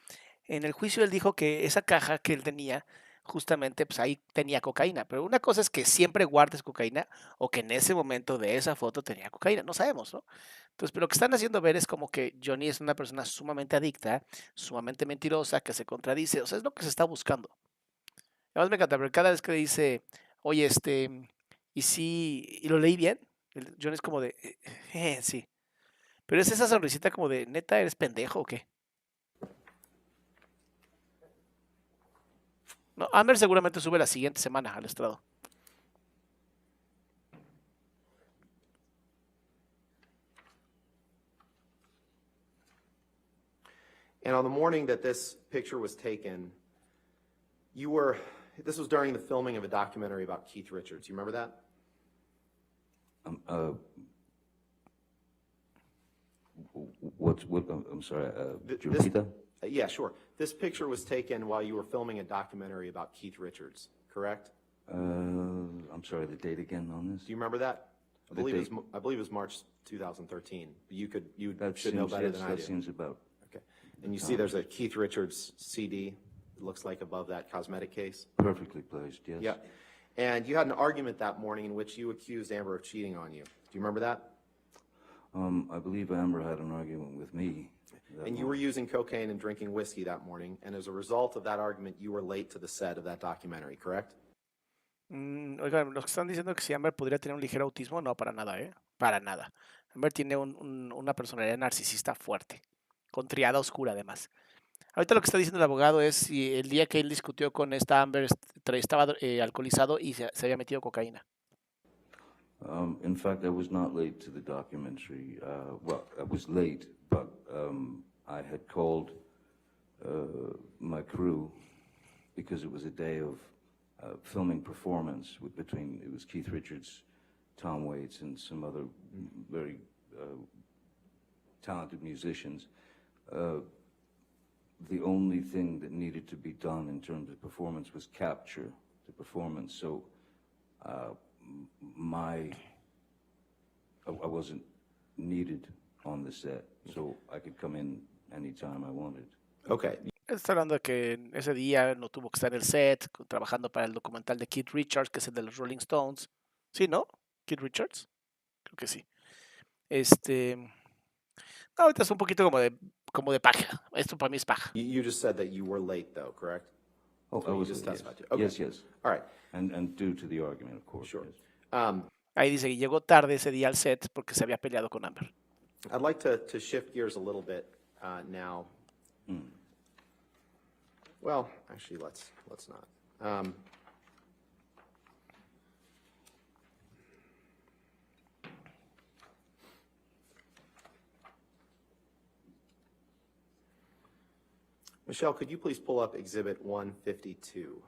[SPEAKER 1] En el juicio él dijo que esa caja que él tenía, justamente, pues ahí tenía cocaína. Pero una cosa es que siempre guardes cocaína o que en ese momento de esa foto tenía cocaína. No sabemos, ¿no? Entonces, pero lo que están haciendo ver es como que Johnny es una persona sumamente adicta, sumamente mentirosa, que se contradice. O sea, es lo que se está buscando. Además me encanta, pero cada vez que dice, oye, y sí, y lo leí bien, Johnny es como de, sí. Pero es esa sonrisita como de, ¿neta eres pendejo o qué? No, Amber seguramente sube la siguiente semana al estrado.
[SPEAKER 3] And on the morning that this picture was taken, this was during the filming of a documentary about Keith Richards. You remember that?
[SPEAKER 4] I'm sorry, could you repeat that?
[SPEAKER 3] Yeah, sure. This picture was taken while you were filming a documentary about Keith Richards, correct?
[SPEAKER 4] I'm sorry, the date again on this?
[SPEAKER 3] Do you remember that? I believe it was March 2013. You should know better than I do.
[SPEAKER 4] That seems about.
[SPEAKER 3] Okay. And you see there's a Keith Richards CD, it looks like above that cosmetic case?
[SPEAKER 4] Perfectly placed, yes.
[SPEAKER 3] Yeah. And you had an argument that morning in which you accused Amber of cheating on you. Do you remember that?
[SPEAKER 4] I believe Amber had an argument with me.
[SPEAKER 3] And you were using cocaine and drinking whiskey that morning, and as a result of that argument, you were late to the set of that documentary, correct?
[SPEAKER 1] Oigan, los que están diciendo que si Amber podría tener un ligero autismo, no, para nada, ¿eh? Para nada. Amber tiene una personalidad narcisista fuerte, con triada oscura además. Ahorita lo que está diciendo el abogado es si el día que él discutió con esta Amber estaba alcoholizado y se había metido cocaína.
[SPEAKER 4] In fact, I was not late to the documentary. Well, I was late, but I had called my crew because it was a day of filming performance between, it was Keith Richards, Tom Waits, and some other very talented musicians. The only thing that needed to be done in terms of performance was capture the performance. So I wasn't needed on the set, so I could come in anytime I wanted.
[SPEAKER 3] Okay.
[SPEAKER 1] Está hablando de que ese día no tuvo que estar en el set, trabajando para el documental de Keith Richards, que es el de los Rolling Stones. ¿Sí, no? ¿Keith Richards? Creo que sí. No, ahorita es un poquito como de paja. Esto para mí es paja.
[SPEAKER 3] You just said that you were late, though, correct?
[SPEAKER 4] Oh,
[SPEAKER 3] That's
[SPEAKER 4] I
[SPEAKER 3] what you
[SPEAKER 4] was
[SPEAKER 3] just
[SPEAKER 4] yes.
[SPEAKER 3] testified to. Okay.
[SPEAKER 4] Yes, yes.
[SPEAKER 3] All right.
[SPEAKER 4] And due to the argument, of course.
[SPEAKER 3] Sure.
[SPEAKER 4] Yes.
[SPEAKER 1] Ahí dice que llegó tarde ese día al set porque se había peleado con Amber.
[SPEAKER 3] I'd like to shift gears a little bit now. Well, actually, let's not. Michelle, could you please pull up Exhibit 152?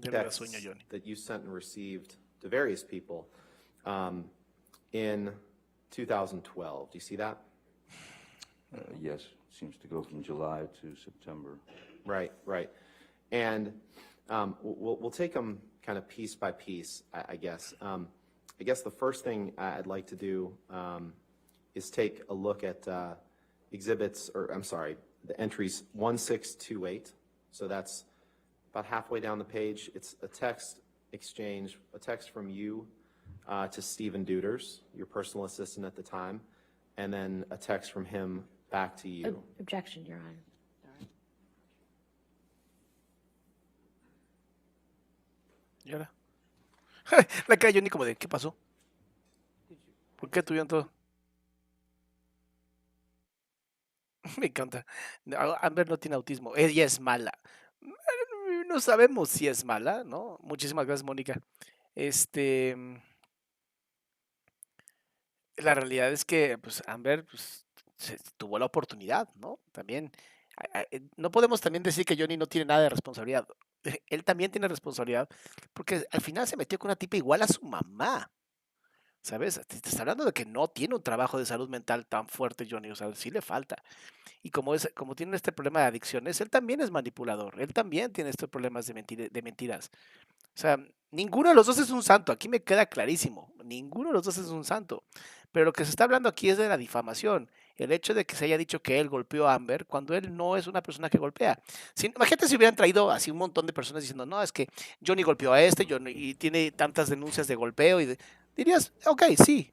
[SPEAKER 1] Ya le da sueño a Johnny.
[SPEAKER 3] That you sent and received to various people in 2012. Do you see that?
[SPEAKER 4] Yes, seems to go from July to September.
[SPEAKER 3] Right. And we'll take them kind of piece by piece, I guess. I guess the first thing I'd like to do is take a look at the entries 1628. So that's about halfway down the page. It's a text exchange, a text from you to Stephen Duders, your personal assistant at the time, and then a text from him back to you.
[SPEAKER 5] Objection, Your Honor.
[SPEAKER 1] ¿Y ahora? La cara de Johnny como de, ¿qué pasó? ¿Por qué tuvieron todo? Me encanta. Amber no tiene autismo. Ella es mala. No sabemos si es mala, ¿no? Muchísimas gracias, Mónica. La realidad es que, pues, Amber, pues, tuvo la oportunidad, ¿no? También, no podemos también decir que Johnny no tiene nada de responsabilidad. Él también tiene responsabilidad, porque al final se metió con una tipa igual a su mamá, ¿sabes? Te está hablando de que no tiene un trabajo de salud mental tan fuerte, Johnny, o sea, sí le falta. Y como tiene este problema de adicciones, él también es manipulador, él también tiene estos problemas de mentiras. O sea, ninguno de los dos es un santo, aquí me queda clarísimo, ninguno de los dos es un santo. Pero lo que se está hablando aquí es de la difamación, el hecho de que se haya dicho que él golpeó a Amber cuando él no es una persona que golpea. Imagínate si hubieran traído así un montón de personas diciendo, no, es que Johnny golpeó a este y tiene tantas denuncias de golpeo, dirías, ok, sí.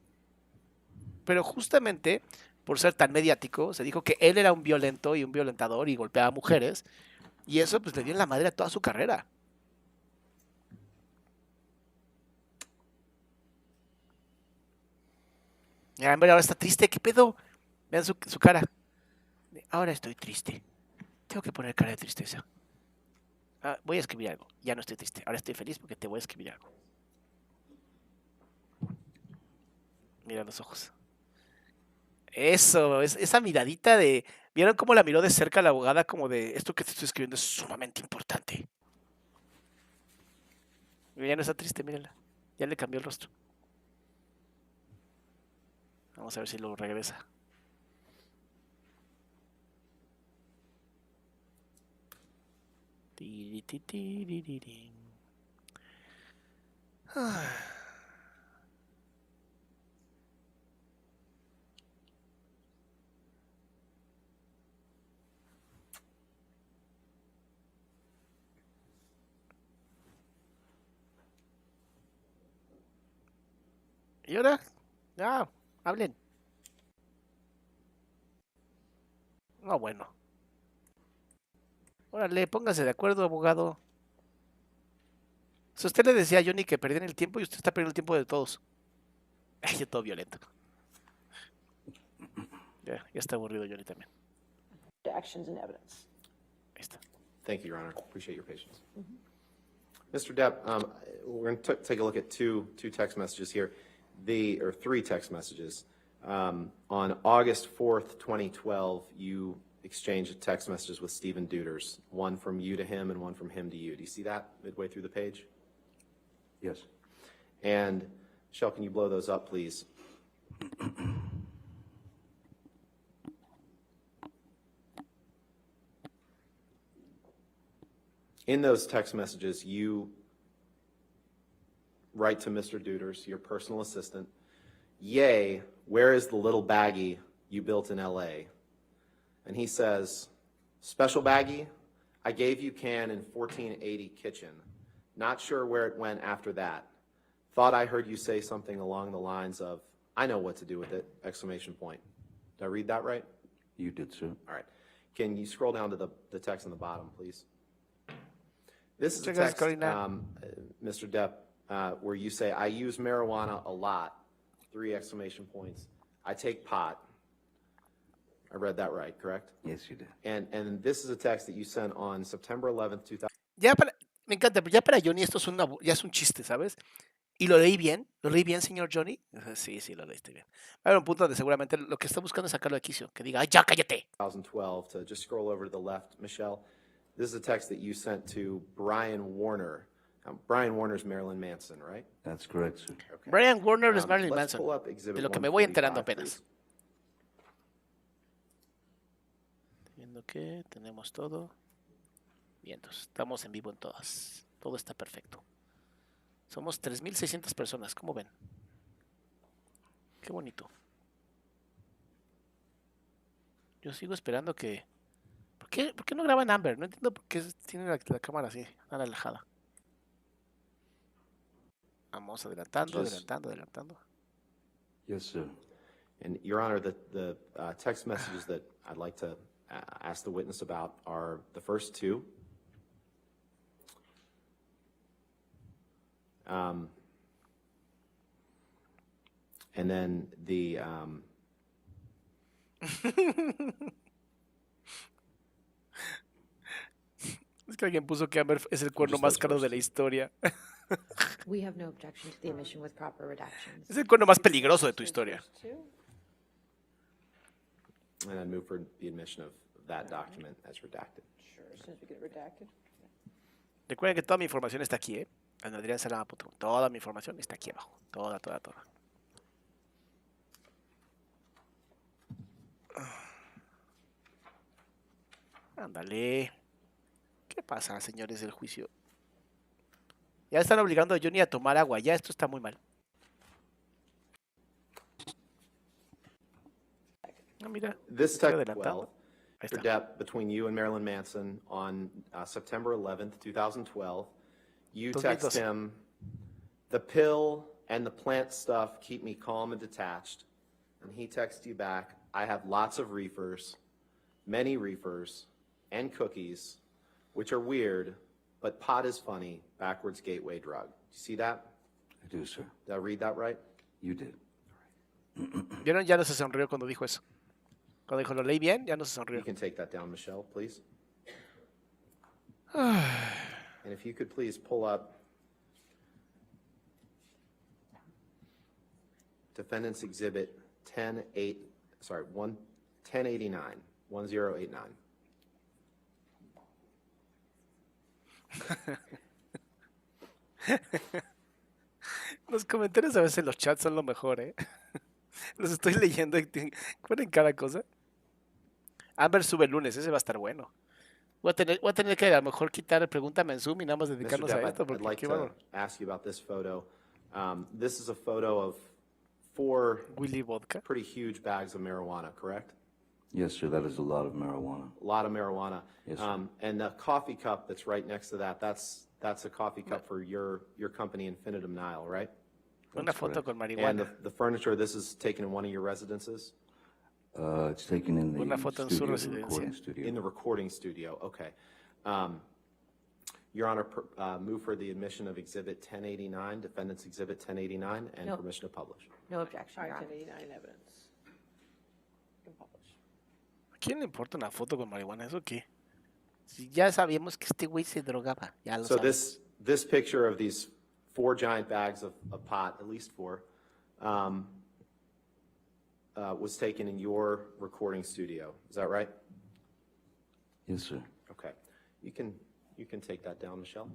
[SPEAKER 1] Pero justamente por ser tan mediático, se dijo que él era un violento y un violentador y golpeaba a mujeres, y eso pues le dio en la madre a toda su carrera. Y Amber ahora está triste, ¿qué pedo? Vean su cara. Ahora estoy triste. Tengo que poner cara de tristeza. Voy a escribir algo. Ya no estoy triste. Ahora estoy feliz porque te voy a escribir algo. Mira los ojos. Eso, esa miradita de... ¿Vieron cómo la miró de cerca la abogada? Como de, esto que te estoy escribiendo es sumamente importante. Y ya no está triste, mírenla. Ya le cambió el rostro. Vamos a ver si lo regresa. ¿Y ahora? Hablen. No, bueno. Órale, póngase de acuerdo, abogado. sea, usted le decía a Johnny que perdían el tiempo y usted está perdiendo el tiempo de todos. Ay, yo todo violento. Ya está aburrido Johnny también.
[SPEAKER 2] Actions and evidence.
[SPEAKER 1] Ahí está.
[SPEAKER 3] Thank you, Your Honor. Appreciate your patience. Mr. Depp, we're going to take a look at two text messages here, or three text messages. On August 4th, 2012, you exchanged text messages with Stephen Deuters, one from you to him and one from him to you. Do you see that midway through the page?
[SPEAKER 4] Yes.
[SPEAKER 3] And Michelle, can you blow those up, please? In those text messages, you write to Mr. Deuters, your personal assistant, "Yay, where is the little baggie you built in LA?" And he says, "Special baggie, I gave you can in 1480 kitchen. Not sure where it went after that. Thought I heard you say something along the lines of, I know what to do with it, exclamation point." Did I read that right?
[SPEAKER 4] You did, sir.
[SPEAKER 3] All right. Can you scroll down to the text on the bottom, please? This is a
[SPEAKER 1] Muchas gracias,
[SPEAKER 3] text,
[SPEAKER 1] Corina.
[SPEAKER 3] Mr. Depp, where you say, "I use marijuana a lot," 3 exclamation points. "I take pot." I read that right, correct?
[SPEAKER 4] Yes, you did.
[SPEAKER 3] And this is a text that you sent on September 11th, 2000.
[SPEAKER 1] Me encanta, pero ya para Johnny esto es ya es un chiste, ¿sabes? ¿Y lo leí bien? ¿Lo leí bien, señor Johnny? Sí, lo leíste bien. Va a haber un punto donde seguramente lo que está buscando es sacarlo de quicio, que diga, ¡ay, ya, cállate!
[SPEAKER 3] 2012, to just scroll over to the left, Michelle. This is a text that you sent to Brian Warner. Brian Warner's Marilyn Manson, right?
[SPEAKER 4] That's correct, sir.
[SPEAKER 3] Okay.
[SPEAKER 1] Brian Warner es Marilyn
[SPEAKER 3] Let's
[SPEAKER 1] Manson,
[SPEAKER 3] pull up exhibit
[SPEAKER 1] de lo que me voy enterando
[SPEAKER 3] 145,
[SPEAKER 1] apenas. Viendo que tenemos todo. Bien, entonces estamos en vivo en todas. Todo está perfecto. Somos 3,600 personas, ¿cómo ven? Qué bonito. Yo sigo esperando que... ¿Por qué no graban Amber? No entiendo por qué tiene la cámara así, tan alejada. Vamos adelantando.
[SPEAKER 4] Yes, sir.
[SPEAKER 3] And, Your Honor, the text messages that I'd like to ask the witness about are the first 2. And then the...
[SPEAKER 1] Es que alguien puso que Amber es el cuerno más caro de la historia.
[SPEAKER 5] We have no objection to the omission with proper redactions.
[SPEAKER 1] Es el cuerno más peligroso de tu historia.
[SPEAKER 3] And I move for the admission of that document as redacted.
[SPEAKER 2] Sure, as soon as we get it redacted.
[SPEAKER 1] Recuerden que toda mi información está aquí, ¿eh? En adriansalama.com. Toda mi información está aquí abajo. Toda. Ándale. ¿Qué pasa, señores del juicio? Ya están obligando a Johnny a tomar agua. Ya esto está muy mal. Ah, mira.
[SPEAKER 3] This
[SPEAKER 1] Estoy
[SPEAKER 3] text,
[SPEAKER 1] adelantando. Ahí
[SPEAKER 3] Mr.
[SPEAKER 1] está.
[SPEAKER 3] Depp, between you and Marilyn Manson on September 11th, 2012, you text
[SPEAKER 1] 2012.
[SPEAKER 3] him, "The pill and the plant stuff keep me calm and detached." And he texts you back, "I have lots of reefers, many reefers, and cookies, which are weird, but pot is funny, backwards gateway drug." Do you see that?
[SPEAKER 4] I do, sir.
[SPEAKER 3] Did I read that right?
[SPEAKER 4] You did.
[SPEAKER 1] ¿Vieron? Ya no se sonrió cuando dijo eso. Cuando dijo, lo leí bien, ya no se
[SPEAKER 3] You
[SPEAKER 1] sonrió.
[SPEAKER 3] can take that down, Michelle, please. And if you could please pull up Defendant's Exhibit 1089, 1089.
[SPEAKER 1] Los comentarios a veces en los chats son lo mejor, ¿eh? Los estoy leyendo y ponen cada cosa. Amber sube el lunes, ese va a estar bueno. Voy a tener que a lo mejor quitar Pregúntame en Zoom y nada más
[SPEAKER 3] Mr.
[SPEAKER 1] dedicarnos a
[SPEAKER 3] Depp,
[SPEAKER 1] esto,
[SPEAKER 3] I'd
[SPEAKER 1] porque
[SPEAKER 3] like
[SPEAKER 1] qué
[SPEAKER 3] to
[SPEAKER 1] bárbaro.
[SPEAKER 3] ask you about this photo. This is a photo of 4
[SPEAKER 1] Willy Vodka.
[SPEAKER 3] pretty huge bags of marijuana, correct?
[SPEAKER 4] Yes, sir. That is a lot of marijuana.
[SPEAKER 3] A lot of marijuana.
[SPEAKER 4] Yes, sir.
[SPEAKER 3] And the coffee cup that's right next to that, that's a coffee cup for your company, Infinitum Nile, right?
[SPEAKER 1] Una foto
[SPEAKER 4] correct.
[SPEAKER 1] con
[SPEAKER 3] And
[SPEAKER 1] marihuana.
[SPEAKER 3] the furniture, this is taken in one of your residences?
[SPEAKER 4] It's taken in the
[SPEAKER 1] Una foto en su
[SPEAKER 4] studio, the
[SPEAKER 1] residencia.
[SPEAKER 4] recording studio.
[SPEAKER 3] In the recording studio, okay. Your Honor, move for the admission of Exhibit 1089, Defendant's Exhibit 1089, and
[SPEAKER 5] No.
[SPEAKER 3] permission to publish.
[SPEAKER 5] No objection,
[SPEAKER 2] All
[SPEAKER 5] Your
[SPEAKER 2] right,
[SPEAKER 5] Honor.
[SPEAKER 2] 1089 evidence. You can publish.
[SPEAKER 1] ¿A quién le importa una foto con marihuana? ¿Eso qué? Si ya sabíamos que este güey se drogaba. Ya lo
[SPEAKER 3] So
[SPEAKER 1] sabemos.
[SPEAKER 3] this picture of these 4 giant bags of pot, at least 4, was taken in your recording studio. Is that right?
[SPEAKER 4] Yes, sir.
[SPEAKER 3] Okay. You can take that down, Michelle.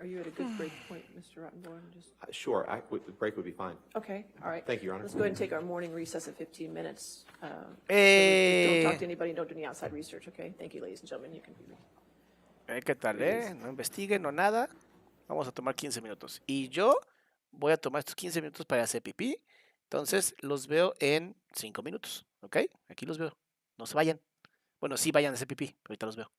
[SPEAKER 2] Are you at a good break point, Mr. Rottenborn? Just,
[SPEAKER 3] Sure, the break would be fine.
[SPEAKER 2] okay, all right.
[SPEAKER 3] Thank you, Your Honor.
[SPEAKER 2] Let's go ahead and take our morning recess of 15 minutes. So
[SPEAKER 1] Eh.
[SPEAKER 2] don't talk to anybody, don't do any outside research, okay? Thank you, ladies and gentlemen. You can be
[SPEAKER 1] ¿Qué tal, No investiguen, no nada. Vamos a tomar 15 minutos. Y yo voy a tomar estos 15 minutos para hacer pipí. Entonces, los veo en 5 minutos. ¿Ok? Aquí los veo. No se vayan. Bueno, sí vayan a hacer pipí. Pero ahorita los veo.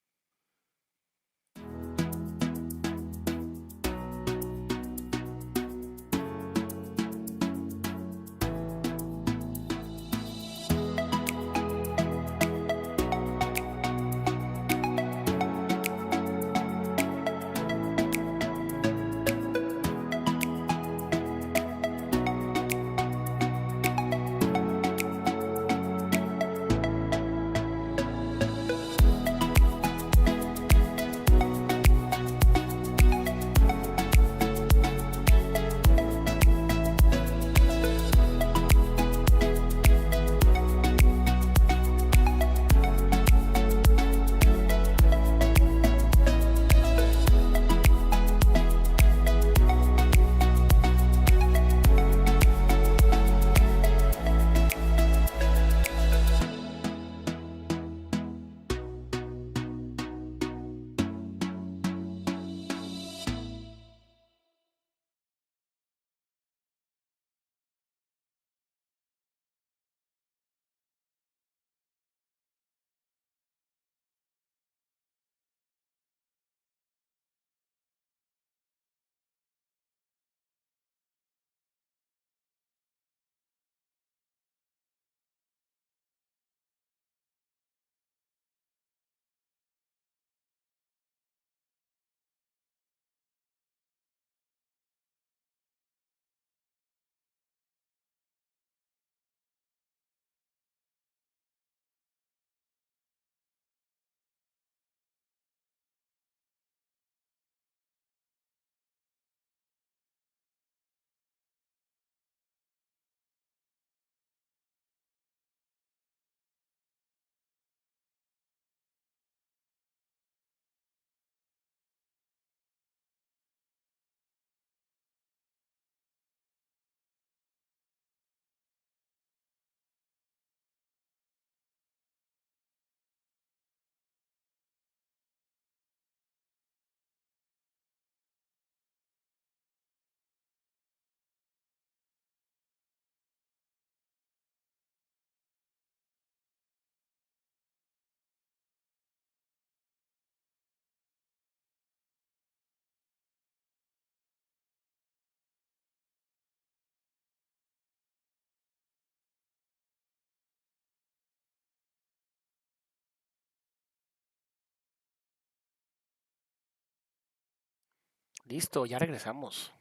[SPEAKER 1] Listo, ya regresamos.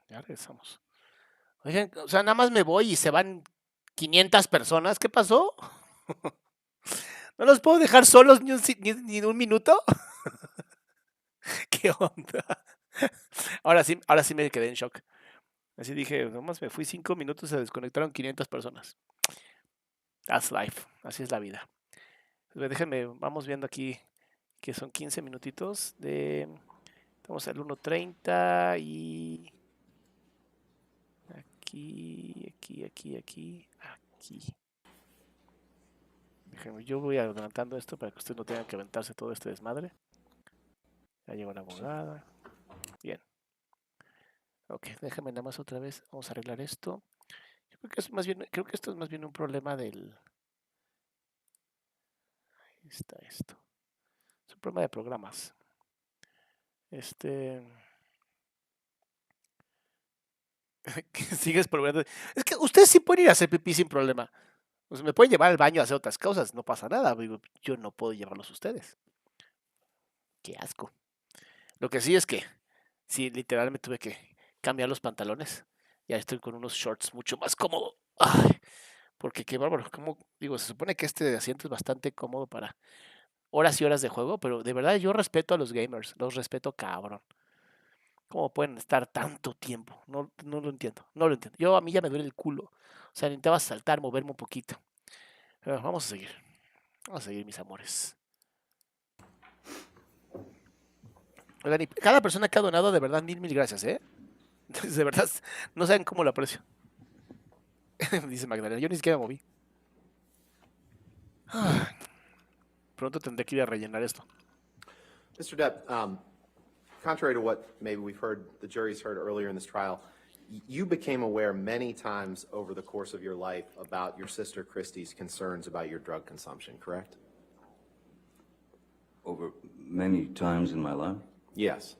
[SPEAKER 1] Ya regresamos. Oigan, o sea, nada más me voy y se van 500 personas. ¿Qué pasó? ¿No los puedo dejar solos ni un minuto? ¿Qué onda? Ahora sí me quedé en shock. Así dije, nomás me fui 5 minutos y se desconectaron 500 personas. That's life. Así es la vida. Pues déjenme, vamos viendo aquí que son 15 minutitos de... Estamos al 1:30 y... Aquí. Déjenme, yo voy adelantando esto para que ustedes no tengan que aventarse todo este desmadre. Ya llegó la abogada. Bien. Ok, déjame nada más otra vez. Vamos a arreglar esto. Yo creo que esto es más bien un problema del... Ahí está esto. Es un problema de programas. Sigues probando. Es que ustedes sí pueden ir a hacer pipí sin problema. Pues me pueden llevar al baño a hacer otras cosas, no pasa nada. Digo, yo no puedo llevarlos a ustedes. Qué asco. Lo que sí es que, sí, literalmente tuve que cambiar los pantalones. Ya estoy con unos shorts mucho más cómodos. Ay, porque qué bárbaro. Como digo, se supone que este asiento es bastante cómodo para horas y horas de juego, pero de verdad yo respeto a los gamers, los respeto cabrón. ¿Cómo pueden estar tanto tiempo? No, no lo entiendo, no lo entiendo. Yo a mí ya me duele el culo. O sea, necesitaba saltar, moverme un poquito. Pero vamos a seguir mis amores. Oigan, y cada persona que ha donado, de verdad, mil gracias, ¿eh? De verdad, no saben cómo lo aprecio. Dice Magdalena, yo ni siquiera me moví. Pronto tendré que ir a rellenar esto.
[SPEAKER 3] Mr. Depp, contrary to what maybe we've heard, the jury's heard earlier in this trial, you became aware many times over the course of your life about your sister Christy's concerns about your drug consumption, correct?
[SPEAKER 4] Over many times in my life,
[SPEAKER 3] Yes.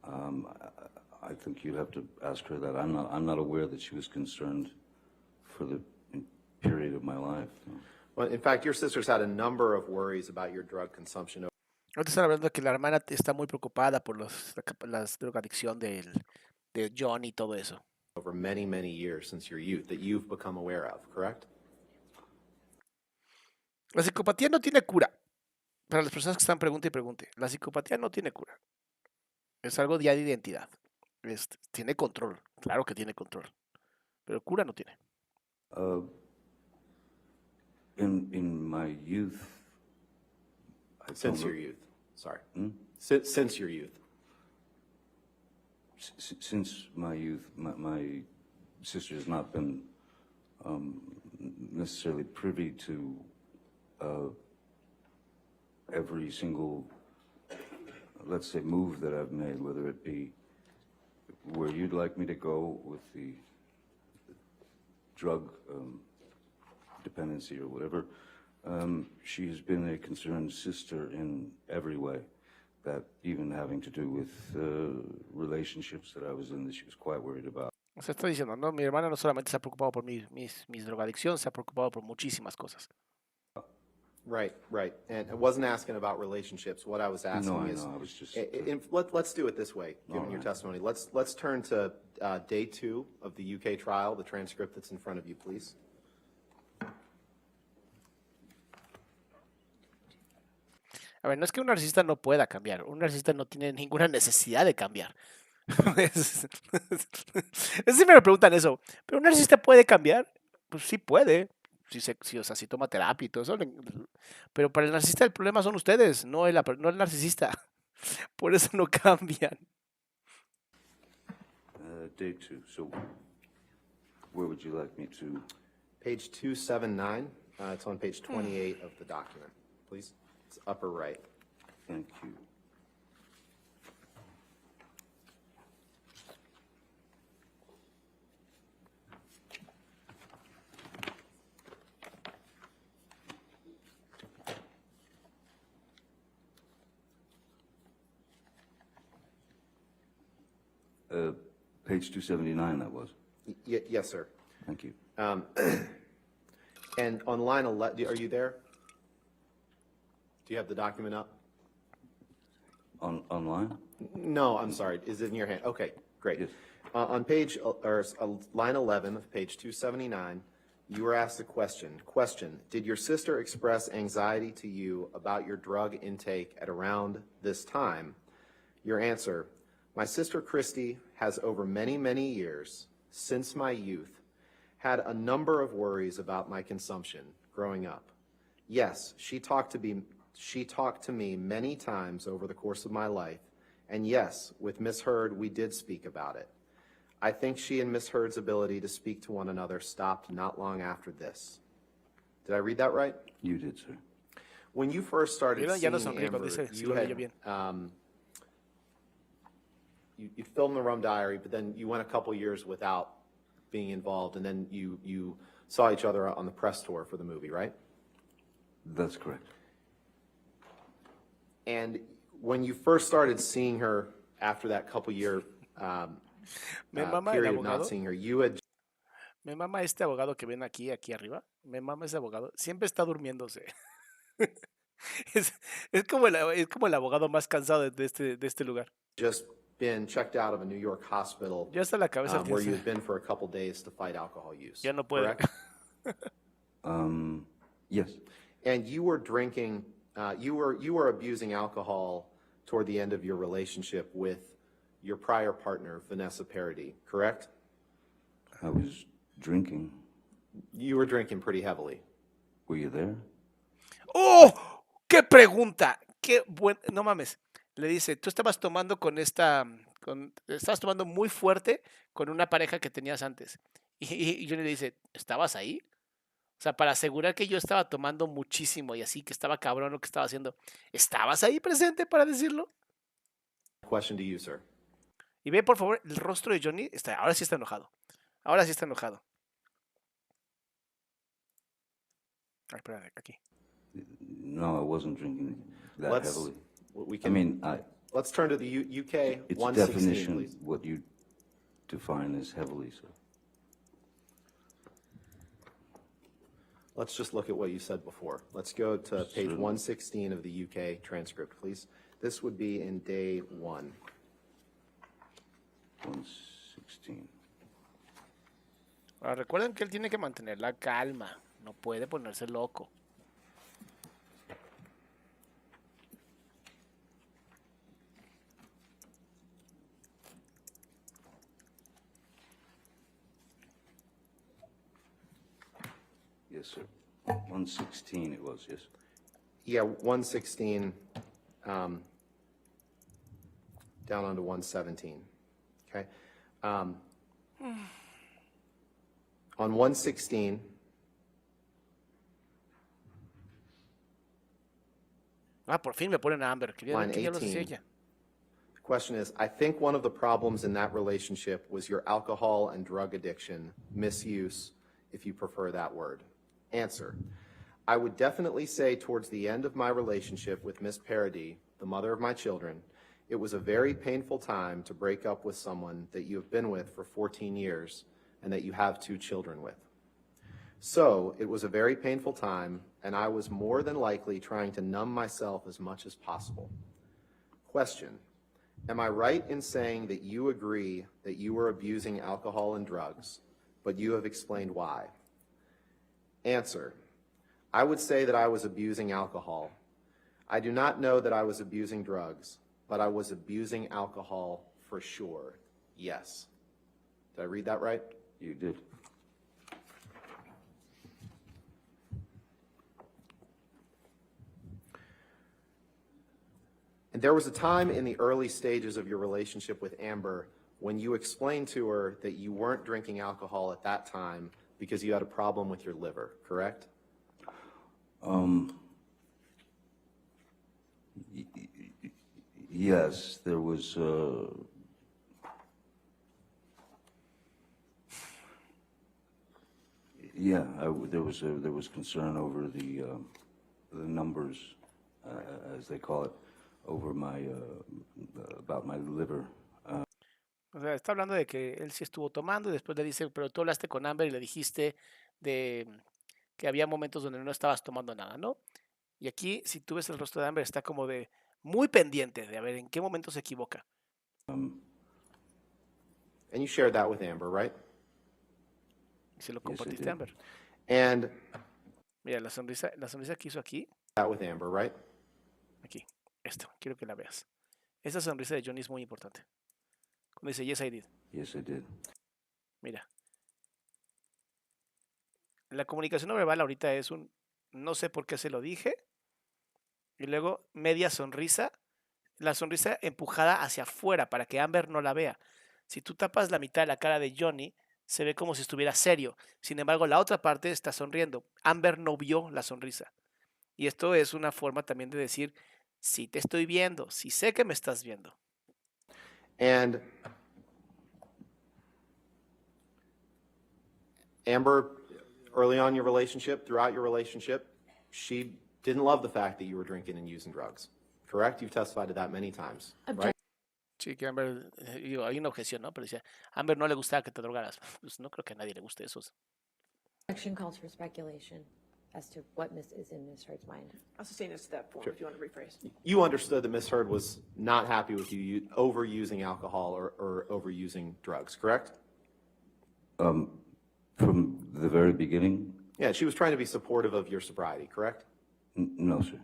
[SPEAKER 4] I think you'd have to ask her that. I'm not aware that she was concerned for the period of my life. No.
[SPEAKER 3] Well, in fact, your sister's had a number of worries about your drug consumption
[SPEAKER 1] Ahorita están hablando de que la hermana está muy preocupada por las drogadicción de Johnny y todo eso.
[SPEAKER 3] over many, many years since your youth that you've become aware of, correct?
[SPEAKER 1] La psicopatía no tiene cura. Para las personas que están pregunte y pregunte, la psicopatía no tiene cura. Es algo ya de identidad. Tiene control, claro que tiene control, pero cura no tiene.
[SPEAKER 4] In my youth,
[SPEAKER 3] Since your youth, sorry. Since your youth.
[SPEAKER 4] Since my youth, my sister has not been necessarily privy to every single, let's say, move that I've made, whether it be where you'd like me to go with the drug dependency or whatever. She has been a concerned sister in every way, that even having to do with relationships that I was in that she was quite worried about.
[SPEAKER 1] O sea, está diciendo, no, mi hermana no solamente se ha preocupado por mis drogadicciones, se ha preocupado por muchísimas cosas.
[SPEAKER 3] Right, right. And I wasn't asking about relationships. What I was asking
[SPEAKER 4] No, I
[SPEAKER 3] is,
[SPEAKER 4] know, I was just,
[SPEAKER 3] let's do it this way, given your testimony. Let's turn to day 2 of the UK trial, the transcript that's in front of you, please.
[SPEAKER 1] A ver, no es que un narcisista no pueda cambiar, un narcisista no tiene ninguna necesidad de cambiar. Siempre me preguntan eso, ¿pero un narcisista puede cambiar? Pues sí puede, o sea, si toma terapia y todo eso. Pero para el narcisista el problema son ustedes, no no el narcisista. Por eso no cambian.
[SPEAKER 4] day 2, so where would you like me to?
[SPEAKER 3] Page 279. It's on page 28 of the document, please. It's upper right.
[SPEAKER 4] Thank you. Page 279, that was.
[SPEAKER 3] Yes, sir.
[SPEAKER 4] Thank you.
[SPEAKER 3] And on line 11, are you there? Do you have the document up?
[SPEAKER 4] Online?
[SPEAKER 3] No, I'm sorry. Is it in your hand? Okay, great.
[SPEAKER 4] Yes.
[SPEAKER 3] On page, or line 11 of page 279, you were asked a question. Question, did your sister express anxiety to you about your drug intake at around this time? Your answer, my sister Christy has over many, many years, since my youth, had a number of worries about my consumption growing up. Yes, she talked to me many times over the course of my life, and yes, with Miss Heard, we did speak about it. I think she and Miss Heard's ability to speak to one another stopped not long after this. Did I read that right?
[SPEAKER 4] You did, sir.
[SPEAKER 3] When you first started
[SPEAKER 1] Ya no
[SPEAKER 3] seeing
[SPEAKER 1] sonríe cuando
[SPEAKER 3] Amber,
[SPEAKER 1] dice, si
[SPEAKER 3] you
[SPEAKER 1] lo
[SPEAKER 3] had,
[SPEAKER 1] leyó bien.
[SPEAKER 3] you filmed the Rum Diary, but then you went a couple years without being involved, and then you saw each other on the press tour for the movie, right?
[SPEAKER 4] That's correct.
[SPEAKER 3] And when you first started seeing her after that couple year
[SPEAKER 1] Mi mamá, el
[SPEAKER 3] period of not
[SPEAKER 1] abogado,
[SPEAKER 3] seeing her, you had
[SPEAKER 1] Me mama este abogado que ven aquí arriba. Me mama ese abogado. Siempre está durmiéndose. Es, es como el abogado más cansado de este lugar.
[SPEAKER 3] Just been checked out of a New York hospital
[SPEAKER 1] Ya está la cabeza
[SPEAKER 3] where you
[SPEAKER 1] tiene.
[SPEAKER 3] had been for a couple days to fight alcohol use.
[SPEAKER 1] Ya no puede.
[SPEAKER 3] Correct?
[SPEAKER 4] Yes.
[SPEAKER 3] And you were drinking, you were abusing alcohol toward the end of your relationship with your prior partner, Vanessa Paradis, correct?
[SPEAKER 4] I was drinking.
[SPEAKER 3] You were drinking pretty heavily.
[SPEAKER 4] Were you there?
[SPEAKER 1] ¡Oh! ¡Qué pregunta! ¡Qué buen! No mames. Le dice, tú estabas tomando estabas tomando muy fuerte con una pareja que tenías antes. Y Johnny le dice, ¿estabas ahí? O sea, para asegurar que yo estaba tomando muchísimo y así, que estaba cabrón lo que estaba haciendo. ¿Estabas ahí presente para decirlo?
[SPEAKER 3] Question to you, sir.
[SPEAKER 1] Y ve, por favor, el rostro de Johnny. Ahora sí está enojado. Ahora sí está enojado. Ay, espérate, aquí.
[SPEAKER 4] No, I wasn't drinking that
[SPEAKER 3] Let's,
[SPEAKER 4] heavily.
[SPEAKER 3] we
[SPEAKER 4] I
[SPEAKER 3] can,
[SPEAKER 4] mean,
[SPEAKER 3] let's turn to the UK
[SPEAKER 4] it's
[SPEAKER 3] 116,
[SPEAKER 4] definition,
[SPEAKER 3] please.
[SPEAKER 4] what you define as heavily, so.
[SPEAKER 3] Let's just look at what you said before. Let's go to page
[SPEAKER 4] Sure.
[SPEAKER 3] 116 of the UK transcript, please. This would be in day 1.
[SPEAKER 4] 116.
[SPEAKER 1] Ahora, recuerden que él tiene que mantener la calma. No puede ponerse loco.
[SPEAKER 4] Yes, sir. 116 it was, yes.
[SPEAKER 3] Yeah, 116, down onto 117, okay? On 116,
[SPEAKER 1] Por fin me ponen a Amber. Quería ver
[SPEAKER 3] Line
[SPEAKER 1] que ya lo decía
[SPEAKER 3] 18.
[SPEAKER 1] ella.
[SPEAKER 3] the question is, I think one of the problems in that relationship was your alcohol and drug addiction, misuse, if you prefer that word. Answer, I would definitely say towards the end of my relationship with Miss Paradis, the mother of my children, it was a very painful time to break up with someone that you have been with for 14 years and that you have 2 children with. So it was a very painful time, and I was more than likely trying to numb myself as much as possible. Question, am I right in saying that you agree that you were abusing alcohol and drugs, but you have explained why? Answer, I would say that I was abusing alcohol. I do not know that I was abusing drugs, but I was abusing alcohol for sure. Yes. Did I read that right?
[SPEAKER 4] You did.
[SPEAKER 3] And there was a time in the early stages of your relationship with Amber when you explained to her that you weren't drinking alcohol at that time because you had a problem with your liver, correct?
[SPEAKER 4] Yes, there was, yeah, there was concern over the numbers, as they call it, over about my liver.
[SPEAKER 1] O sea, está hablando de que él sí estuvo tomando y después le dice, pero tú hablaste con Amber y le dijiste de que había momentos donde no estabas tomando nada, ¿no? Y aquí, si tú ves el rostro de Amber, está como de muy pendiente de a ver en qué momento se equivoca.
[SPEAKER 3] And you shared that with Amber, right?
[SPEAKER 1] Y se lo
[SPEAKER 4] Yes, I
[SPEAKER 1] compartiste
[SPEAKER 4] did.
[SPEAKER 1] a Amber.
[SPEAKER 3] And
[SPEAKER 1] Mira, la sonrisa que hizo aquí,
[SPEAKER 3] that with Amber, right?
[SPEAKER 1] aquí, esto, quiero que la veas. Esta sonrisa de Johnny es muy importante. Cuando dice, yes, I did.
[SPEAKER 4] Yes, I did.
[SPEAKER 1] Mira. La comunicación no verbal ahorita es un no sé por qué se lo dije. Y luego media sonrisa. La sonrisa empujada hacia afuera para que Amber no la vea. Si tú tapas la mitad de la cara de Johnny, se ve como si estuviera serio. Sin embargo, la otra parte está sonriendo. Amber no vio la sonrisa. Y esto es una forma también de decir, sí te estoy viendo, sí sé que me estás viendo.
[SPEAKER 3] And Amber, early on in your relationship, throughout your relationship, she didn't love the fact that you were drinking and using drugs, correct? You've testified to that many times, right?
[SPEAKER 1] Sí, que Amber, digo, hay una objeción, ¿no? Pero decía, a Amber no le gustaba que te drogaras. Pues no creo que a nadie le guste eso.
[SPEAKER 5] Objection calls for speculation as to what is in Ms. Heard's mind.
[SPEAKER 2] I'll sustain this to that form if you want to rephrase.
[SPEAKER 3] You understood that Ms. Heard was not happy with you overusing alcohol or overusing drugs, correct?
[SPEAKER 4] From the very beginning,
[SPEAKER 3] Yeah, she was trying to be supportive of your sobriety, correct?
[SPEAKER 4] no, sir.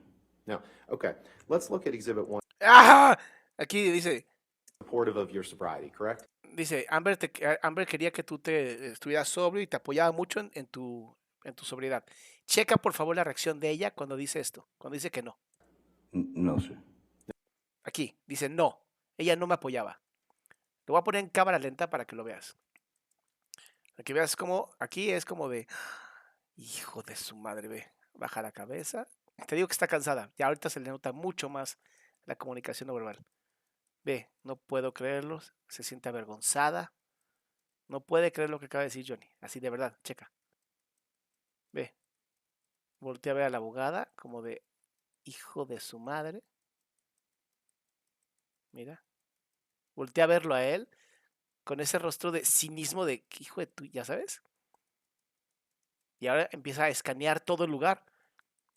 [SPEAKER 3] No. Okay. Let's look at Exhibit 1.
[SPEAKER 1] ¡Ah! Aquí dice,
[SPEAKER 3] Supportive of your sobriety, correct?
[SPEAKER 1] Amber quería que tú te estuvieras sobrio y te apoyaba mucho en tu sobriedad. Checa, por favor, la reacción de ella cuando dice esto, cuando dice que no.
[SPEAKER 4] No, sir.
[SPEAKER 1] Aquí, dice no, ella no me apoyaba. Lo voy a poner en cámara lenta para que lo veas. Para que veas cómo, aquí es como de, hijo de su madre, ve, baja la cabeza. Te digo que está cansada, ya ahorita se le nota mucho más la comunicación no verbal. Ve, no puedo creerlo, se siente avergonzada. No puede creer lo que acaba de decir Johnny, así de verdad, checa. Ve, voltea a ver a la abogada como de, hijo de su madre. Mira, voltea a verlo a él con ese rostro de cinismo de hijo de tu, ya sabes. Y ahora empieza a escanear todo el lugar.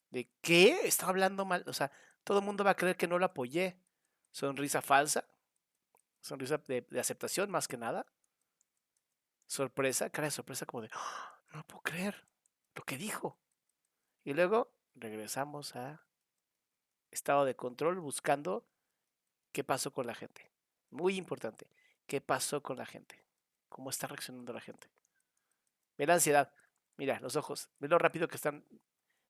[SPEAKER 1] ¿De qué? Está hablando mal. O sea, todo el mundo va a creer que no lo apoyé. Sonrisa falsa. Sonrisa de aceptación más que nada. Sorpresa, cara de sorpresa como de, "Ah, no puedo creer lo que dijo". Y luego regresamos a estado de control buscando qué pasó con la gente. Muy importante. ¿Qué pasó con la gente? ¿Cómo está reaccionando la gente? Ve la ansiedad. Mira, los ojos. Ve lo rápido que están.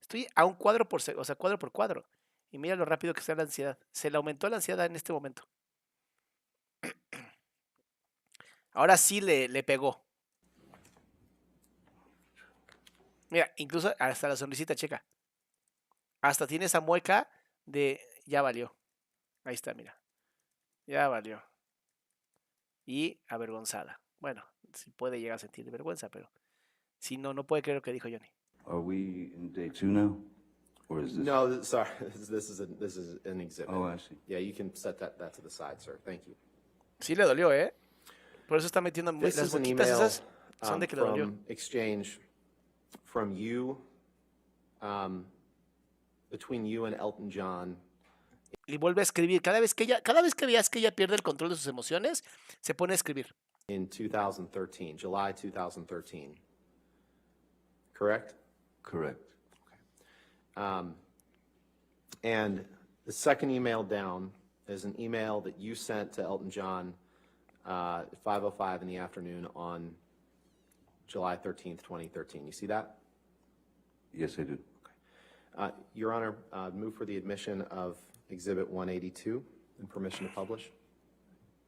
[SPEAKER 1] Estoy a un cuadro por segundo, o sea, cuadro por cuadro. Y mira lo rápido que está la ansiedad. Se le aumentó la ansiedad en este momento. Ahora sí le pegó. Mira, incluso hasta la sonrisita, checa. Hasta tiene esa mueca de ya valió. Ahí está, mira. Ya valió. Y avergonzada. Bueno, si puede llegar a sentir vergüenza, pero si no, no puede creer lo que dijo Johnny.
[SPEAKER 4] Are we in day 2 now? Or is this?
[SPEAKER 3] No, sorry. This is an exhibit.
[SPEAKER 4] Oh, I see.
[SPEAKER 3] Yeah, you can set that to the side, sir. Thank you.
[SPEAKER 1] Sí le dolió, ¿eh? Por eso está metiendo
[SPEAKER 3] This
[SPEAKER 1] las
[SPEAKER 3] is an
[SPEAKER 1] boquitas
[SPEAKER 3] email
[SPEAKER 1] esas. Son de que le dolió.
[SPEAKER 3] from exchange from you, between you and Elton John
[SPEAKER 1] Y vuelve a escribir. Cada vez que veas que ella pierde el control de sus emociones, se pone a escribir.
[SPEAKER 3] in 2013, July 2013. Correct?
[SPEAKER 4] Correct.
[SPEAKER 3] And the second email down is an email that you sent to Elton John at 5:05 in the afternoon on July 13th, 2013. You see that?
[SPEAKER 4] Yes, I do.
[SPEAKER 3] Your Honor, move for the admission of Exhibit 182 and permission to publish.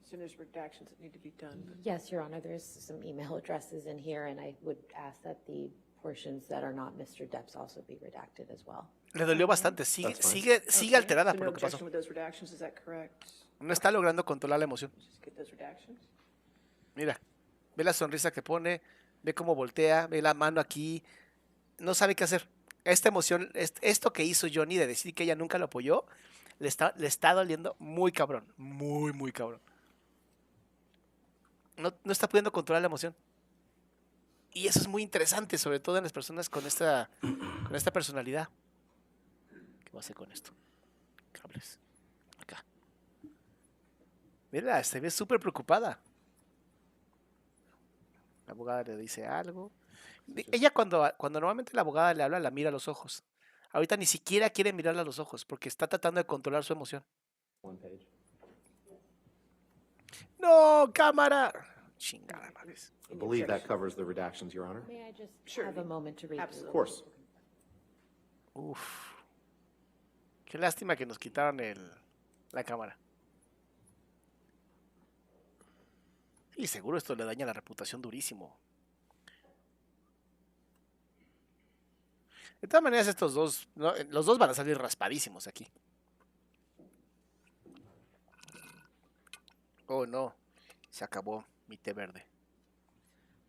[SPEAKER 2] So there's redactions that need to be done.
[SPEAKER 5] Yes, Your Honor, there's some email addresses in here, and I would ask that the portions that are not Mr. Depp's also be redacted as well.
[SPEAKER 1] Le dolió bastante. Sigue
[SPEAKER 2] Okay,
[SPEAKER 1] alterada
[SPEAKER 2] so
[SPEAKER 1] por
[SPEAKER 2] no
[SPEAKER 1] lo que pasó.
[SPEAKER 2] objection with those redactions, is that correct?
[SPEAKER 1] No está logrando controlar la emoción.
[SPEAKER 2] Just get those redactions.
[SPEAKER 1] Mira, ve la sonrisa que pone, ve cómo voltea, ve la mano aquí. No sabe qué hacer. Esta emoción, esto que hizo Johnny de decir que ella nunca lo apoyó, le está doliendo muy cabrón. Muy, muy cabrón. No está pudiendo controlar la emoción. Y eso es muy interesante, sobre todo en las personas con esta personalidad. ¿Qué voy a hacer con esto? Cables. Acá. Mira, se ve súper preocupada. La abogada le dice algo. Ella cuando normalmente la abogada le habla, la mira a los ojos. Ahorita ni siquiera quiere mirarla a los ojos porque está tratando de controlar su emoción.
[SPEAKER 3] One page.
[SPEAKER 1] ¡No, cámara! Chingada madres.
[SPEAKER 3] I believe that covers the redactions, Your Honor.
[SPEAKER 5] May I just
[SPEAKER 2] Sure.
[SPEAKER 5] have a moment to read?
[SPEAKER 2] Absolutely.
[SPEAKER 3] Of course.
[SPEAKER 1] Uf. Qué lástima que nos quitaron la cámara. Y seguro esto le daña la reputación durísimo. De todas maneras, estos dos, los dos van a salir raspadísimos aquí. Oh, no. Se acabó mi té verde.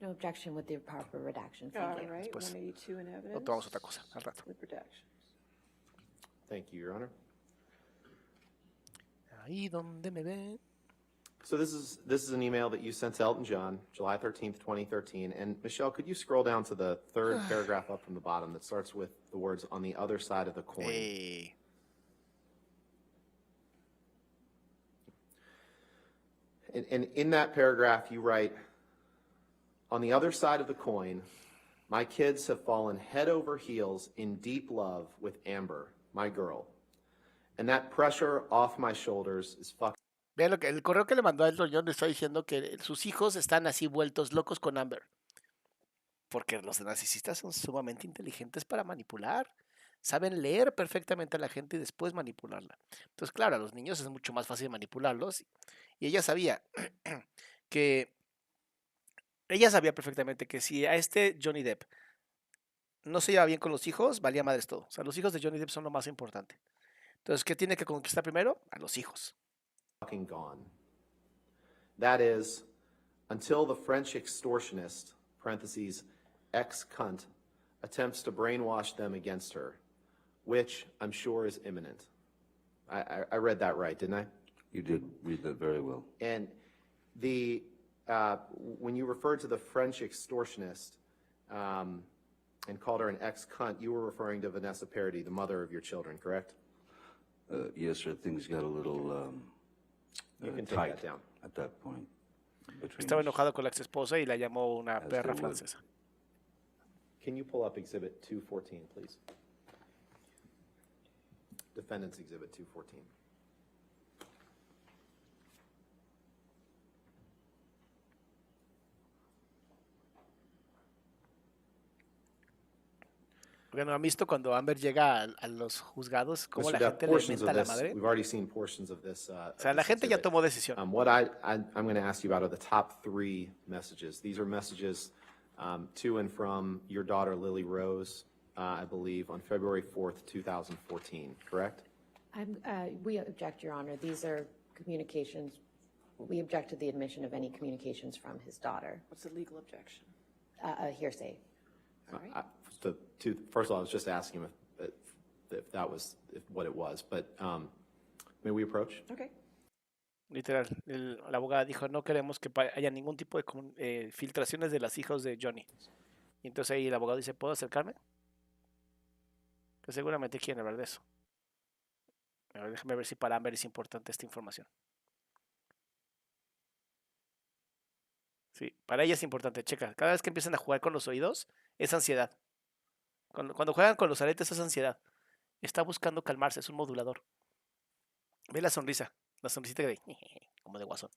[SPEAKER 5] No objection with the proper redaction.
[SPEAKER 2] All
[SPEAKER 5] Thank you.
[SPEAKER 2] right,
[SPEAKER 1] Después.
[SPEAKER 2] 182 in evidence.
[SPEAKER 1] No tomamos otra cosa al rato.
[SPEAKER 2] With redactions.
[SPEAKER 3] Thank you, Your Honor.
[SPEAKER 1] Ahí donde me ven.
[SPEAKER 3] So this is an email that you sent to Elton John, July 13th, 2013. And Michelle, could you scroll down to the third paragraph up from the bottom that starts with the words "on the other side of the coin"?
[SPEAKER 1] Eh,
[SPEAKER 3] And in that paragraph, you write, "On the other side of the coin, my kids have fallen head over heels in deep love with Amber, my girl. And that pressure off my shoulders is fucking."
[SPEAKER 1] Vean lo que el correo que le mandó a Elton John le está diciendo que sus hijos están así vueltos locos con Amber. Porque los narcisistas son sumamente inteligentes para manipular. Saben leer perfectamente a la gente y después manipularla. Entonces, claro, a los niños es mucho más fácil manipularlos. Y ella sabía que ella sabía perfectamente que si a este Johnny Depp no se lleva bien con los hijos, valía madres todo. O sea, los hijos de Johnny Depp son lo más importante. Entonces, ¿qué tiene que conquistar primero? A los hijos.
[SPEAKER 3] gone. That is, until the French extortionist, parentheses, ex-cunt, attempts to brainwash them against her, which I'm sure is imminent. I read that right, didn't I?
[SPEAKER 4] You did read that very well.
[SPEAKER 3] And the when you referred to the French extortionist and called her an ex-cunt, you were referring to Vanessa Paradis, the mother of your children, correct?
[SPEAKER 4] Yes, sir, things got a little
[SPEAKER 3] You can take
[SPEAKER 4] tight
[SPEAKER 3] that down.
[SPEAKER 4] at that point. between
[SPEAKER 1] Estaba
[SPEAKER 4] us.
[SPEAKER 1] enojado con la ex esposa y la llamó una
[SPEAKER 4] As
[SPEAKER 1] perra
[SPEAKER 4] they would.
[SPEAKER 1] francesa.
[SPEAKER 3] Can you pull up Exhibit 214, please? Defendant's Exhibit 214.
[SPEAKER 1] Bueno, ¿han visto cuando Amber llega a los juzgados cómo la
[SPEAKER 3] Mr. Depp,
[SPEAKER 1] gente le
[SPEAKER 3] portions
[SPEAKER 1] menta
[SPEAKER 3] of
[SPEAKER 1] la
[SPEAKER 3] this,
[SPEAKER 1] madre?
[SPEAKER 3] we've already seen portions of this.
[SPEAKER 1] O sea, la gente ya tomó decisión.
[SPEAKER 3] What I'm going to ask you about are the top 3 messages. These are messages to and from your daughter, Lily Rose, I believe, on February 4th, 2014, correct?
[SPEAKER 5] We object, Your Honor. These are communications. We object to the admission of any communications from his daughter,
[SPEAKER 2] What's the legal objection?
[SPEAKER 5] a hearsay.
[SPEAKER 2] All right.
[SPEAKER 3] First of all, I was just asking him if that was what it was, but may we approach?
[SPEAKER 2] Okay.
[SPEAKER 1] Literal, la abogada dijo, no queremos que haya ningún tipo de filtraciones de los hijos de Johnny. Y entonces ahí el abogado dice, ¿puedo acercarme? Que seguramente quieren hablar de eso. A ver, déjame ver si para Amber es importante esta información. Sí, para ella es importante, checa. Cada vez que empiezan a jugar con los oídos, es ansiedad. Cuando juegan con los aretes es ansiedad. Está buscando calmarse, es un modulador. Ve la sonrisa, la sonrisita de como de guasón.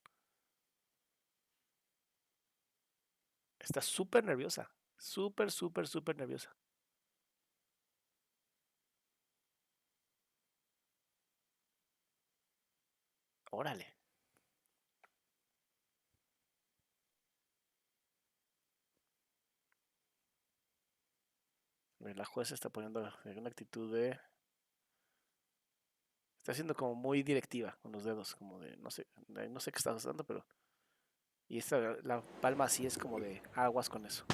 [SPEAKER 1] Está súper nerviosa, súper nerviosa. Órale. La jueza está poniendo una actitud de... Está siendo como muy directiva con los dedos, como de, no sé qué está haciendo, pero... Y la palma así es como de aguas con eso.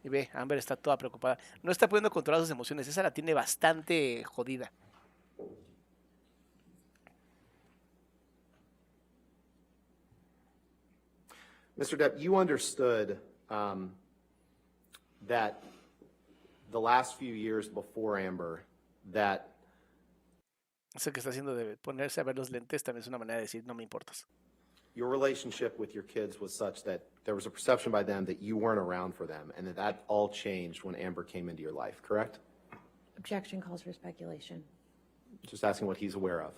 [SPEAKER 1] Y ve, Amber está toda preocupada. No está pudiendo controlar sus emociones, esa la tiene bastante jodida.
[SPEAKER 3] Mr. Depp, you understood that the last few years before Amber, that
[SPEAKER 1] Eso que está haciendo de ponerse a ver los lentes también es una manera de decir, no me importas.
[SPEAKER 3] your relationship with your kids was such that there was a perception by them that you weren't around for them, and that all changed when Amber came into your life, correct?
[SPEAKER 5] Objection calls for speculation.
[SPEAKER 3] Just asking what he's aware of.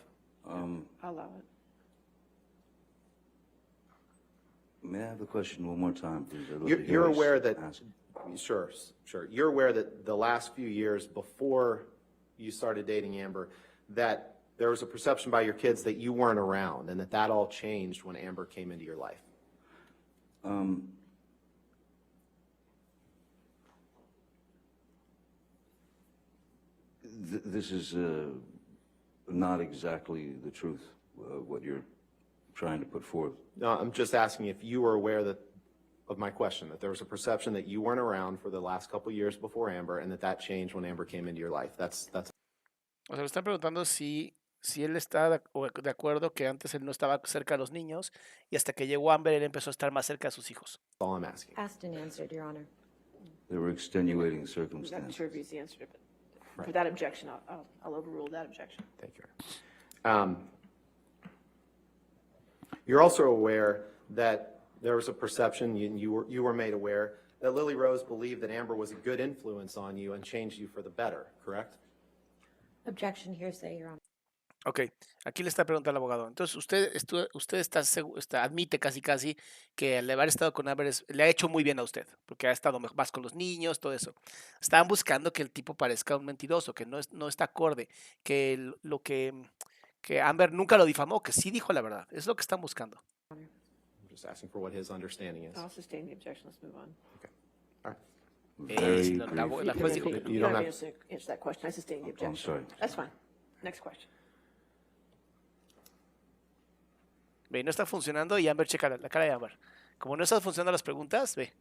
[SPEAKER 2] I'll allow it.
[SPEAKER 4] May I have the question one more time, please? I'd love to hear
[SPEAKER 3] You're
[SPEAKER 4] us
[SPEAKER 3] aware that,
[SPEAKER 4] ask.
[SPEAKER 3] sure. You're aware that the last few years before you started dating Amber, that there was a perception by your kids that you weren't around, and that all changed when Amber came into your life.
[SPEAKER 4] This is not exactly the truth, what you're trying to put forth.
[SPEAKER 3] No, I'm just asking if you were aware of my question, that there was a perception that you weren't around for the last couple of years before Amber, and that changed when Amber came into your life. That's
[SPEAKER 1] O sea, le están preguntando si si él está de acuerdo que antes él no estaba cerca de los niños y hasta que llegó Amber él empezó a estar más cerca de sus hijos.
[SPEAKER 3] That's all I'm asking.
[SPEAKER 5] Asked and answered, Your Honor.
[SPEAKER 4] There were extenuating
[SPEAKER 2] I'm not
[SPEAKER 4] circumstances.
[SPEAKER 2] sure if he's the answer, but for that objection, I'll overrule that objection.
[SPEAKER 3] Thank you. You're also aware that there was a perception, you were made aware, that Lily Rose believed that Amber was a good influence on you and changed you for the better, correct?
[SPEAKER 5] Objection, hearsay, Your Honor.
[SPEAKER 1] Ok, aquí le está preguntando al abogado. Entonces, usted admite casi que al haber estado con Amber le ha hecho muy bien a usted, porque ha estado más con los niños, todo eso. Estaban buscando que el tipo parezca un mentiroso, que no está acorde, que Amber nunca lo difamó, que sí dijo la verdad. Es lo que están buscando.
[SPEAKER 3] I'm just asking for what his understanding is.
[SPEAKER 2] I'll sustain the objection. Let's move on.
[SPEAKER 3] Okay. All right.
[SPEAKER 4] Very
[SPEAKER 1] Sí, la
[SPEAKER 4] brief.
[SPEAKER 1] juez dijo que
[SPEAKER 3] You
[SPEAKER 2] You
[SPEAKER 3] don't
[SPEAKER 2] don't
[SPEAKER 3] have-
[SPEAKER 2] have to answer that question. I sustain the
[SPEAKER 4] I'm
[SPEAKER 2] objection.
[SPEAKER 4] sorry.
[SPEAKER 2] That's fine. Next question.
[SPEAKER 1] ve, no está funcionando y Amber checa la cara de Amber. Como no están funcionando las preguntas, ve.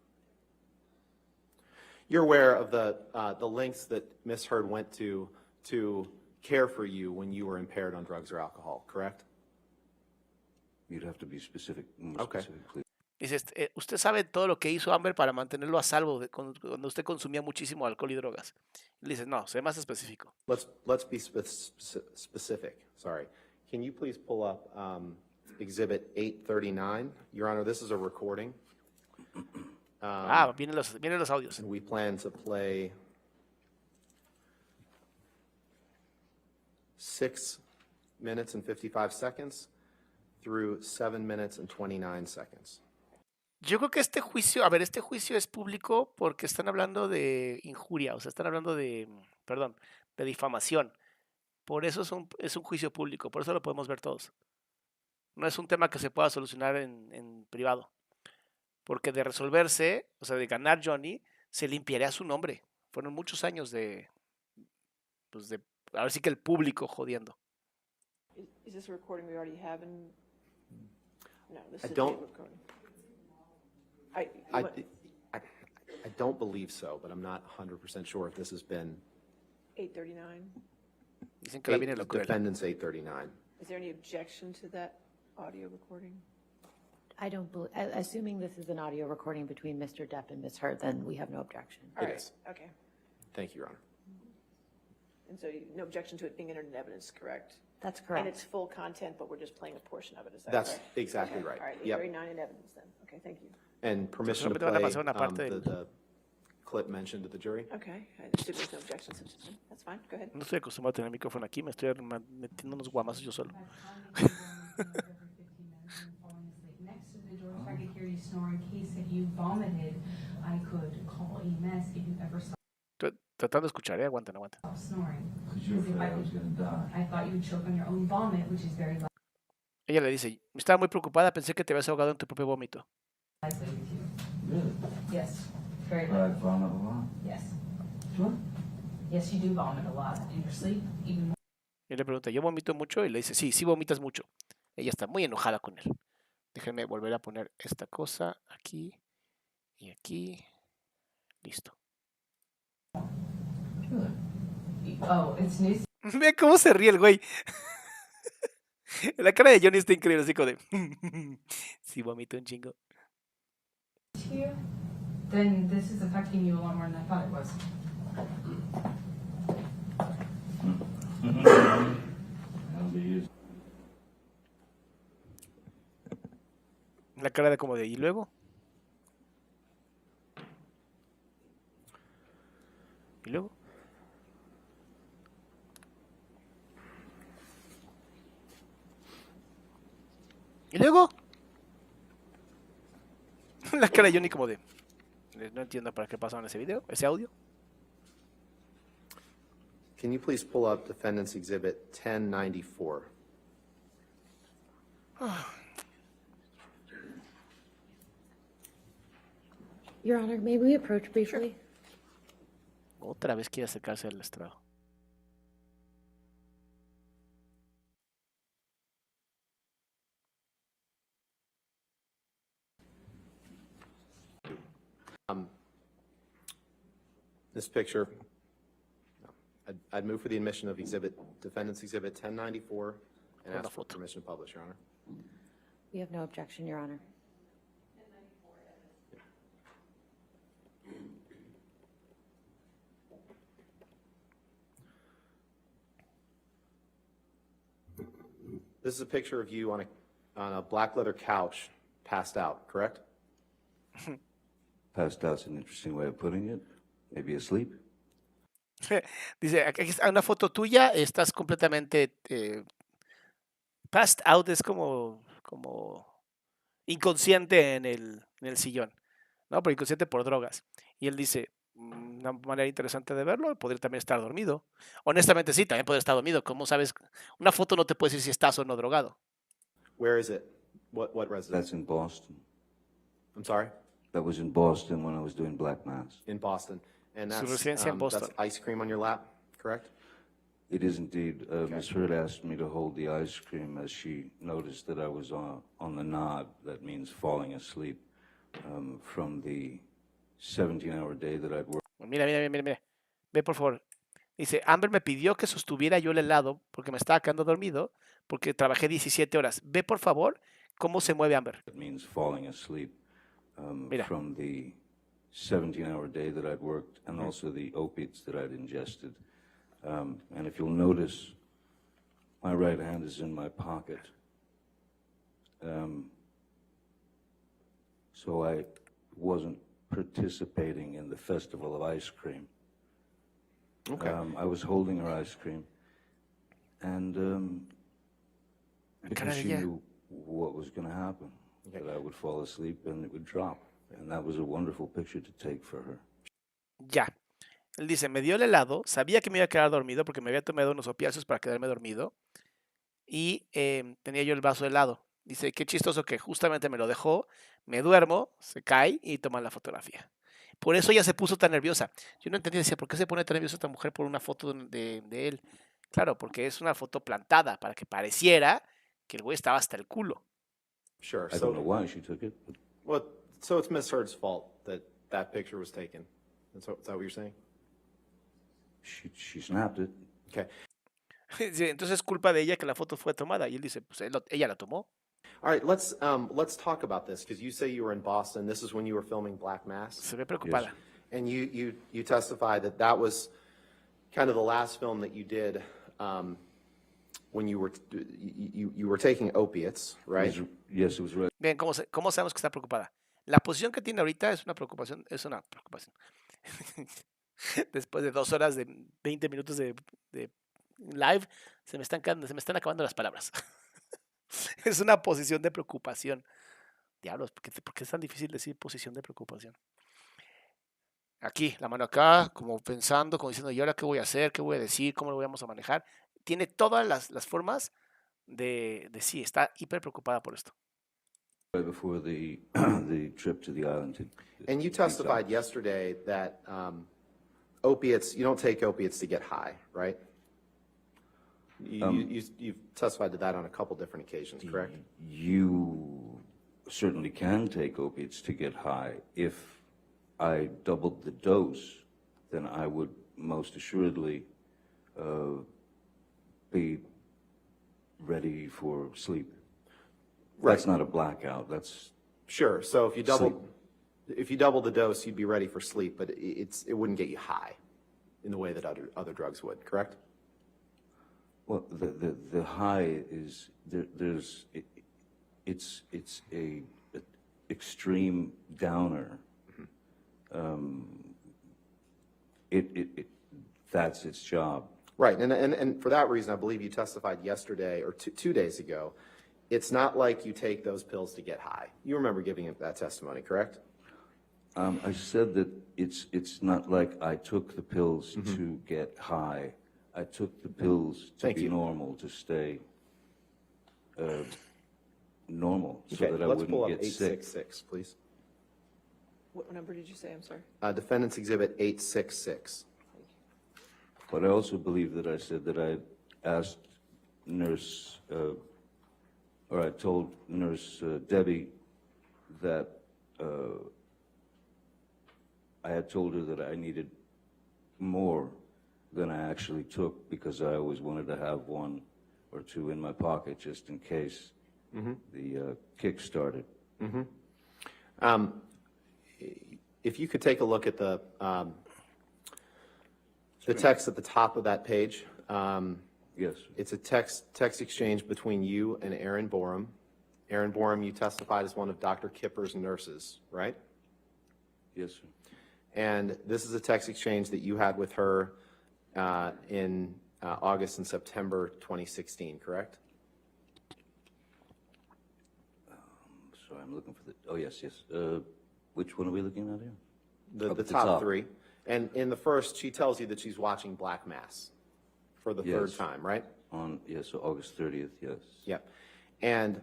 [SPEAKER 3] You're aware of the lengths that Miss Heard went to care for you when you were impaired on drugs or alcohol, correct?
[SPEAKER 4] You'd have to be specific, more
[SPEAKER 3] Okay.
[SPEAKER 4] specific, please.
[SPEAKER 1] Dice, usted sabe todo lo que hizo Amber para mantenerlo a salvo cuando usted consumía muchísimo alcohol y drogas. Y le dice, no, sé más específico.
[SPEAKER 3] Let's be specific. Sorry. Can you please pull up Exhibit 839? Your Honor, this is a recording,
[SPEAKER 1] Vienen los audios.
[SPEAKER 3] and we plan to play 6 minutes and 55 seconds through 7 minutes and 29 seconds.
[SPEAKER 1] Yo creo que este juicio es público porque están hablando de injuria, o sea, están hablando de difamación. Por eso es un juicio público, por eso lo podemos ver todos. No es un tema que se pueda solucionar en privado. Porque de resolverse, o sea, de ganar Johnny, se limpiaría su nombre. Fueron muchos años ahora sí que el público jodiendo.
[SPEAKER 2] Is this a recording we already have in? No, this
[SPEAKER 3] I
[SPEAKER 2] is a
[SPEAKER 3] don't-
[SPEAKER 2] tape recording.
[SPEAKER 3] I don't believe so, but I'm not 100% sure if this has been
[SPEAKER 2] 839.
[SPEAKER 1] Dicen que la viene lo cruel.
[SPEAKER 3] Defendant's 839.
[SPEAKER 2] Is there any objection to that audio recording?
[SPEAKER 5] I don't believe, assuming this is an audio recording between Mr. Depp and Ms. Heard, then we have no objection.
[SPEAKER 2] All
[SPEAKER 3] It
[SPEAKER 2] right,
[SPEAKER 3] is.
[SPEAKER 2] okay.
[SPEAKER 3] Thank you, Your Honor.
[SPEAKER 2] And so no objection to it being entered in evidence, correct?
[SPEAKER 5] That's
[SPEAKER 2] And it's
[SPEAKER 5] correct.
[SPEAKER 2] full content, but we're just playing a portion of it, is that
[SPEAKER 3] That's
[SPEAKER 2] correct?
[SPEAKER 3] exactly
[SPEAKER 2] Okay.
[SPEAKER 3] right.
[SPEAKER 2] All right,
[SPEAKER 3] Yep.
[SPEAKER 2] 839 in evidence then. Okay, thank you.
[SPEAKER 3] And permission to
[SPEAKER 1] Solamente van a
[SPEAKER 3] play
[SPEAKER 1] pasar una parte del-
[SPEAKER 3] the clip mentioned to the jury?
[SPEAKER 2] Okay, I assume there's no objections. That's fine, go ahead.
[SPEAKER 1] No estoy acostumbrado a tener el micrófono aquí, me estoy metiendo unos guamazos yo solo.
[SPEAKER 6] Next to the door, so I could hear you snore. In case if you vomited, I could call EMS if you ever
[SPEAKER 1] Tratando de escuchar, aguanten.
[SPEAKER 6] stopped snoring.
[SPEAKER 4] Because you're afraid I was going to die.
[SPEAKER 6] I thought you would choke on your own vomit, which is very
[SPEAKER 1] Ella le dice, estaba muy preocupada, pensé que te habías ahogado en tu propio vómito.
[SPEAKER 6] likely with you.
[SPEAKER 4] Really?
[SPEAKER 6] Yes, very
[SPEAKER 4] But I
[SPEAKER 6] likely.
[SPEAKER 4] vomit a lot.
[SPEAKER 6] Yes.
[SPEAKER 4] Sure.
[SPEAKER 6] Yes, you do vomit a lot in your sleep, even more.
[SPEAKER 1] Y le pregunta, ¿yo vomito mucho? Y le dice, sí vomitas mucho. Ella está muy enojada con él. Déjenme volver a poner esta cosa aquí y aquí. Listo.
[SPEAKER 4] Really?
[SPEAKER 6] Oh, it's news
[SPEAKER 1] Ve cómo se ríe el güey. La cara de Johnny está increíble, así como de... sí, vomito un chingo.
[SPEAKER 6] to you. Then this is affecting you a lot more than I thought it was.
[SPEAKER 4] I'll be used.
[SPEAKER 1] La cara de como de, ¿y luego? ¿Y luego? ¿Y luego? La cara de Johnny como de... No entiendo para qué pasaron ese video, ese audio.
[SPEAKER 3] Can you please pull up Defendant's Exhibit 1094?
[SPEAKER 5] Your Honor, may we approach briefly?
[SPEAKER 1] Otra vez quiere acercarse al estrado.
[SPEAKER 3] This picture, I'd move for the admission of Defendant's Exhibit 1094 and
[SPEAKER 1] Con la
[SPEAKER 3] ask for
[SPEAKER 1] foto.
[SPEAKER 3] permission to publish, Your Honor.
[SPEAKER 5] We have no objection, Your Honor.
[SPEAKER 3] This is a picture of you on a black leather couch, passed out, correct?
[SPEAKER 4] Passed out's an interesting way of putting it. Maybe asleep.
[SPEAKER 1] Dice, aquí está una foto tuya, estás completamente passed out, es como inconsciente en el sillón, ¿no? Pero inconsciente por drogas. Y él dice, una manera interesante de verlo, podría también estar dormido. Honestamente, sí, también puede estar dormido. ¿Cómo sabes? Una foto no te puede decir si estás o no drogado.
[SPEAKER 3] Where is it? What residence?
[SPEAKER 4] That's in Boston.
[SPEAKER 3] I'm sorry?
[SPEAKER 4] That was in Boston when I was doing Black Mass.
[SPEAKER 3] In Boston. And
[SPEAKER 1] Su
[SPEAKER 3] that's,
[SPEAKER 1] residencia en Boston.
[SPEAKER 3] that's ice cream on your lap, correct?
[SPEAKER 4] It is indeed. Ms. Hurd asked me to hold the ice cream as she noticed that I was on the nod. That means falling asleep from the 17-hour day that I'd worked.
[SPEAKER 1] Mira. Ve, por favor. Dice, Amber me pidió que sostuviera yo el helado porque me estaba quedando dormido porque trabajé 17 horas. Ve, por favor, cómo se mueve Amber.
[SPEAKER 4] That means falling asleep
[SPEAKER 1] Mira.
[SPEAKER 4] from the 17-hour day that I'd worked and also the opiates that I'd ingested. And if you'll notice, my right hand is in my pocket. So I wasn't participating in the festival of ice cream.
[SPEAKER 3] Okay.
[SPEAKER 4] I was holding her ice cream, and
[SPEAKER 1] Cara
[SPEAKER 4] because
[SPEAKER 1] de
[SPEAKER 4] she
[SPEAKER 1] ella.
[SPEAKER 4] knew what was going to happen, that I would fall asleep and it would drop. And that was a wonderful picture to take for her.
[SPEAKER 1] Ya. Él dice, me dio el helado, sabía que me iba a quedar dormido porque me había tomado unos opiáceos para quedarme dormido y tenía yo el vaso de helado. Dice, qué chistoso que justamente me lo dejó, me duermo, se cae y toma la fotografía. Por eso ella se puso tan nerviosa. Yo no entendía, decía, ¿por qué se pone tan nerviosa esta mujer por una foto de él? Claro, porque es una foto plantada para que pareciera que el güey estaba hasta el culo.
[SPEAKER 3] Sure.
[SPEAKER 4] I don't know why she took it, but
[SPEAKER 3] Well, so it's Ms. Hurd's fault that that picture was taken. Is that what you're saying?
[SPEAKER 4] she snapped it.
[SPEAKER 3] Okay.
[SPEAKER 1] Sí, entonces es culpa de ella que la foto fue tomada. Y él dice, pues ella la tomó.
[SPEAKER 3] All right, let's talk about this because you say you were in Boston. This is when you were filming Black Mass,
[SPEAKER 1] Se ve preocupada.
[SPEAKER 3] and you testified that that was kind of the last film that you did when you were taking opiates, right?
[SPEAKER 4] Yes, it was right.
[SPEAKER 1] Bien, ¿cómo sabemos que está preocupada? La posición que tiene ahorita es una preocupación. Después de 2 horas de 20 minutos de live, se me están acabando las palabras. Es una posición de preocupación. Diablos, ¿por qué es tan difícil decir posición de preocupación? Aquí, la mano acá, como pensando, como diciendo, ¿y ahora qué voy a hacer? ¿Qué voy a decir? ¿Cómo lo vamos a manejar? Tiene todas las formas de sí, está hiper preocupada por esto.
[SPEAKER 4] Right before the the trip to the island.
[SPEAKER 3] And you testified yesterday that opiates, you don't take opiates to get high, right? You've testified to that on a couple different occasions, correct?
[SPEAKER 4] You certainly can take opiates to get high. If I doubled the dose, then I would most assuredly be ready for sleep. That's not a blackout. That's
[SPEAKER 3] Sure. So if you double the dose, you'd be ready for sleep, but it wouldn't get you high in the way that other drugs would, correct?
[SPEAKER 4] well, the high is it's a extreme downer. That's its job.
[SPEAKER 3] Right, and for that reason, I believe you testified yesterday or 2 days ago. It's not like you take those pills to get high. You remember giving that testimony, correct?
[SPEAKER 4] I said that it's not like I took the pills to get high. I took the pills to
[SPEAKER 3] Thank
[SPEAKER 4] be
[SPEAKER 3] you.
[SPEAKER 4] normal, to stay normal, so
[SPEAKER 3] Okay,
[SPEAKER 4] that I
[SPEAKER 3] let's
[SPEAKER 4] wouldn't
[SPEAKER 3] pull up
[SPEAKER 4] get sick.
[SPEAKER 3] 866, please.
[SPEAKER 2] What number did you say? I'm sorry.
[SPEAKER 3] Defendant's Exhibit 866.
[SPEAKER 4] But I also believe that I said that I asked Nurse, or I told Nurse Debbie that I had told her that I needed more than I actually took because I always wanted to have one or two in my pocket just in case the kick started.
[SPEAKER 3] If you could take a look at the text at the top of that page.
[SPEAKER 4] Yes.
[SPEAKER 3] It's a text exchange between you and Erin Borum. Erin Borum, you testified as one of Dr. Kipper's nurses, right?
[SPEAKER 4] Yes, sir.
[SPEAKER 3] And this is a text exchange that you had with her in August and September 2016, correct?
[SPEAKER 4] Sorry, I'm looking for the, oh, yes, yes. Which one are we looking at here?
[SPEAKER 3] The
[SPEAKER 4] Up at the
[SPEAKER 3] top
[SPEAKER 4] top.
[SPEAKER 3] three. And in the first, she tells you that she's watching Black Mass for the third
[SPEAKER 4] Yes.
[SPEAKER 3] time, right?
[SPEAKER 4] On, yes, so August 30th, yes.
[SPEAKER 3] Yep. And,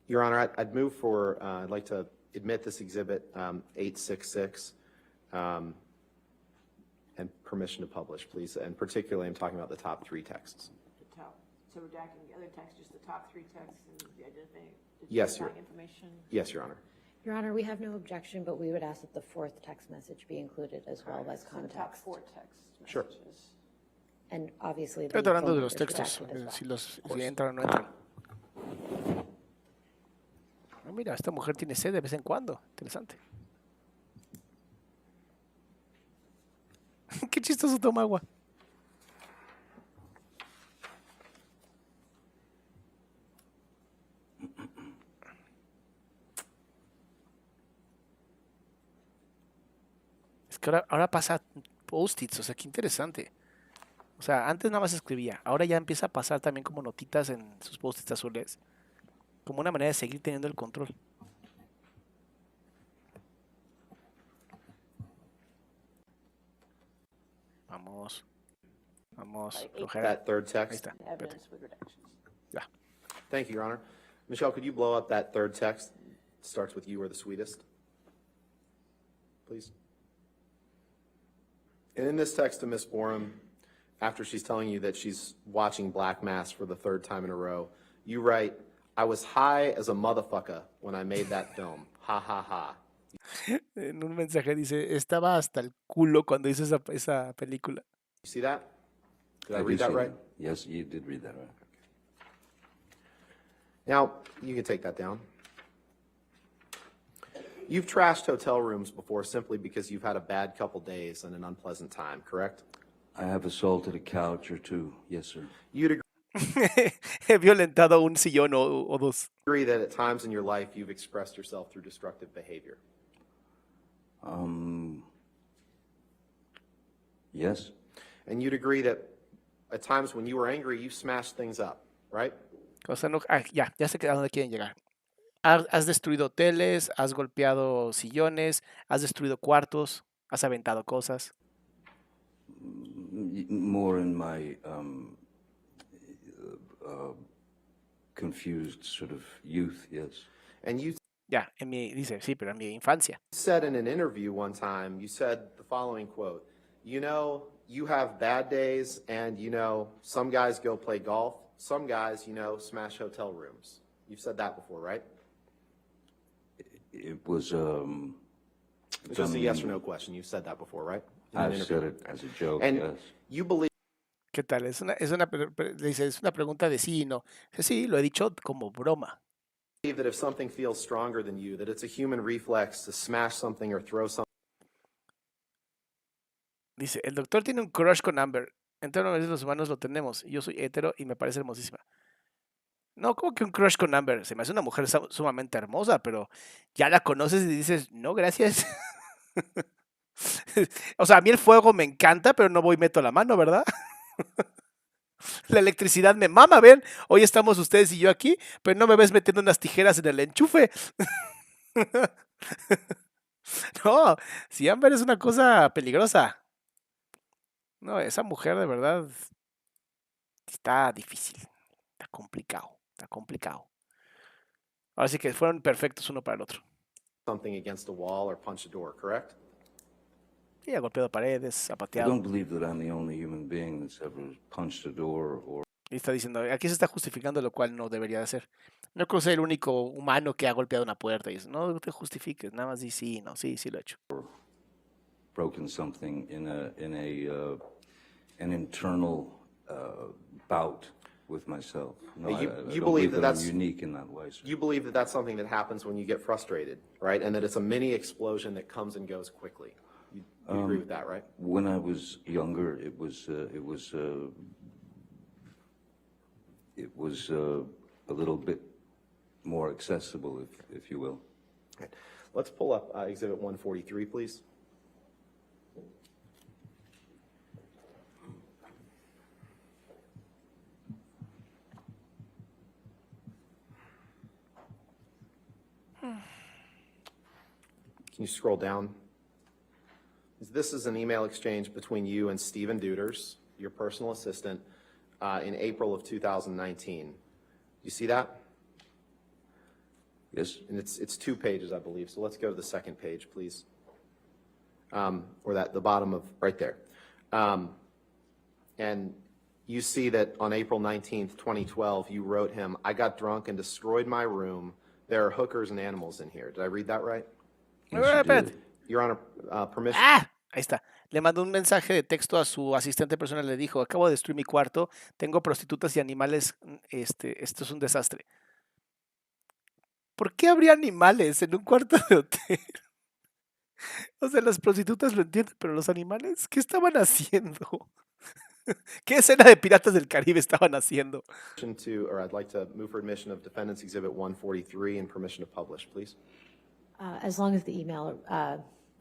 [SPEAKER 3] Your Honor, I'd move for, I'd like to admit this exhibit 866 and permission to publish, please. And particularly, I'm talking about the top three texts.
[SPEAKER 2] The top, so redacting the other text, just the top three texts and the identifying
[SPEAKER 3] Yes, Your-
[SPEAKER 2] information.
[SPEAKER 3] Yes, Your Honor.
[SPEAKER 5] Your Honor, we have no objection, but we would ask that the fourth text message be included as well as
[SPEAKER 2] So the top
[SPEAKER 5] context.
[SPEAKER 2] four text
[SPEAKER 3] Sure.
[SPEAKER 2] messages.
[SPEAKER 5] And obviously.
[SPEAKER 1] Estoy
[SPEAKER 5] the
[SPEAKER 1] hablando de
[SPEAKER 5] phone
[SPEAKER 1] los
[SPEAKER 5] is
[SPEAKER 1] textos,
[SPEAKER 5] redacted as well.
[SPEAKER 1] si entran o no entran. Ah, mira, esta mujer tiene sed de vez en cuando. Interesante. Qué chistoso toma agua. Es que ahora pasa post-its, o sea, qué interesante. O sea, antes nada más escribía, ahora ya empieza a pasar también como notitas en sus post-its azules, como una manera de seguir teniendo el control. Vamos, vamos, flojera.
[SPEAKER 3] That third
[SPEAKER 1] Ahí
[SPEAKER 3] text.
[SPEAKER 1] está, vete.
[SPEAKER 2] Evidence with redactions.
[SPEAKER 1] Ya.
[SPEAKER 3] Thank you, Your Honor. Michelle, could you blow up that third text? Starts with "You are the sweetest." Please. And in this text to Ms. Borum, after she's telling you that she's watching Black Mass for the third time in a row, you write, "I was high as a motherfucker when I made that film. Ha ha ha."
[SPEAKER 1] En un mensaje dice, estaba hasta el culo cuando hice esa película.
[SPEAKER 3] You see that? Did I
[SPEAKER 4] do
[SPEAKER 3] read that
[SPEAKER 4] see
[SPEAKER 3] right?
[SPEAKER 4] Yes, you did read that right.
[SPEAKER 3] Now, you can take that down. You've trashed hotel rooms before simply because you've had a bad couple days and an unpleasant time, correct?
[SPEAKER 4] I have assaulted a couch or two, yes, sir.
[SPEAKER 3] You'd
[SPEAKER 1] He violentado un sillón o dos.
[SPEAKER 3] agree that at times in your life you've expressed yourself through destructive behavior.
[SPEAKER 4] Yes,
[SPEAKER 3] And you'd agree that at times when you were angry, you smashed things up, right?
[SPEAKER 1] O sea, no, ya sé a dónde quieren llegar. Has destruido hoteles, has golpeado sillones, has destruido cuartos, has aventado cosas.
[SPEAKER 4] more in my confused sort of youth, yes.
[SPEAKER 3] And you
[SPEAKER 1] Ya, dice, sí, pero en mi infancia.
[SPEAKER 3] said in an interview one time, you said the following quote, "You know, you have bad days and, you know, some guys go play golf, some guys, you know, smash hotel rooms." You've said that before, right?
[SPEAKER 4] It was,
[SPEAKER 3] It's just a yes or no question. You've said that before, right? In an
[SPEAKER 4] I've
[SPEAKER 3] interview.
[SPEAKER 4] said it as a joke,
[SPEAKER 3] And
[SPEAKER 4] yes.
[SPEAKER 1] ¿Qué tal? Dice, es una pregunta de sí y no. Dice, sí, lo he dicho como broma.
[SPEAKER 3] believe that if something feels stronger than you, that it's a human reflex to smash something or throw something.
[SPEAKER 1] Dice, el doctor tiene un crush con Amber. En términos de los humanos lo tenemos. Yo soy hetero y me parece hermosísima. No, como que un crush con Amber. Se me hace una mujer sumamente hermosa, pero ya la conoces y dices, no, gracias. O sea, a mí el fuego me encanta, pero no voy y meto la mano, ¿verdad? La electricidad me mama, ven. Hoy estamos ustedes y yo aquí, pero no me ves metiendo unas tijeras en el enchufe. No, si Amber es una cosa peligrosa. No, esa mujer de verdad está difícil, está complicado, está complicado. Ahora sí que fueron perfectos uno para el otro.
[SPEAKER 3] Something against a wall or punch a door, correct?
[SPEAKER 1] Sí, ha golpeado paredes, ha
[SPEAKER 4] I
[SPEAKER 1] pateado.
[SPEAKER 4] don't believe that I'm the only human being that's ever punched a door or
[SPEAKER 1] Y está diciendo, aquí se está justificando lo cual no debería de hacer. No creo que sea el único humano que ha golpeado una puerta y dice, no te justifiques, nada más di sí, no, sí, sí lo he hecho.
[SPEAKER 4] broken something in an internal bout with myself. No,
[SPEAKER 3] You-
[SPEAKER 4] I
[SPEAKER 3] you
[SPEAKER 4] don't
[SPEAKER 3] believe that
[SPEAKER 4] I'm
[SPEAKER 3] that's-
[SPEAKER 4] unique in that way, sir.
[SPEAKER 3] You believe that that's something that happens when you get frustrated, right? And that it's a mini explosion that comes and goes quickly. You agree with that, right?
[SPEAKER 4] When I was younger, it was a little bit more accessible, if you will.
[SPEAKER 3] Okay. Let's pull up Exhibit 143, please. Can you scroll down? This is an email exchange between you and Stephen Deuters, your personal assistant, in April of 2019. You see that?
[SPEAKER 4] Yes?
[SPEAKER 3] And it's 2 pages, I believe. So let's go to the second page, please. Or the bottom of right there. And you see that on April 19th, 2012, you wrote him, "I got drunk and destroyed my room. There are hookers and animals in here." Did I read that right?
[SPEAKER 4] Yes, you
[SPEAKER 1] Espérate.
[SPEAKER 4] did.
[SPEAKER 3] Your Honor, permission.
[SPEAKER 1] ¡Ah! Ahí está. Le mandó un mensaje de texto a su asistente personal. Le dijo: acabo de destruir mi cuarto, tengo prostitutas y animales. Esto es un desastre. ¿Por qué habría animales en un cuarto de hotel? O sea, las prostitutas lo entienden, pero los animales, ¿qué estaban haciendo? ¿Qué escena de Piratas del Caribe estaban haciendo?
[SPEAKER 3] I'd like to move for admission of Defendant's Exhibit 143 and permission to publish, please.
[SPEAKER 5] As long as the email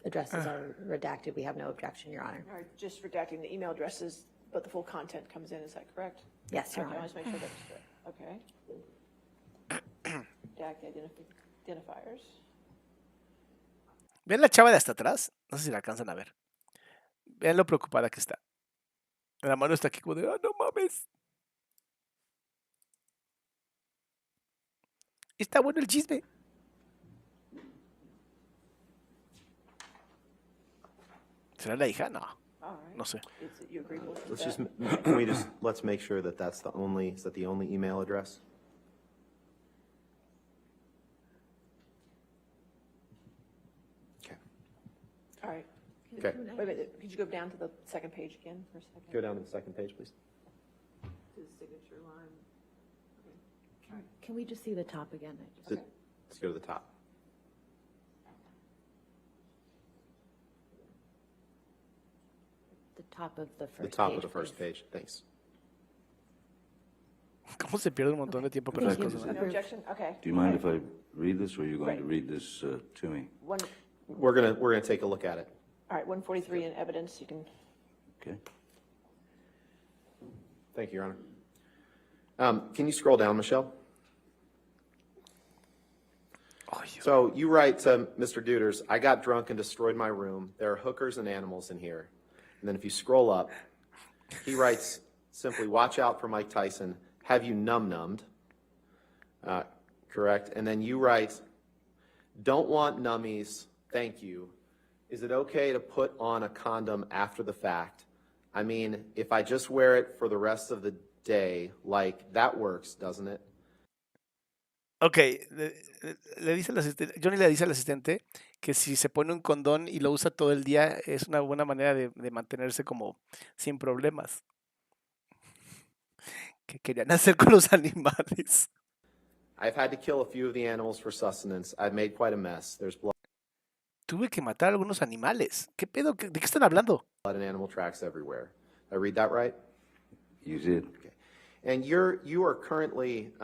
[SPEAKER 5] addresses are redacted, we have no objection, Your Honor.
[SPEAKER 2] All right, just redacting the email addresses, but the full content comes in, is that correct?
[SPEAKER 5] Yes, Your
[SPEAKER 2] Okay, I
[SPEAKER 5] Honor.
[SPEAKER 2] want to make sure that's correct. Okay. Redact the identifiers.
[SPEAKER 1] ¿Ven la chava de hasta atrás? No sé si la alcanzan a ver. Vean lo preocupada que está. La mano está aquí como de, no mames. Está bueno el chisme. ¿Será la hija? No,
[SPEAKER 2] All right.
[SPEAKER 1] no sé.
[SPEAKER 2] Is it you agreeable to
[SPEAKER 3] Let's
[SPEAKER 2] that?
[SPEAKER 3] let's make sure that is that the only email address? Okay.
[SPEAKER 2] All right.
[SPEAKER 3] Okay.
[SPEAKER 2] Wait a minute, could you go down to the second page again for a second?
[SPEAKER 3] Go down to the second page, please.
[SPEAKER 2] To the signature line.
[SPEAKER 5] Can we just see the top again?
[SPEAKER 3] Let's go to the top.
[SPEAKER 5] The top of the first
[SPEAKER 3] The top
[SPEAKER 5] page,
[SPEAKER 3] of the first
[SPEAKER 5] please.
[SPEAKER 3] page. Thanks.
[SPEAKER 1] ¿Cómo se pierde un montón de tiempo para las
[SPEAKER 5] Thank you.
[SPEAKER 1] cosas?
[SPEAKER 2] No objection? Okay.
[SPEAKER 4] Do you mind if I read this, or are you going to
[SPEAKER 2] Right.
[SPEAKER 4] read this to me?
[SPEAKER 3] We're gonna take a look at it.
[SPEAKER 2] All right, 143 in evidence, you can,
[SPEAKER 4] Okay.
[SPEAKER 3] Thank you, Your Honor. Can you scroll down, Michelle?
[SPEAKER 1] Ay, Dios.
[SPEAKER 3] So you write to Mr. Deuters, "I got drunk and destroyed my room. There are hookers and animals in here." And then if you scroll up, he writes simply, "Watch out for Mike Tyson. Have you num-nummed?" Correct. And then you write, "Don't want nummies. Thank you. Is it okay to put on a condom after the fact? I mean, if I just wear it for the rest of the day, like, that works, doesn't it?"
[SPEAKER 1] Ok, le dice al asistente, Johnny le dice al asistente que si se pone un condón y lo usa todo el día es una buena manera de mantenerse como sin problemas. ¿Qué querían hacer con los animales?
[SPEAKER 3] "I've had to kill a few of the animals for sustenance. I've made quite a mess. There's blood
[SPEAKER 1] Tuve que matar a algunos animales. ¿Qué pedo? ¿De qué están hablando?
[SPEAKER 3] and animal tracks everywhere." Did I read that right?
[SPEAKER 4] You did.
[SPEAKER 3] And you are currently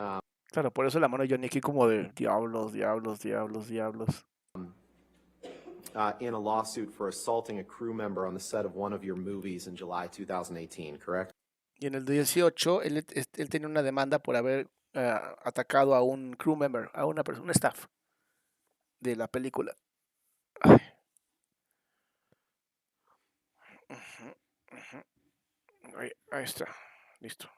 [SPEAKER 1] Claro, por eso la mano de Johnny aquí como de diablos, diablos, diablos, diablos.
[SPEAKER 3] in a lawsuit for assaulting a crew member on the set of one of your movies in July 2018, correct?
[SPEAKER 1] Y en el 18 él tenía una demanda por haber atacado a un crew member, a una persona, un staff de la película. Ay. Ujú, ujú. Ahí está, listo.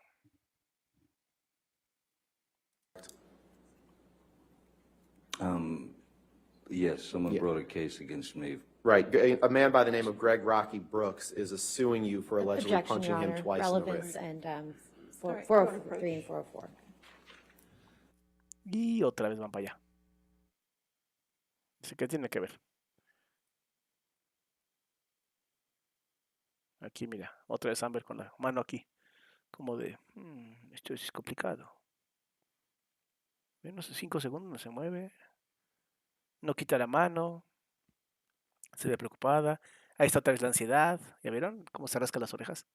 [SPEAKER 4] Yes, someone
[SPEAKER 3] Yeah.
[SPEAKER 4] brought a case against me.
[SPEAKER 3] Right. A man by the name of Greg Rocky Brooks is suing you for allegedly
[SPEAKER 5] Objection,
[SPEAKER 3] punching
[SPEAKER 5] Your
[SPEAKER 3] him
[SPEAKER 5] Honor.
[SPEAKER 3] twice in the
[SPEAKER 5] Relevance
[SPEAKER 3] rib.
[SPEAKER 5] and
[SPEAKER 2] All right,
[SPEAKER 5] 403 and 404.
[SPEAKER 1] Y otra vez van para allá. Dice, ¿qué tiene que ver? Aquí, mira, otra vez Amber con la mano aquí. Como de, esto es complicado. Menos de 5 segundos, no se mueve. No quita la mano. Se ve preocupada. Ahí está otra vez la ansiedad. ¿Ya vieron cómo se rasca las orejas?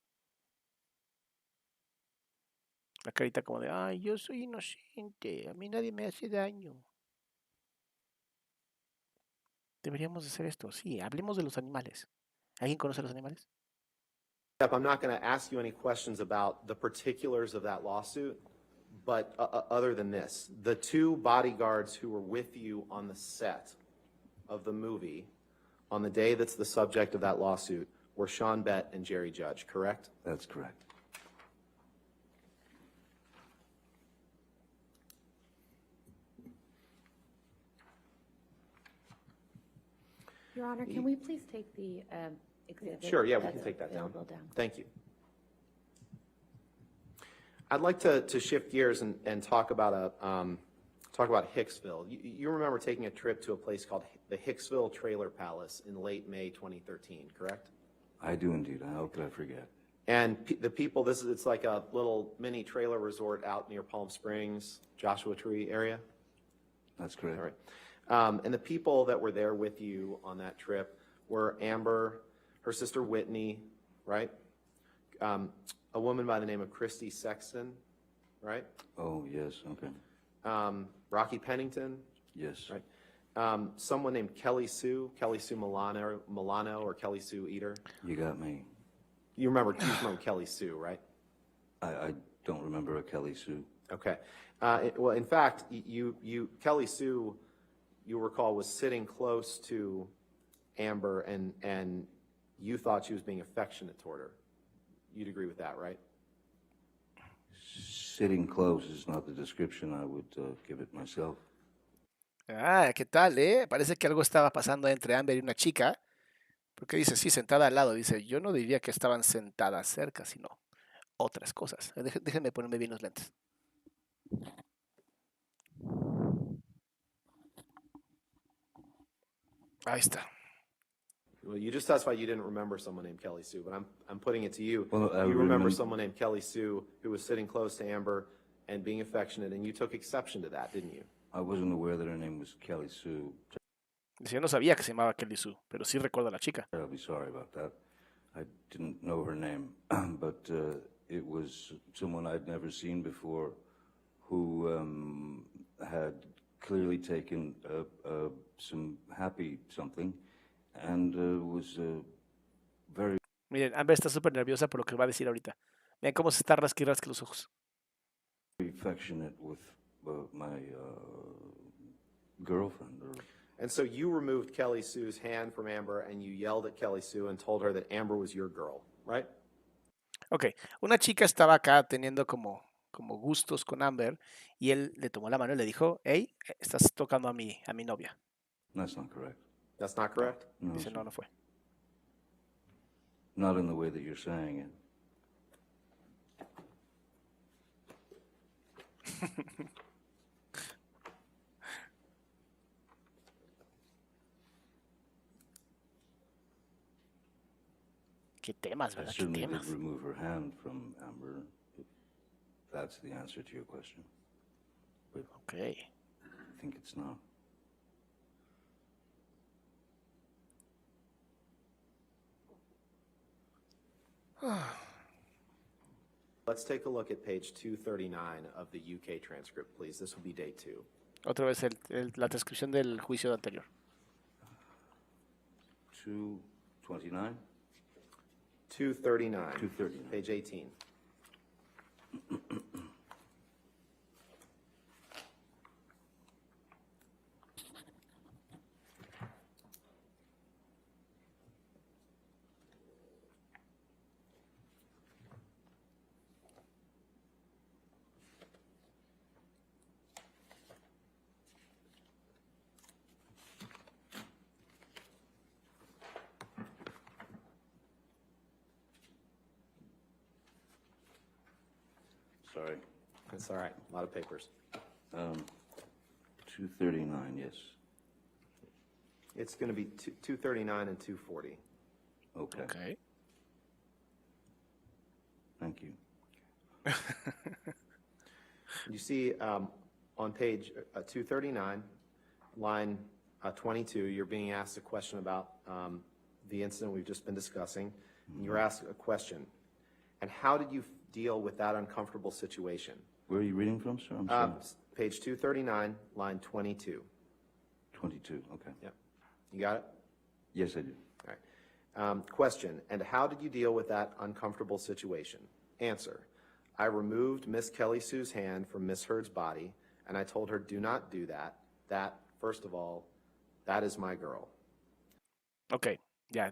[SPEAKER 1] La carita como de, ay, yo soy inocente. A mí nadie me hace daño. Deberíamos hacer esto. Sí, hablemos de los animales. ¿Alguien conoce a los animales?
[SPEAKER 3] I'm not going to ask you any questions about the particulars of that lawsuit, but other than this, the two bodyguards who were with you on the set of the movie on the day that's the subject of that lawsuit were Sean Bett and Jerry Judge, correct?
[SPEAKER 4] That's correct.
[SPEAKER 5] Your Honor, can we please take the exhibit?
[SPEAKER 3] Sure, yeah, we
[SPEAKER 5] that's
[SPEAKER 3] can take that down.
[SPEAKER 5] available down?
[SPEAKER 3] Thank you. I'd like to shift gears and talk about Hicksville. You remember taking a trip to a place called the Hicksville Trailer Palace in late May 2013, correct?
[SPEAKER 4] I do indeed. How could I forget?
[SPEAKER 3] And the people, it's like a little mini trailer resort out near Palm Springs, Joshua Tree area.
[SPEAKER 4] That's correct.
[SPEAKER 3] All right. And the people that were there with you on that trip were Amber, her sister Whitney, right? A woman by the name of Christy Sexton, right?
[SPEAKER 4] Oh, yes, okay.
[SPEAKER 3] Rocky Pennington,
[SPEAKER 4] Yes.
[SPEAKER 3] right? Someone named Kelly Sue Milano or Kelly Sue Eater.
[SPEAKER 4] You got me.
[SPEAKER 3] You remember Kelly Sue, right?
[SPEAKER 4] I don't remember a Kelly Sue.
[SPEAKER 3] Okay. Well, in fact, Kelly Sue, you recall, was sitting close to Amber, and you thought she was being affectionate toward her. You'd agree with that, right?
[SPEAKER 4] Sitting close is not the description I would give it myself.
[SPEAKER 1] Ah, ¿qué tal, eh? Parece que algo estaba pasando entre Amber y una chica. Porque dice, sí, sentada al lado. Dice, yo no diría que estaban sentadas cerca, sino otras cosas. Déjenme ponerme bien los lentes. Ahí está.
[SPEAKER 3] Well, you just testified you didn't remember someone named Kelly Sue, but I'm putting it to you.
[SPEAKER 4] Well, I
[SPEAKER 3] you remember
[SPEAKER 4] remember-
[SPEAKER 3] someone named Kelly Sue who was sitting close to Amber and being affectionate, and you took exception to that, didn't you?
[SPEAKER 4] I wasn't aware that her name was Kelly Sue.
[SPEAKER 1] Dice, yo no sabía que se llamaba Kelly Sue, pero sí recuerdo a la chica.
[SPEAKER 4] Terribly sorry about that. I didn't know her name, but it was someone I'd never seen before who had clearly taken some happy something and was very
[SPEAKER 1] Miren, Amber está súper nerviosa por lo que va a decir ahorita. Vean cómo se está rasque los ojos.
[SPEAKER 4] affectionate with my girlfriend.
[SPEAKER 3] And so you removed Kelly Sue's hand from Amber, and you yelled at Kelly Sue and told her that Amber was your girl, right?
[SPEAKER 1] Ok, una chica estaba acá teniendo como gustos con Amber y él le tomó la mano y le dijo, hey, estás tocando a mi novia.
[SPEAKER 4] That's not correct.
[SPEAKER 3] That's not correct?
[SPEAKER 4] No,
[SPEAKER 1] Dice,
[SPEAKER 4] sir.
[SPEAKER 1] no fue.
[SPEAKER 4] Not in the way that you're saying it.
[SPEAKER 1] Qué temas,
[SPEAKER 4] I
[SPEAKER 1] ¿verdad? Qué
[SPEAKER 4] certainly did
[SPEAKER 1] temas.
[SPEAKER 4] remove her hand from Amber, if that's the answer to your question.
[SPEAKER 1] Ok.
[SPEAKER 4] I think it's not.
[SPEAKER 3] Let's take a look at page 239 of the UK transcript, please. This will be day 2.
[SPEAKER 1] Otra vez la transcripción del juicio anterior.
[SPEAKER 4] 229?
[SPEAKER 3] 239.
[SPEAKER 4] 239.
[SPEAKER 3] Page 18.
[SPEAKER 4] Sorry.
[SPEAKER 3] That's all right. A lot of papers.
[SPEAKER 4] 239, yes.
[SPEAKER 3] It's going to be 239 and 240.
[SPEAKER 4] Okay.
[SPEAKER 1] Ok.
[SPEAKER 4] Thank you.
[SPEAKER 3] You see on page 239, line 22, you're being asked a question about the incident we've just been discussing. And you're asked a question. And how did you deal with that uncomfortable situation?
[SPEAKER 4] Where are you reading from, sir? I'm sorry.
[SPEAKER 3] Page 239, line 22.
[SPEAKER 4] 22, okay.
[SPEAKER 3] Yep. You got it?
[SPEAKER 4] Yes, I do.
[SPEAKER 3] All right. Question, and how did you deal with that uncomfortable situation? Answer, I removed Miss Kelly Sue's hand from Miss Heard's body, and I told her, do not do that. That, first of all, that is my girl.
[SPEAKER 1] Ok, ya,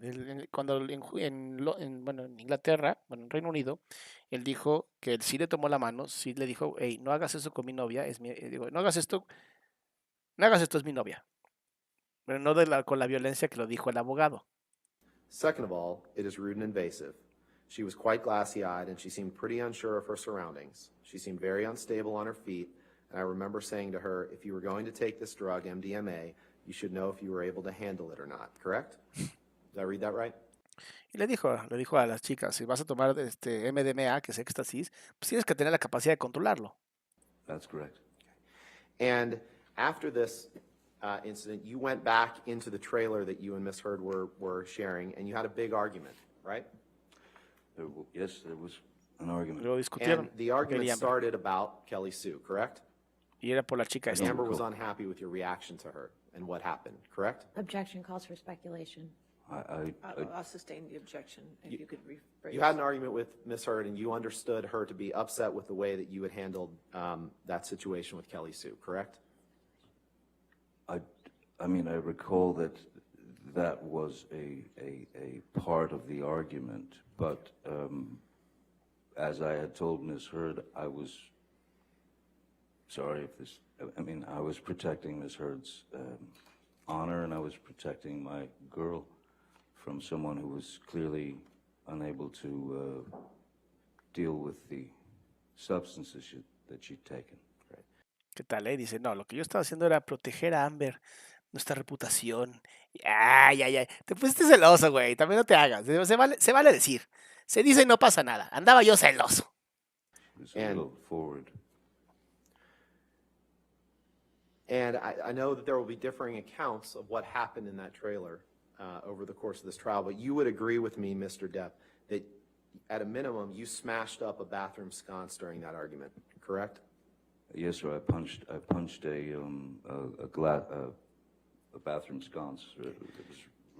[SPEAKER 1] cuando bueno, en Inglaterra, bueno, en Reino Unido, él dijo que él sí le tomó la mano, sí le dijo, hey, no hagas eso con mi novia, digo, no hagas esto, es mi novia, pero no con la violencia que lo dijo el abogado.
[SPEAKER 3] Second of all, it is rude and invasive. She was quite glassy-eyed, and she seemed pretty unsure of her surroundings. She seemed very unstable on her feet, and I remember saying to her, if you were going to take this drug, MDMA, you should know if you were able to handle it or not, correct? Did I read that right?
[SPEAKER 1] Y le dijo a las chicas, si vas a tomar MDMA, que es éxtasis, pues tienes que tener la capacidad de controlarlo.
[SPEAKER 4] That's correct.
[SPEAKER 3] And after this incident, you went back into the trailer that you and Miss Heard were sharing, and you had a big argument, right?
[SPEAKER 4] Yes, there was an argument.
[SPEAKER 1] Luego discutieron.
[SPEAKER 3] And the argument started about Kelly Sue, correct?
[SPEAKER 1] Y era por la chica esta.
[SPEAKER 3] Amber was unhappy with your reaction to her and what happened, correct?
[SPEAKER 5] Objection calls for speculation.
[SPEAKER 2] I'll sustain the objection if you could rephrase.
[SPEAKER 3] You had an argument with Miss Heard, and you understood her to be upset with the way that you had handled that situation with Kelly Sue, correct?
[SPEAKER 4] I mean, I recall that that was a part of the argument, but as I had told Ms. Heard, I was sorry if this, I mean, I was protecting Ms. Heard's honor, and I was protecting my girl from someone who was clearly unable to deal with the substances that she'd taken.
[SPEAKER 1] ¿Qué tal, Dice, no, lo que yo estaba haciendo era proteger a Amber, nuestra reputación. Ay, ay, ay. Te pusiste celoso, güey. También no te hagas. Se vale decir. Se dice y no pasa nada. Andaba yo celoso.
[SPEAKER 3] And I know that there will be differing accounts of what happened in that trailer over the course of this trial, but you would agree with me, Mr. Depp, that at a minimum, you smashed up a bathroom sconce during that argument, correct?
[SPEAKER 4] Yes, sir. I punched a bathroom sconce. It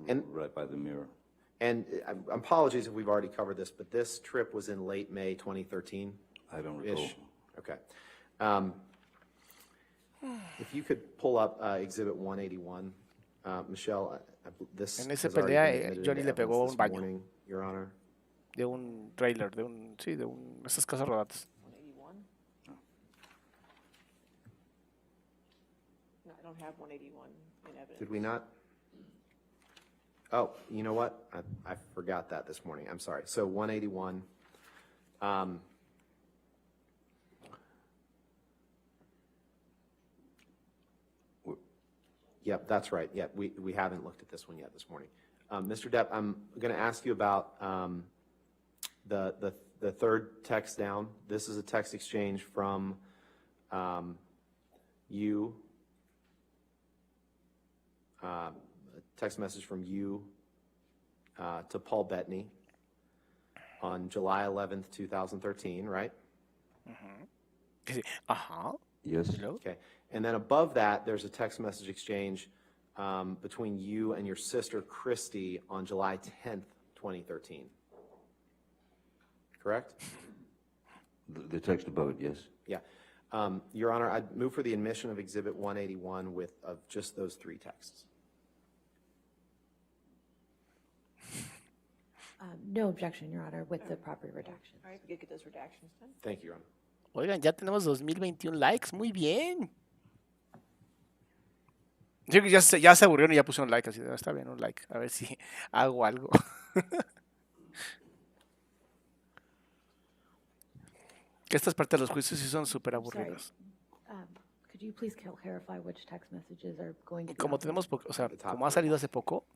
[SPEAKER 4] was right by the mirror.
[SPEAKER 3] And apologies if we've already covered this, but this trip was in late May 2013?
[SPEAKER 4] I don't recall.
[SPEAKER 3] Okay. If you could pull up Exhibit 181, Michelle, this
[SPEAKER 1] En esa
[SPEAKER 3] has already
[SPEAKER 1] pelea,
[SPEAKER 3] been admitted
[SPEAKER 1] Johnny
[SPEAKER 3] into
[SPEAKER 1] le pegó
[SPEAKER 3] evidence
[SPEAKER 1] un
[SPEAKER 3] this
[SPEAKER 1] baño.
[SPEAKER 3] morning, Your Honor.
[SPEAKER 1] De un trailer, esas casas rodadas.
[SPEAKER 2] 181? No, I don't have 181 in evidence.
[SPEAKER 3] Did we not? Oh, you know what? I forgot that this morning. I'm sorry. So 181. Yep, that's right. Yep, we haven't looked at this one yet this morning. Mr. Depp, I'm going to ask you about the third text down. This is a text exchange from you, a text message from you to Paul Bettany on July 11th, 2013, right?
[SPEAKER 4] Yes.
[SPEAKER 3] Okay. And then above that, there's a text message exchange between you and your sister, Christy, on July 10th, 2013. Correct?
[SPEAKER 4] The text above it, yes.
[SPEAKER 3] Yeah. Your Honor, I'd move for the admission of Exhibit 181 of just those three texts.
[SPEAKER 5] No objection, Your Honor, with the proper redactions.
[SPEAKER 2] All right, we could get those redactions done.
[SPEAKER 3] Thank you, Your Honor.
[SPEAKER 1] Oigan, ya tenemos 2021 likes. Muy bien. Yo que ya se aburrieron y ya pusieron like. Así, está bien, un like. A ver si hago algo. Que estas partes de los juicios sí son súper aburridas.
[SPEAKER 5] Could you please clarify which text messages are going to be
[SPEAKER 1] Como
[SPEAKER 5] offered?
[SPEAKER 1] tenemos, como ha salido hace poco,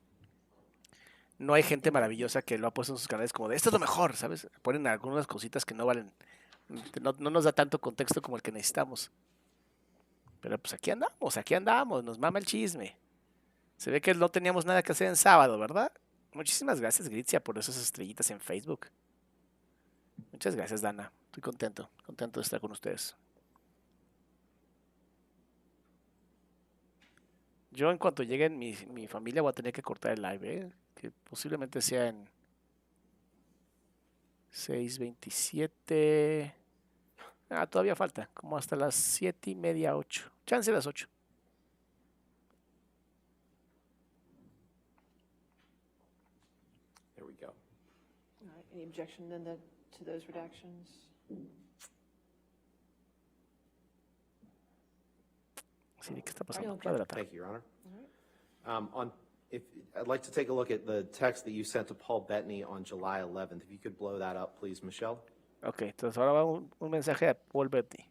[SPEAKER 1] no hay gente maravillosa que lo ha puesto en sus canales como de esto es lo mejor, ¿sabes? Ponen algunas cositas que no valen, no nos da tanto contexto como el que necesitamos. Pero pues aquí andamos, nos mama el chisme. Se ve que no teníamos nada que hacer en sábado, ¿verdad? Muchísimas gracias, Gritzia, por esas estrellitas en Facebook. Muchas gracias, Dana. Estoy contento de estar con ustedes. Yo en cuanto llegue mi familia voy a tener que cortar el live, ¿eh? Que posiblemente sea en 6:27. Todavía falta, como hasta las 7:30, 8. Chance las 8.
[SPEAKER 3] There we go.
[SPEAKER 2] All right, any objection then to those redactions?
[SPEAKER 1] Sí, ¿qué está pasando?
[SPEAKER 5] No objection.
[SPEAKER 1] Adelante.
[SPEAKER 3] Thank you, Your Honor. I'd like to take a look at the text that you sent to Paul Bettany on July 11th. If you could blow that up, please, Michelle.
[SPEAKER 1] Ok, entonces ahora va un mensaje a Paul Bettany.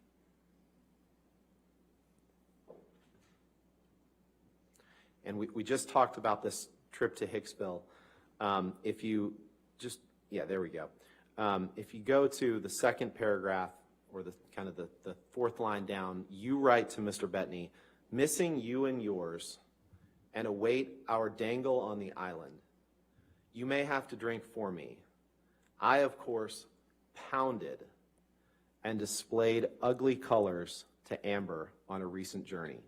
[SPEAKER 3] And we just talked about this trip to Hicksville. If you just, yeah, there we go. If you go to the second paragraph, or the kind of the fourth line down, you write to Mr. Bettany, missing you and yours, and await our dangle on the island. You may have to drink for me. I, of course, pounded and displayed ugly colors to Amber on a recent journey.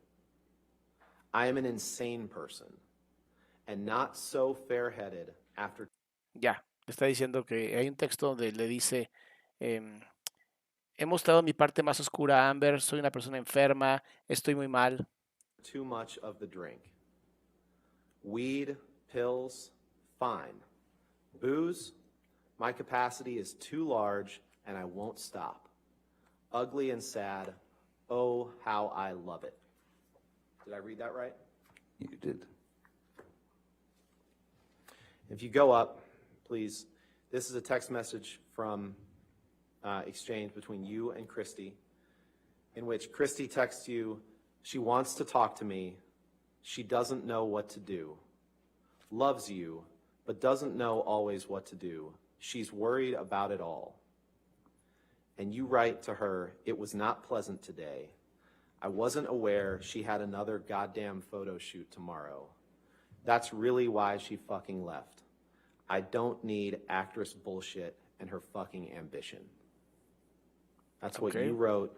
[SPEAKER 3] I am an insane person, and not so fair-headed after...
[SPEAKER 1] Ya, le está diciendo que hay un texto donde le dice, he mostrado mi parte más oscura a Amber, soy una persona enferma, estoy muy mal.
[SPEAKER 3] Too much of the drink. Weed, pills, fine. Booze, my capacity is too large and I won't stop. Ugly and sad, oh, how I love it. Did I read that right?
[SPEAKER 4] You did.
[SPEAKER 3] If you go up, please, this is a text message from exchange between you and Christy, in which Christy texts you, she wants to talk to me, she doesn't know what to do, loves you, but doesn't know always what to do. She's worried about it all. And you write to her, it was not pleasant today. I wasn't aware she had another goddamn photo shoot tomorrow. That's really why she fucking left. I don't need actress bullshit and her fucking ambition. That's what
[SPEAKER 1] Okay.
[SPEAKER 3] you wrote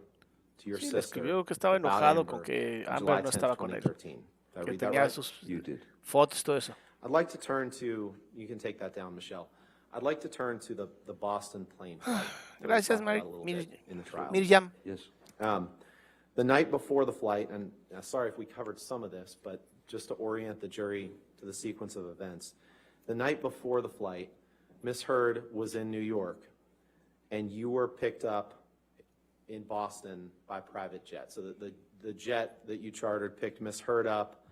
[SPEAKER 3] to your
[SPEAKER 1] Sí, le
[SPEAKER 3] sister
[SPEAKER 1] escribió que estaba
[SPEAKER 3] about
[SPEAKER 1] enojado con
[SPEAKER 3] Amber
[SPEAKER 1] que
[SPEAKER 3] on
[SPEAKER 1] Amber
[SPEAKER 3] July
[SPEAKER 1] no
[SPEAKER 3] 10th,
[SPEAKER 1] estaba con él,
[SPEAKER 3] 2013. Did I
[SPEAKER 1] que
[SPEAKER 3] read that
[SPEAKER 1] tenía
[SPEAKER 3] right?
[SPEAKER 1] sus
[SPEAKER 4] You did.
[SPEAKER 1] fotos, todo eso.
[SPEAKER 3] I'd like to turn to, you can take that down, Michelle. I'd like to turn to the Boston plane flight. that we
[SPEAKER 1] Gracias,
[SPEAKER 3] talked about a little bit in the trial.
[SPEAKER 1] Miriam.
[SPEAKER 4] Yes.
[SPEAKER 3] The night before the flight, and sorry if we covered some of this, but just to orient the jury to the sequence of events. The night before the flight, Miss Heard was in New York, and you were picked up in Boston by private jet. So the jet that you chartered picked Miss Heard up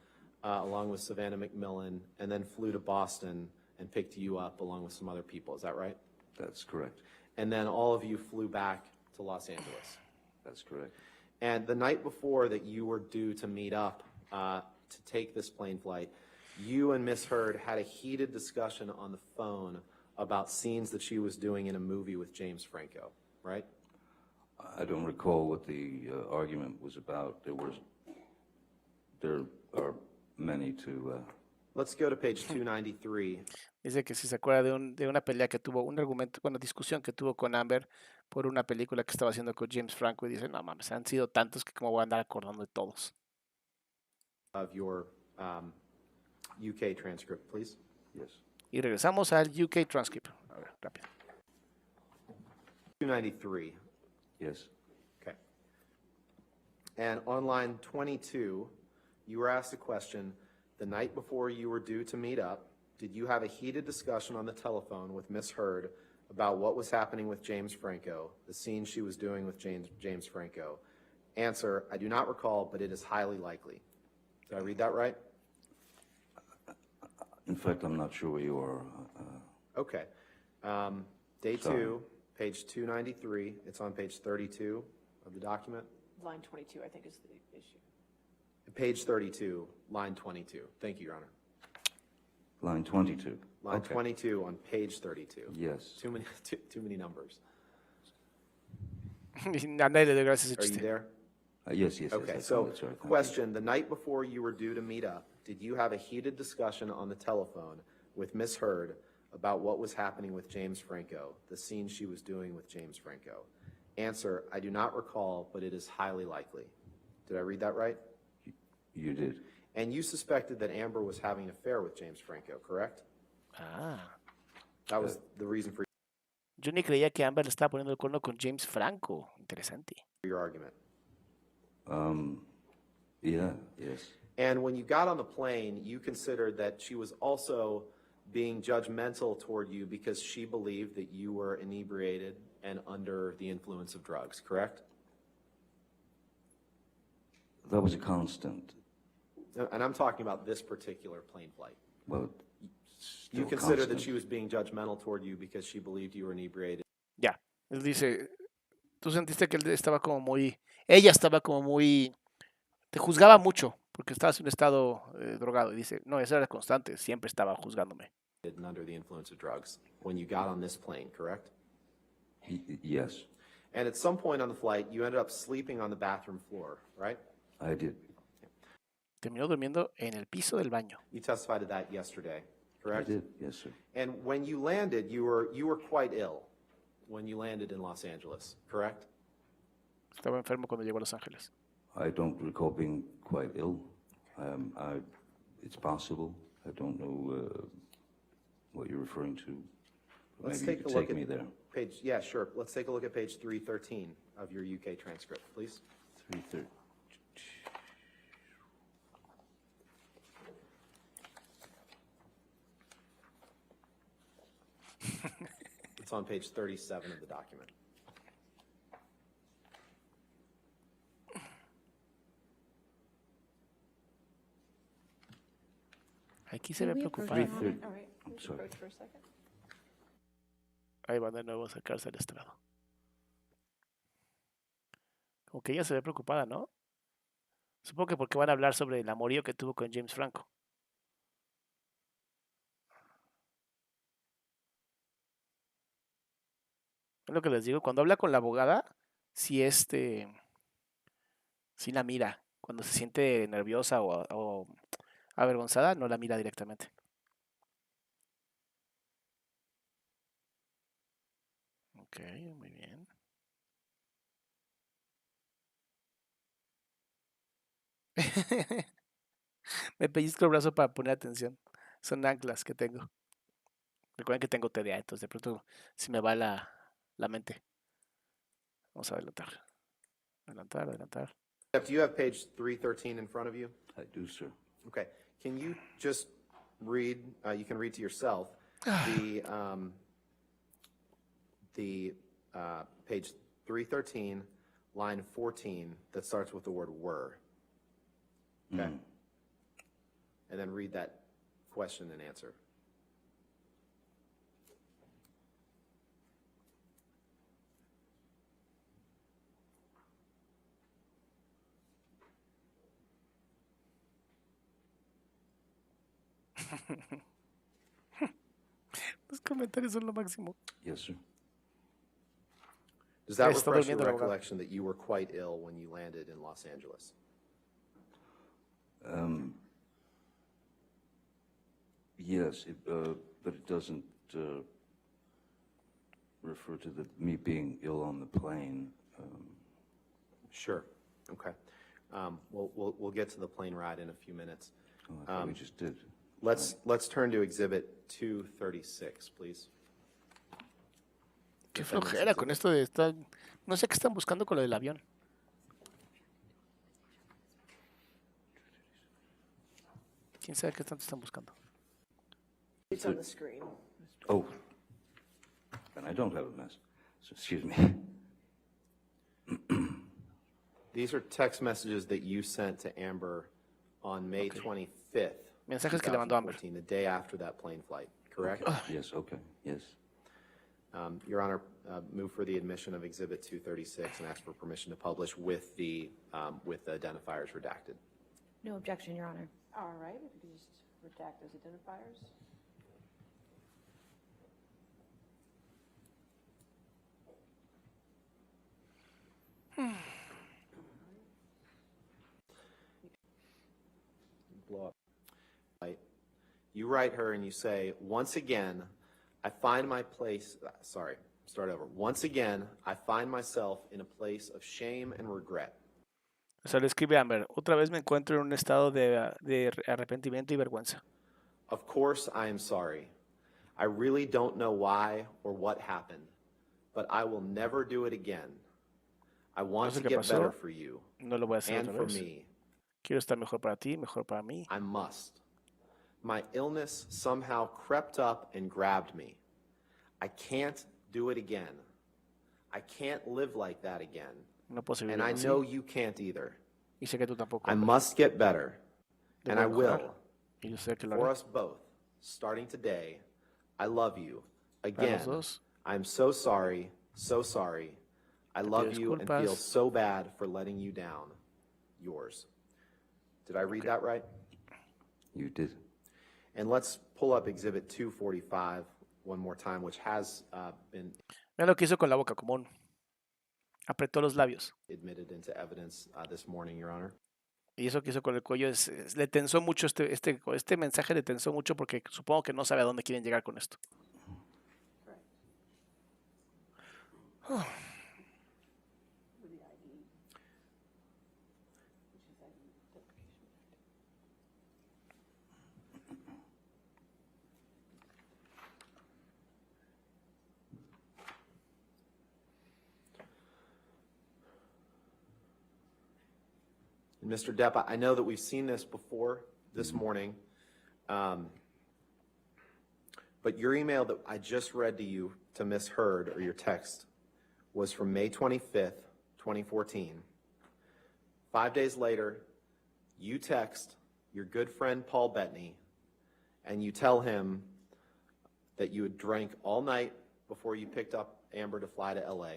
[SPEAKER 3] along with Savannah McMillan, and then flew to Boston and picked you up along with some other people. Is that right?
[SPEAKER 4] That's correct.
[SPEAKER 3] And then all of you flew back to Los Angeles.
[SPEAKER 4] That's correct.
[SPEAKER 3] And the night before that you were due to meet up to take this plane flight, you and Miss Heard had a heated discussion on the phone about scenes that she was doing in a movie with James Franco, right?
[SPEAKER 4] I don't recall what the argument was about. There are many to...
[SPEAKER 3] Let's go to page 293.
[SPEAKER 1] Dice que si se acuerda de una pelea que tuvo, un argumento, bueno, discusión que tuvo con Amber por una película que estaba haciendo con James Franco y dice, no mames, han sido tantos que como voy a andar acordando de todos.
[SPEAKER 3] Of your UK transcript, please.
[SPEAKER 4] Yes.
[SPEAKER 1] Y regresamos al UK transcript. A ver, rápido.
[SPEAKER 3] 293.
[SPEAKER 4] Yes.
[SPEAKER 3] Okay. And on line 22, you were asked a question, the night before you were due to meet up, did you have a heated discussion on the telephone with Miss Heard about what was happening with James Franco, the scene she was doing with James Franco? Answer, I do not recall, but it is highly likely. Did I read that right?
[SPEAKER 4] In fact, I'm not sure where you are.
[SPEAKER 3] Okay. Day
[SPEAKER 4] Sorry.
[SPEAKER 3] 2, page 293. It's on page 32 of the document.
[SPEAKER 2] Line 22, I think, is the issue.
[SPEAKER 3] Page 32, line 22. Thank you, Your Honor.
[SPEAKER 4] Line 22.
[SPEAKER 3] Line
[SPEAKER 4] Okay.
[SPEAKER 3] 22 on page 32.
[SPEAKER 4] Yes.
[SPEAKER 3] Too many numbers.
[SPEAKER 1] A nadie le dio gracias a ese
[SPEAKER 3] Are you
[SPEAKER 1] chiste.
[SPEAKER 3] there?
[SPEAKER 4] Yes, yes,
[SPEAKER 3] Okay,
[SPEAKER 4] yes.
[SPEAKER 3] so
[SPEAKER 4] That's right. Thank you.
[SPEAKER 3] question, the night before you were due to meet up, did you have a heated discussion on the telephone with Miss Heard about what was happening with James Franco, the scene she was doing with James Franco? Answer, I do not recall, but it is highly likely. Did I read that right?
[SPEAKER 4] You did.
[SPEAKER 3] And you suspected that Amber was having an affair with James Franco, correct?
[SPEAKER 1] Ah.
[SPEAKER 3] That was the reason for
[SPEAKER 1] Yo ni creía que Amber le estaba poniendo el cuerno con James Franco. Interesante.
[SPEAKER 3] your argument.
[SPEAKER 4] Yeah, yes.
[SPEAKER 3] And when you got on the plane, you considered that she was also being judgmental toward you because she believed that you were inebriated and under the influence of drugs, correct?
[SPEAKER 4] That was a constant.
[SPEAKER 3] And I'm talking about this particular plane flight.
[SPEAKER 4] Well,
[SPEAKER 3] You
[SPEAKER 4] still
[SPEAKER 3] consider that
[SPEAKER 4] constant.
[SPEAKER 3] she was being judgmental toward you because she believed you were inebriated.
[SPEAKER 1] Ya. Él dice, tú sentiste que él estaba como muy, ella estaba como muy, te juzgaba mucho porque estabas en un estado drogado. Y dice, no, eso era constante, siempre estaba juzgándome.
[SPEAKER 3] And under the influence of drugs when you got on this plane, correct?
[SPEAKER 4] Yes,
[SPEAKER 3] And at some point on the flight, you ended up sleeping on the bathroom floor, right?
[SPEAKER 4] I did.
[SPEAKER 1] Terminó durmiendo en el piso del baño.
[SPEAKER 3] You testified to that yesterday,
[SPEAKER 4] I
[SPEAKER 3] correct?
[SPEAKER 4] did, yes, sir.
[SPEAKER 3] And when you landed, you were quite ill when you landed in Los Angeles, correct?
[SPEAKER 1] Estaba enfermo cuando llegó a Los Ángeles.
[SPEAKER 4] I don't recall being quite ill. It's possible. I don't know what you're referring to.
[SPEAKER 3] Let's
[SPEAKER 4] Maybe you
[SPEAKER 3] take a
[SPEAKER 4] could
[SPEAKER 3] look
[SPEAKER 4] take me
[SPEAKER 3] at
[SPEAKER 4] there.
[SPEAKER 3] page, yeah, sure. Let's take a look at page 313 of your UK transcript, please.
[SPEAKER 4] 3:30.
[SPEAKER 3] It's on page 37 of the document.
[SPEAKER 1] Aquí se ve
[SPEAKER 5] we
[SPEAKER 1] preocupado.
[SPEAKER 5] approach
[SPEAKER 4] Three,
[SPEAKER 2] All right, we can
[SPEAKER 4] sorry.
[SPEAKER 2] approach for a second.
[SPEAKER 1] Ahí va de nuevo a sacarse al estrado. Como que ella se ve preocupada, ¿no? Supongo que porque van a hablar sobre el amorío que tuvo con James Franco. Es lo que les digo, cuando habla con la abogada, si si la mira. Cuando se siente nerviosa o avergonzada, no la mira directamente. Ok, muy bien. Me pellizco el brazo para poner atención. Son anclas que tengo. Recuerden que tengo TDA, entonces de pronto se me va la mente. Vamos a adelantar. Adelantar, adelantar.
[SPEAKER 3] Jeff, do you have page 313 in front of you?
[SPEAKER 4] I do, sir.
[SPEAKER 3] Okay. Can you just read, you can read to yourself, the page 313, line 14, that starts with the word were. Okay? And then read that question and answer.
[SPEAKER 1] Los comentarios son lo máximo.
[SPEAKER 4] Yes, sir.
[SPEAKER 3] Does that
[SPEAKER 1] Está
[SPEAKER 3] refresh your
[SPEAKER 1] durmiendo la abogada.
[SPEAKER 3] recollection that you were quite ill when you landed in Los Angeles?
[SPEAKER 4] Yes, but it doesn't refer to me being ill on the plane.
[SPEAKER 3] Sure. Okay. We'll get to the plane ride in a few minutes.
[SPEAKER 4] Oh, I thought we just did.
[SPEAKER 3] Let's turn to Exhibit 236, please.
[SPEAKER 1] Qué flojera con esto de estar... No sé qué están buscando con lo del avión. ¿Quién sabe qué tanto están buscando?
[SPEAKER 2] It's on the screen.
[SPEAKER 4] Oh, and I don't have a mess. So, excuse me.
[SPEAKER 3] These are text messages that you sent to Amber on May 25th,
[SPEAKER 1] Mensajes que le mandó Amber.
[SPEAKER 3] 2014, the day after that plane flight, correct?
[SPEAKER 4] Yes, okay, yes.
[SPEAKER 3] Your Honor, move for the admission of Exhibit 236 and ask for permission to publish with the identifiers redacted.
[SPEAKER 5] No objection, Your Honor.
[SPEAKER 2] All right, if you could just redact those identifiers.
[SPEAKER 4] blow up.
[SPEAKER 3] You write her and you say, once again, I find my place, sorry, start over. Once again, I find myself in a place of shame and regret.
[SPEAKER 1] O sea, le escribe a Amber, otra vez me encuentro en un estado de arrepentimiento y vergüenza.
[SPEAKER 3] Of course, I am sorry. I really don't know why or what happened, but I will never do it again. I want
[SPEAKER 1] No sé
[SPEAKER 3] to
[SPEAKER 1] qué
[SPEAKER 3] get better
[SPEAKER 1] pasó,
[SPEAKER 3] for you
[SPEAKER 1] no lo voy a hacer
[SPEAKER 3] and
[SPEAKER 1] otra
[SPEAKER 3] for
[SPEAKER 1] vez.
[SPEAKER 3] me.
[SPEAKER 1] Quiero estar mejor para ti, mejor para mí.
[SPEAKER 3] I must. My illness somehow crept up and grabbed me. I can't do it again. I can't live like that again.
[SPEAKER 1] No puedo seguir
[SPEAKER 3] And I
[SPEAKER 1] viviendo
[SPEAKER 3] know
[SPEAKER 1] así.
[SPEAKER 3] you can't either.
[SPEAKER 1] Y sé que tú tampoco.
[SPEAKER 3] I must get better. And I
[SPEAKER 1] Debo
[SPEAKER 3] will.
[SPEAKER 1] mejorar. Y yo sé que lo
[SPEAKER 3] For
[SPEAKER 1] haré.
[SPEAKER 3] us both, starting today, I love you.
[SPEAKER 1] Para
[SPEAKER 3] Again,
[SPEAKER 1] los dos.
[SPEAKER 3] I'm so sorry, so sorry. I love you and feel
[SPEAKER 1] disculpas.
[SPEAKER 3] so bad for letting you down. Yours. Did I read that right?
[SPEAKER 4] You did.
[SPEAKER 3] And let's pull up Exhibit 245 one more time, which has been
[SPEAKER 1] Mira lo que hizo con la boca común. Apretó los labios.
[SPEAKER 3] admitted into evidence this morning, Your Honor.
[SPEAKER 1] Y eso que hizo con el cuello le tensó mucho este mensaje, le tensó mucho porque supongo que no sabe a dónde quieren llegar con esto.
[SPEAKER 2] Correct. With the ID, which is ID deprecation.
[SPEAKER 3] And Mr. Depp, I know that we've seen this before this morning, but your email that I just read to you to Ms. Hurd, or your text, was from May 25th, 2014. 5 days later, you text your good friend Paul Bettany, and you tell him that you had drank all night before you picked up Amber to fly to LA.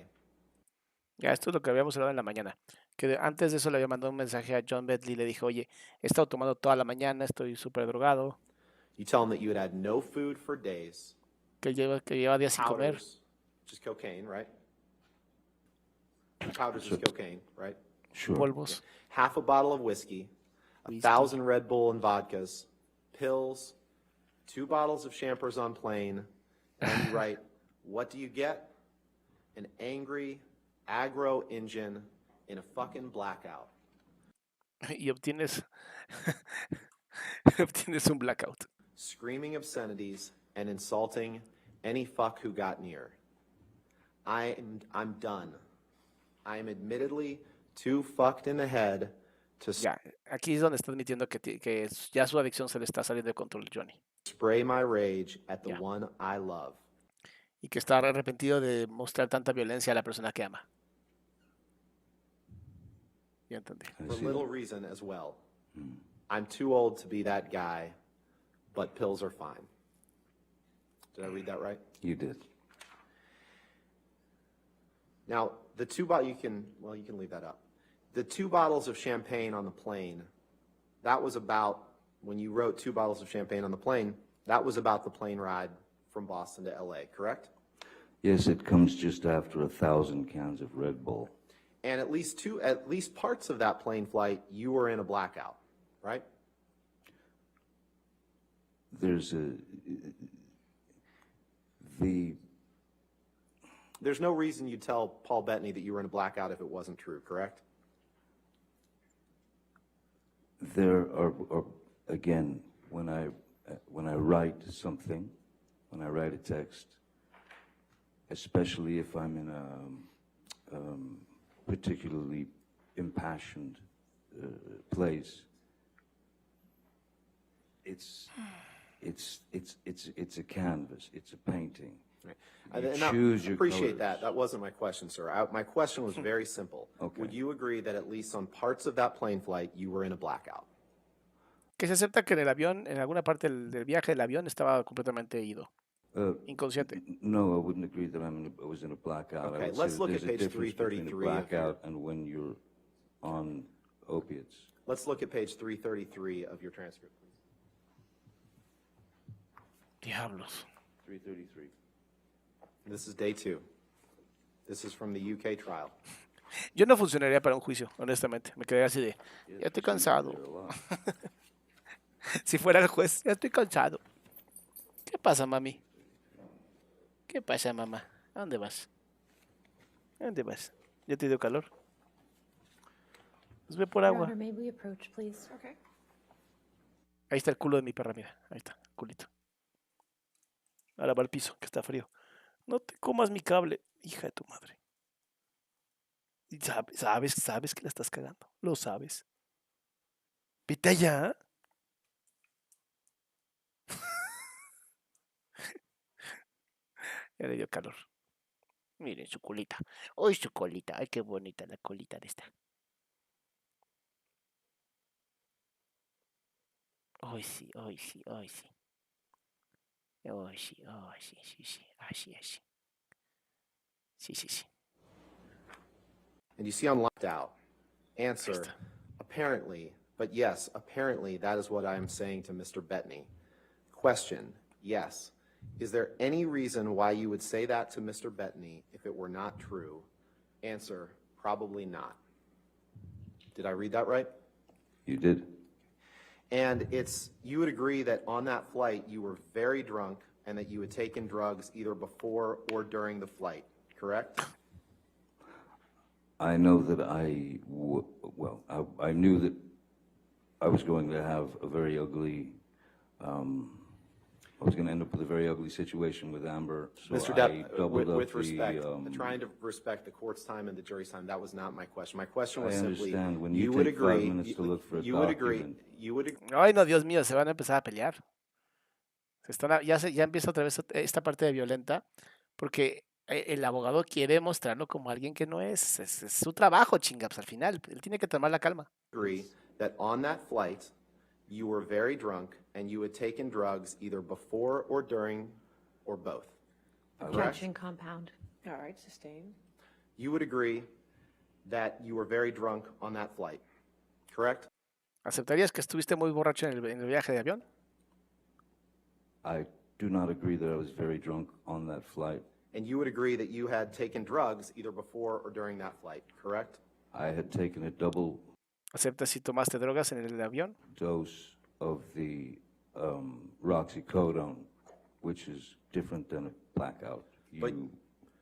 [SPEAKER 1] Ya, esto es lo que habíamos hablado en la mañana. Que antes de eso le había mandado un mensaje a John Bentley y le dijo, oye, he estado tomando toda la mañana, estoy súper drogado.
[SPEAKER 3] You tell him that you had no food for days,
[SPEAKER 1] Que lleva días sin comer.
[SPEAKER 3] powders, which is cocaine, right? Powders is cocaine, right?
[SPEAKER 4] Sure.
[SPEAKER 1] Polvos.
[SPEAKER 3] Half a bottle of whiskey,
[SPEAKER 1] Whiskey.
[SPEAKER 3] 1,000 Red Bull and vodkas, pills, 2 bottles of champers on plane, and you write, what do you get? An angry, aggro engine in a fucking blackout.
[SPEAKER 1] Y obtienes un blackout.
[SPEAKER 3] Screaming obscenities and insulting any fuck who got near. I'm done. I am admittedly too fucked in the head to
[SPEAKER 1] Ya, aquí es donde está admitiendo que ya su adicción se le está saliendo de control, Johnny.
[SPEAKER 3] spray my rage at the
[SPEAKER 1] Yeah.
[SPEAKER 3] one I love.
[SPEAKER 1] Y que está arrepentido de mostrar tanta violencia a la persona que ama. Ya entendí.
[SPEAKER 4] I
[SPEAKER 3] For
[SPEAKER 4] see.
[SPEAKER 3] little reason as well. I'm too old to be that guy, but pills are fine. Did I read that right?
[SPEAKER 4] You did.
[SPEAKER 3] Now, the two bottles, you can leave that up. The 2 bottles of champagne on the plane, that was about, when you wrote 2 bottles of champagne on the plane, that was about the plane ride from Boston to LA, correct?
[SPEAKER 4] Yes, it comes just after 1,000 cans of Red Bull.
[SPEAKER 3] And at least parts of that plane flight, you were in a blackout, right?
[SPEAKER 4] There's
[SPEAKER 3] There's no reason you'd tell Paul Bettany that you were in a blackout if it wasn't true, correct?
[SPEAKER 4] there are again, when I write something, when I write a text, especially if I'm in a particularly impassioned place, it's a canvas, it's a painting.
[SPEAKER 3] Right.
[SPEAKER 4] You
[SPEAKER 3] And I
[SPEAKER 4] choose your
[SPEAKER 3] appreciate
[SPEAKER 4] colors.
[SPEAKER 3] that. That wasn't my question, sir. My question was very simple.
[SPEAKER 4] Okay.
[SPEAKER 3] Would you agree that at least on parts of that plane flight, you were in a blackout?
[SPEAKER 1] Que se acepta que en el avión, en alguna parte del viaje del avión, estaba completamente ido, inconsciente.
[SPEAKER 4] No, I wouldn't agree that I was in a blackout.
[SPEAKER 3] Okay,
[SPEAKER 4] I would say
[SPEAKER 3] let's
[SPEAKER 4] that
[SPEAKER 3] look at
[SPEAKER 4] there's a
[SPEAKER 3] page
[SPEAKER 4] difference between a
[SPEAKER 3] 333 of your-
[SPEAKER 4] blackout and when you're on opiates.
[SPEAKER 3] Let's look at page 333 of your transcript, please.
[SPEAKER 1] Diablos.
[SPEAKER 4] 333.
[SPEAKER 3] This is day 2. This is from the UK trial.
[SPEAKER 1] Yo no funcionaría para un juicio, honestamente. Me quedé así de, ya estoy cansado. Si fuera el juez, ya estoy cansado. ¿Qué pasa, mami? ¿Qué pasa, mamá? ¿A dónde vas? ¿A dónde vas? ¿Ya te dio calor? Pues ve por
[SPEAKER 5] Your
[SPEAKER 1] agua.
[SPEAKER 5] Honor, may we approach, please?
[SPEAKER 2] Okay.
[SPEAKER 1] Ahí está el culo de mi perra, mira. Ahí está, el culito. Ahora va al piso, que está frío. No te comas mi cable, hija de tu madre. Y sabes que la estás cagando. Lo sabes. Vete allá. Ya le dio calor. Miren su colita. Uy, su colita. Ay, qué bonita la colita de esta. Ay, sí, ay, sí, ay, sí. Ay, sí, ay, sí, sí, sí. Así, así. Sí, sí, sí.
[SPEAKER 3] And you see on left out.
[SPEAKER 1] Ahí
[SPEAKER 3] Answer,
[SPEAKER 1] está.
[SPEAKER 3] apparently, but yes, apparently that is what I am saying to Mr. Bettany. Question, yes. Is there any reason why you would say that to Mr. Bettany if it were not true? Answer, probably not. Did I read that right?
[SPEAKER 4] You did.
[SPEAKER 3] And you would agree that on that flight you were very drunk and that you had taken drugs either before or during the flight, correct?
[SPEAKER 4] I know that I knew that I was going to have a very ugly, I was going to end up with a very ugly situation with Amber, so
[SPEAKER 3] Mr.
[SPEAKER 4] I
[SPEAKER 3] Depp,
[SPEAKER 4] doubled up
[SPEAKER 3] with respect,
[SPEAKER 4] the,
[SPEAKER 3] trying to respect the court's time and the jury's time, that was not my question. My question
[SPEAKER 4] I
[SPEAKER 3] was simply,
[SPEAKER 4] understand when
[SPEAKER 3] you
[SPEAKER 4] you
[SPEAKER 3] would
[SPEAKER 4] take 5
[SPEAKER 3] agree,
[SPEAKER 4] minutes to look for a
[SPEAKER 3] you would agree,
[SPEAKER 4] document.
[SPEAKER 3] you would agree.
[SPEAKER 1] Ay, no, Dios mío, se van a empezar a pelear. Ya empieza otra vez esta parte de violenta, porque el abogado quiere mostrarlo como alguien que no es. Es su trabajo, chingaps, al final. Él tiene que tomar la calma.
[SPEAKER 3] Agree that on that flight, you were very drunk and you had taken drugs either before or during or both.
[SPEAKER 5] Objection compound.
[SPEAKER 2] All right, sustained.
[SPEAKER 3] You would agree that you were very drunk on that flight, correct?
[SPEAKER 1] ¿Aceptarías que estuviste muy borracho en el viaje de avión?
[SPEAKER 4] I do not agree that I was very drunk on that flight.
[SPEAKER 3] And you would agree that you had taken drugs either before or during that flight, correct?
[SPEAKER 4] I had taken a double
[SPEAKER 1] ¿Aceptas si tomaste drogas en el avión?
[SPEAKER 4] dose of the roxycodone, which is different than a blackout.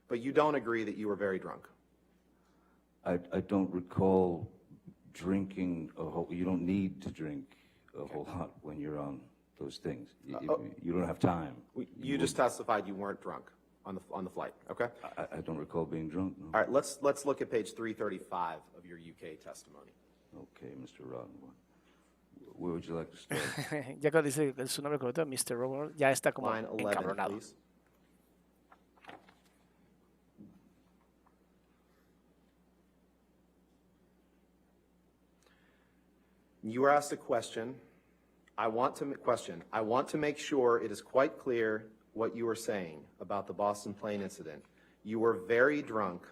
[SPEAKER 3] But you don't agree that you were very drunk.
[SPEAKER 4] I don't recall drinking a whole. You don't need to drink a whole lot when you're on those things. You don't have time.
[SPEAKER 3] You just testified you weren't drunk on the flight, okay?
[SPEAKER 4] I don't recall being drunk. No.
[SPEAKER 3] All right, let's look at page 335 of your UK testimony.
[SPEAKER 4] Okay, Mr. Roddenberry. Where would you like to start?
[SPEAKER 1] Ya cuando dice su nombre completo, Mr. Robert, ya está como
[SPEAKER 3] Line 11,
[SPEAKER 1] encabronado.
[SPEAKER 3] please. You were asked a question. I want to make sure it is quite clear what you were saying about the Boston plane incident. You were very drunk.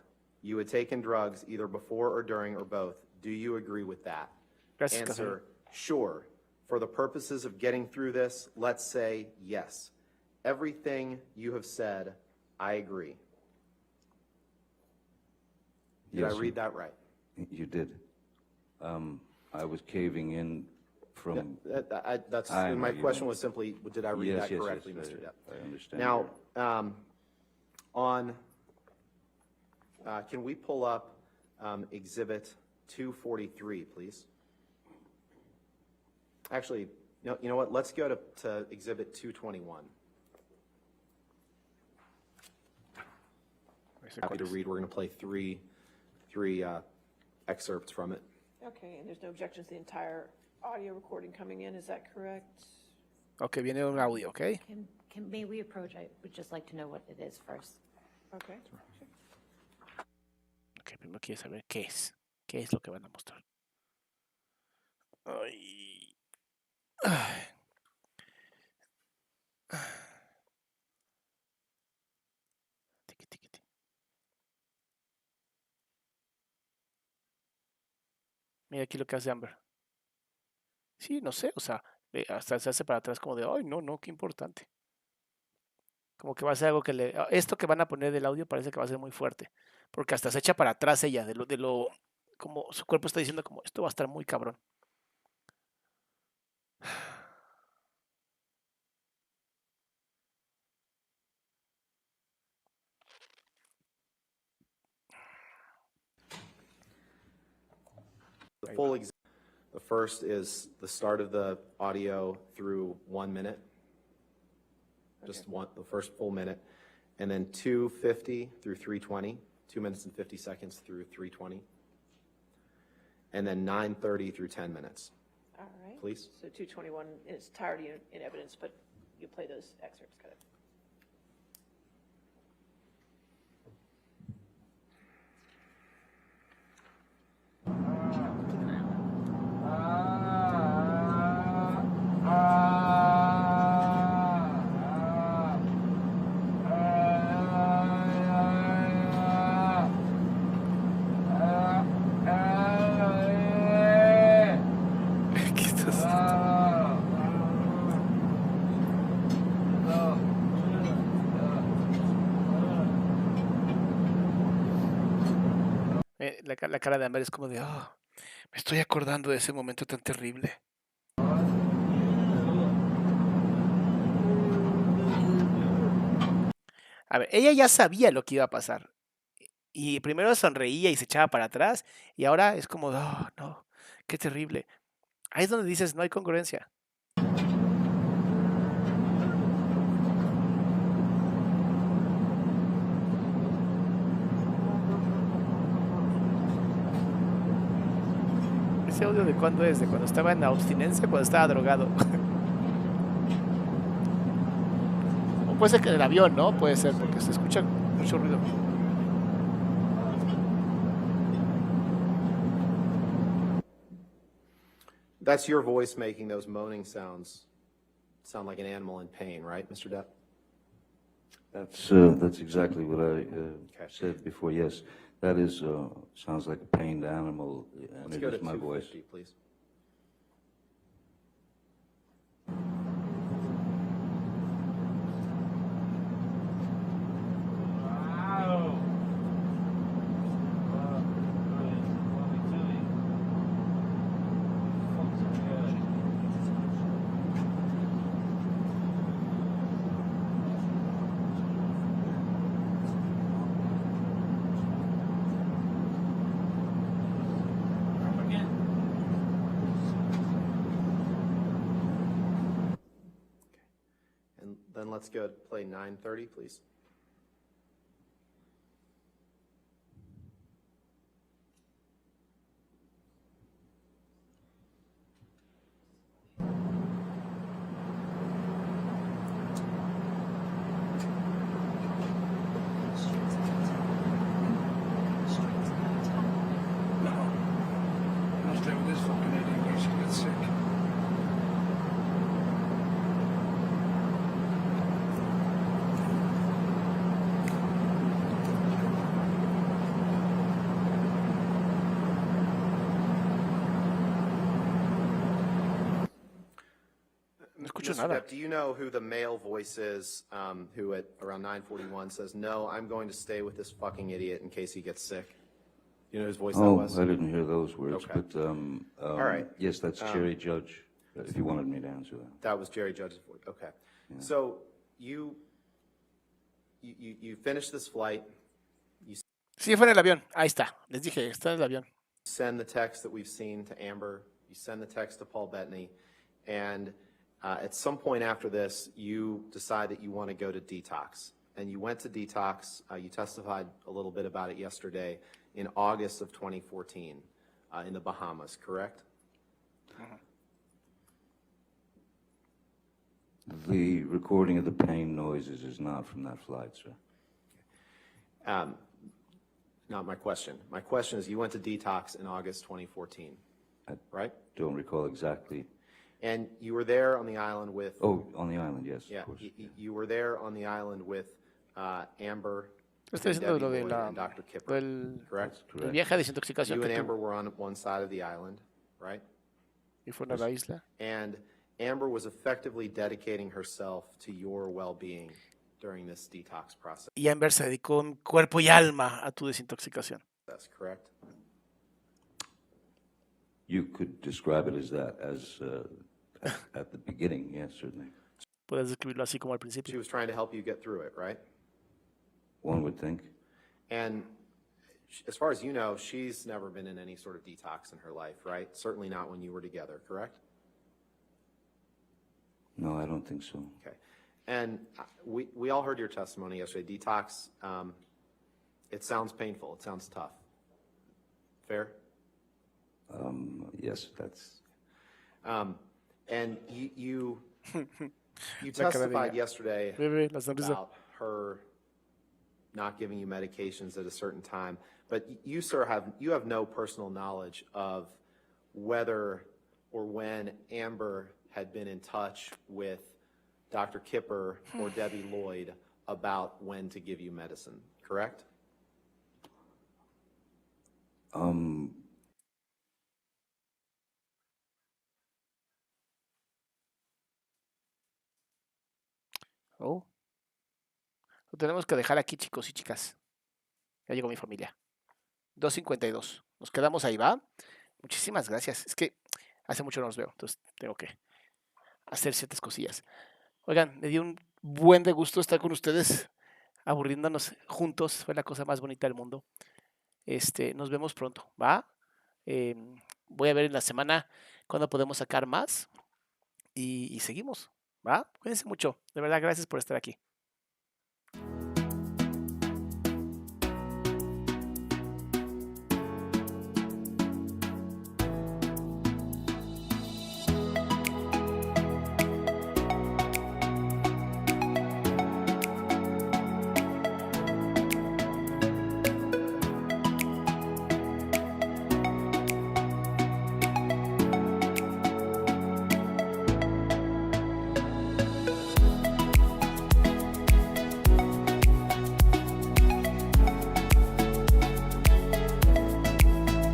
[SPEAKER 3] You had taken drugs either before or during or both. Do you agree with that?
[SPEAKER 1] Gracias,
[SPEAKER 3] Answer, sure. For the purposes of getting through this, let's say yes. Everything you have said, I agree. Did
[SPEAKER 4] Yes,
[SPEAKER 3] I read that right?
[SPEAKER 4] You did. I was caving in from.
[SPEAKER 3] My question was simply, did I read that correctly, Mr. Depp?
[SPEAKER 4] I understand.
[SPEAKER 3] Now, can we pull up Exhibit 243, please? Actually, no, you know what? Let's go to Exhibit 221. Happy to read. We're going to play three excerpts from it.
[SPEAKER 2] Okay, and there's no objection to the entire audio recording coming in, is that correct?
[SPEAKER 1] Ok, viene un audio, ¿ok?
[SPEAKER 5] May we approach? I would just like to know what it is first.
[SPEAKER 2] Okay.
[SPEAKER 1] Ok, primero quiero saber qué es. ¿Qué es lo que van a mostrar? Ay. Ay. Tiqui, tiqui, tiqui. Mira aquí lo que hace Amber. Sí, no sé, o sea, hasta se hace para atrás como de, ay, no, qué importante. Como que va a ser algo que esto que van a poner del audio parece que va a ser muy fuerte, porque hasta se echa para atrás ella, como su cuerpo está diciendo como, esto va a estar muy cabrón.
[SPEAKER 3] The first is the start of the audio through 1 minute. Just the first full minute. And then 2:50 through 3:20, 2 minutes and 50 seconds through 3:20. And then 9:30 through 10 minutes.
[SPEAKER 2] All right.
[SPEAKER 3] Please.
[SPEAKER 2] So 221 in its entirety in evidence, but you play those excerpts. Got it.
[SPEAKER 1] ¿Qué estás haciendo? La cara de Amber es como de, oh, me estoy acordando de ese momento tan terrible. A ver, ella ya sabía lo que iba a pasar. Y primero sonreía y se echaba para atrás. Y ahora es como, oh, no, qué terrible. Ahí es donde dices, no hay congruencia. ¿Ese audio de cuándo es? ¿De cuando estaba en abstinencia o cuando estaba drogado? O puede ser que en el avión, ¿no? Puede ser, porque se escucha mucho ruido.
[SPEAKER 3] That's your voice making those moaning sounds. Sound like an animal in pain, right, Mr. Depp?
[SPEAKER 4] That's exactly what I said before. Yes, that is sounds like a pained animal, and
[SPEAKER 3] Let's
[SPEAKER 4] it
[SPEAKER 3] go to
[SPEAKER 4] is my voice.
[SPEAKER 3] 250, please. And then let's go play 9:30, please.
[SPEAKER 7] I'll stay with this fucking idiot in case she gets sick.
[SPEAKER 1] No escucho
[SPEAKER 3] Mr.
[SPEAKER 1] nada.
[SPEAKER 3] Depp, do you know who the male voice is who at around 9:41 says, no, I'm going to stay with this fucking idiot in case he gets sick? You know whose voice that
[SPEAKER 4] Oh,
[SPEAKER 3] was?
[SPEAKER 4] I didn't hear those words,
[SPEAKER 3] Okay.
[SPEAKER 4] but
[SPEAKER 3] All right.
[SPEAKER 4] yes, that's Jerry Judge. If you wanted me to answer that.
[SPEAKER 3] That was Jerry Judge's voice. Okay. So you finish this flight,
[SPEAKER 1] Sí, fue en el avión. Ahí está. Les dije, está en el avión.
[SPEAKER 3] send the text that we've seen to Amber, you send the text to Paul Bettany, and at some point after this, you decide that you want to go to detox. And you went to detox, you testified a little bit about it yesterday, in August of 2014 in the Bahamas, correct?
[SPEAKER 4] The recording of the pain noises is not from that flight, sir.
[SPEAKER 3] Not my question. My question is, you went to detox in August 2014, right?
[SPEAKER 4] Don't recall exactly.
[SPEAKER 3] And you were there on the island with...
[SPEAKER 4] Oh, on the island, yes,
[SPEAKER 3] Yeah,
[SPEAKER 4] of course.
[SPEAKER 3] you were there on the island with Amber,
[SPEAKER 1] Estoy diciendo
[SPEAKER 3] Debbie
[SPEAKER 1] lo de
[SPEAKER 3] Lloyd,
[SPEAKER 1] la,
[SPEAKER 3] and Dr. Kipper,
[SPEAKER 1] del,
[SPEAKER 3] correct?
[SPEAKER 1] del viaje de desintoxicación
[SPEAKER 3] You
[SPEAKER 1] que
[SPEAKER 3] and Amber
[SPEAKER 1] tuvo.
[SPEAKER 3] were on one side of the island, right?
[SPEAKER 1] Y fueron a la isla.
[SPEAKER 3] And Amber was effectively dedicating herself to your well-being during this detox process,
[SPEAKER 1] Y Amber se dedicó en cuerpo y alma a tu desintoxicación.
[SPEAKER 3] correct?
[SPEAKER 4] You could describe it as that, as at the beginning, yes, certainly.
[SPEAKER 1] Puedes describirlo así como al
[SPEAKER 3] She
[SPEAKER 1] principio.
[SPEAKER 3] was trying to help you get through it, right?
[SPEAKER 4] One would think.
[SPEAKER 3] And as far as you know, she's never been in any sort of detox in her life, right? Certainly not when you were together, correct?
[SPEAKER 4] No, I don't think so.
[SPEAKER 3] Okay. And we all heard your testimony yesterday. Detox, it sounds painful. It sounds tough. Fair?
[SPEAKER 4] Yes, that's...
[SPEAKER 3] And you testified yesterday
[SPEAKER 1] La sonrisa.
[SPEAKER 3] about her not giving you medications at a certain time, but you, sir, have no personal knowledge of whether or when Amber had been in touch with Dr. Kipper or Debbie Lloyd about when to give you medicine, correct?
[SPEAKER 1] Oh, lo tenemos que dejar aquí, chicos y chicas. Ya llegó mi familia. 2:52. Nos quedamos ahí, ¿va? Muchísimas gracias. Es que hace mucho no los veo, entonces tengo que hacer ciertas cosillas. Oigan, me dio un buen de gusto estar con ustedes, aburriéndonos juntos. Fue la cosa más bonita del mundo. Nos vemos pronto, ¿va? Voy a ver en la semana cuándo podemos sacar más y seguimos, ¿va? Cuídense mucho. De verdad, gracias por estar aquí.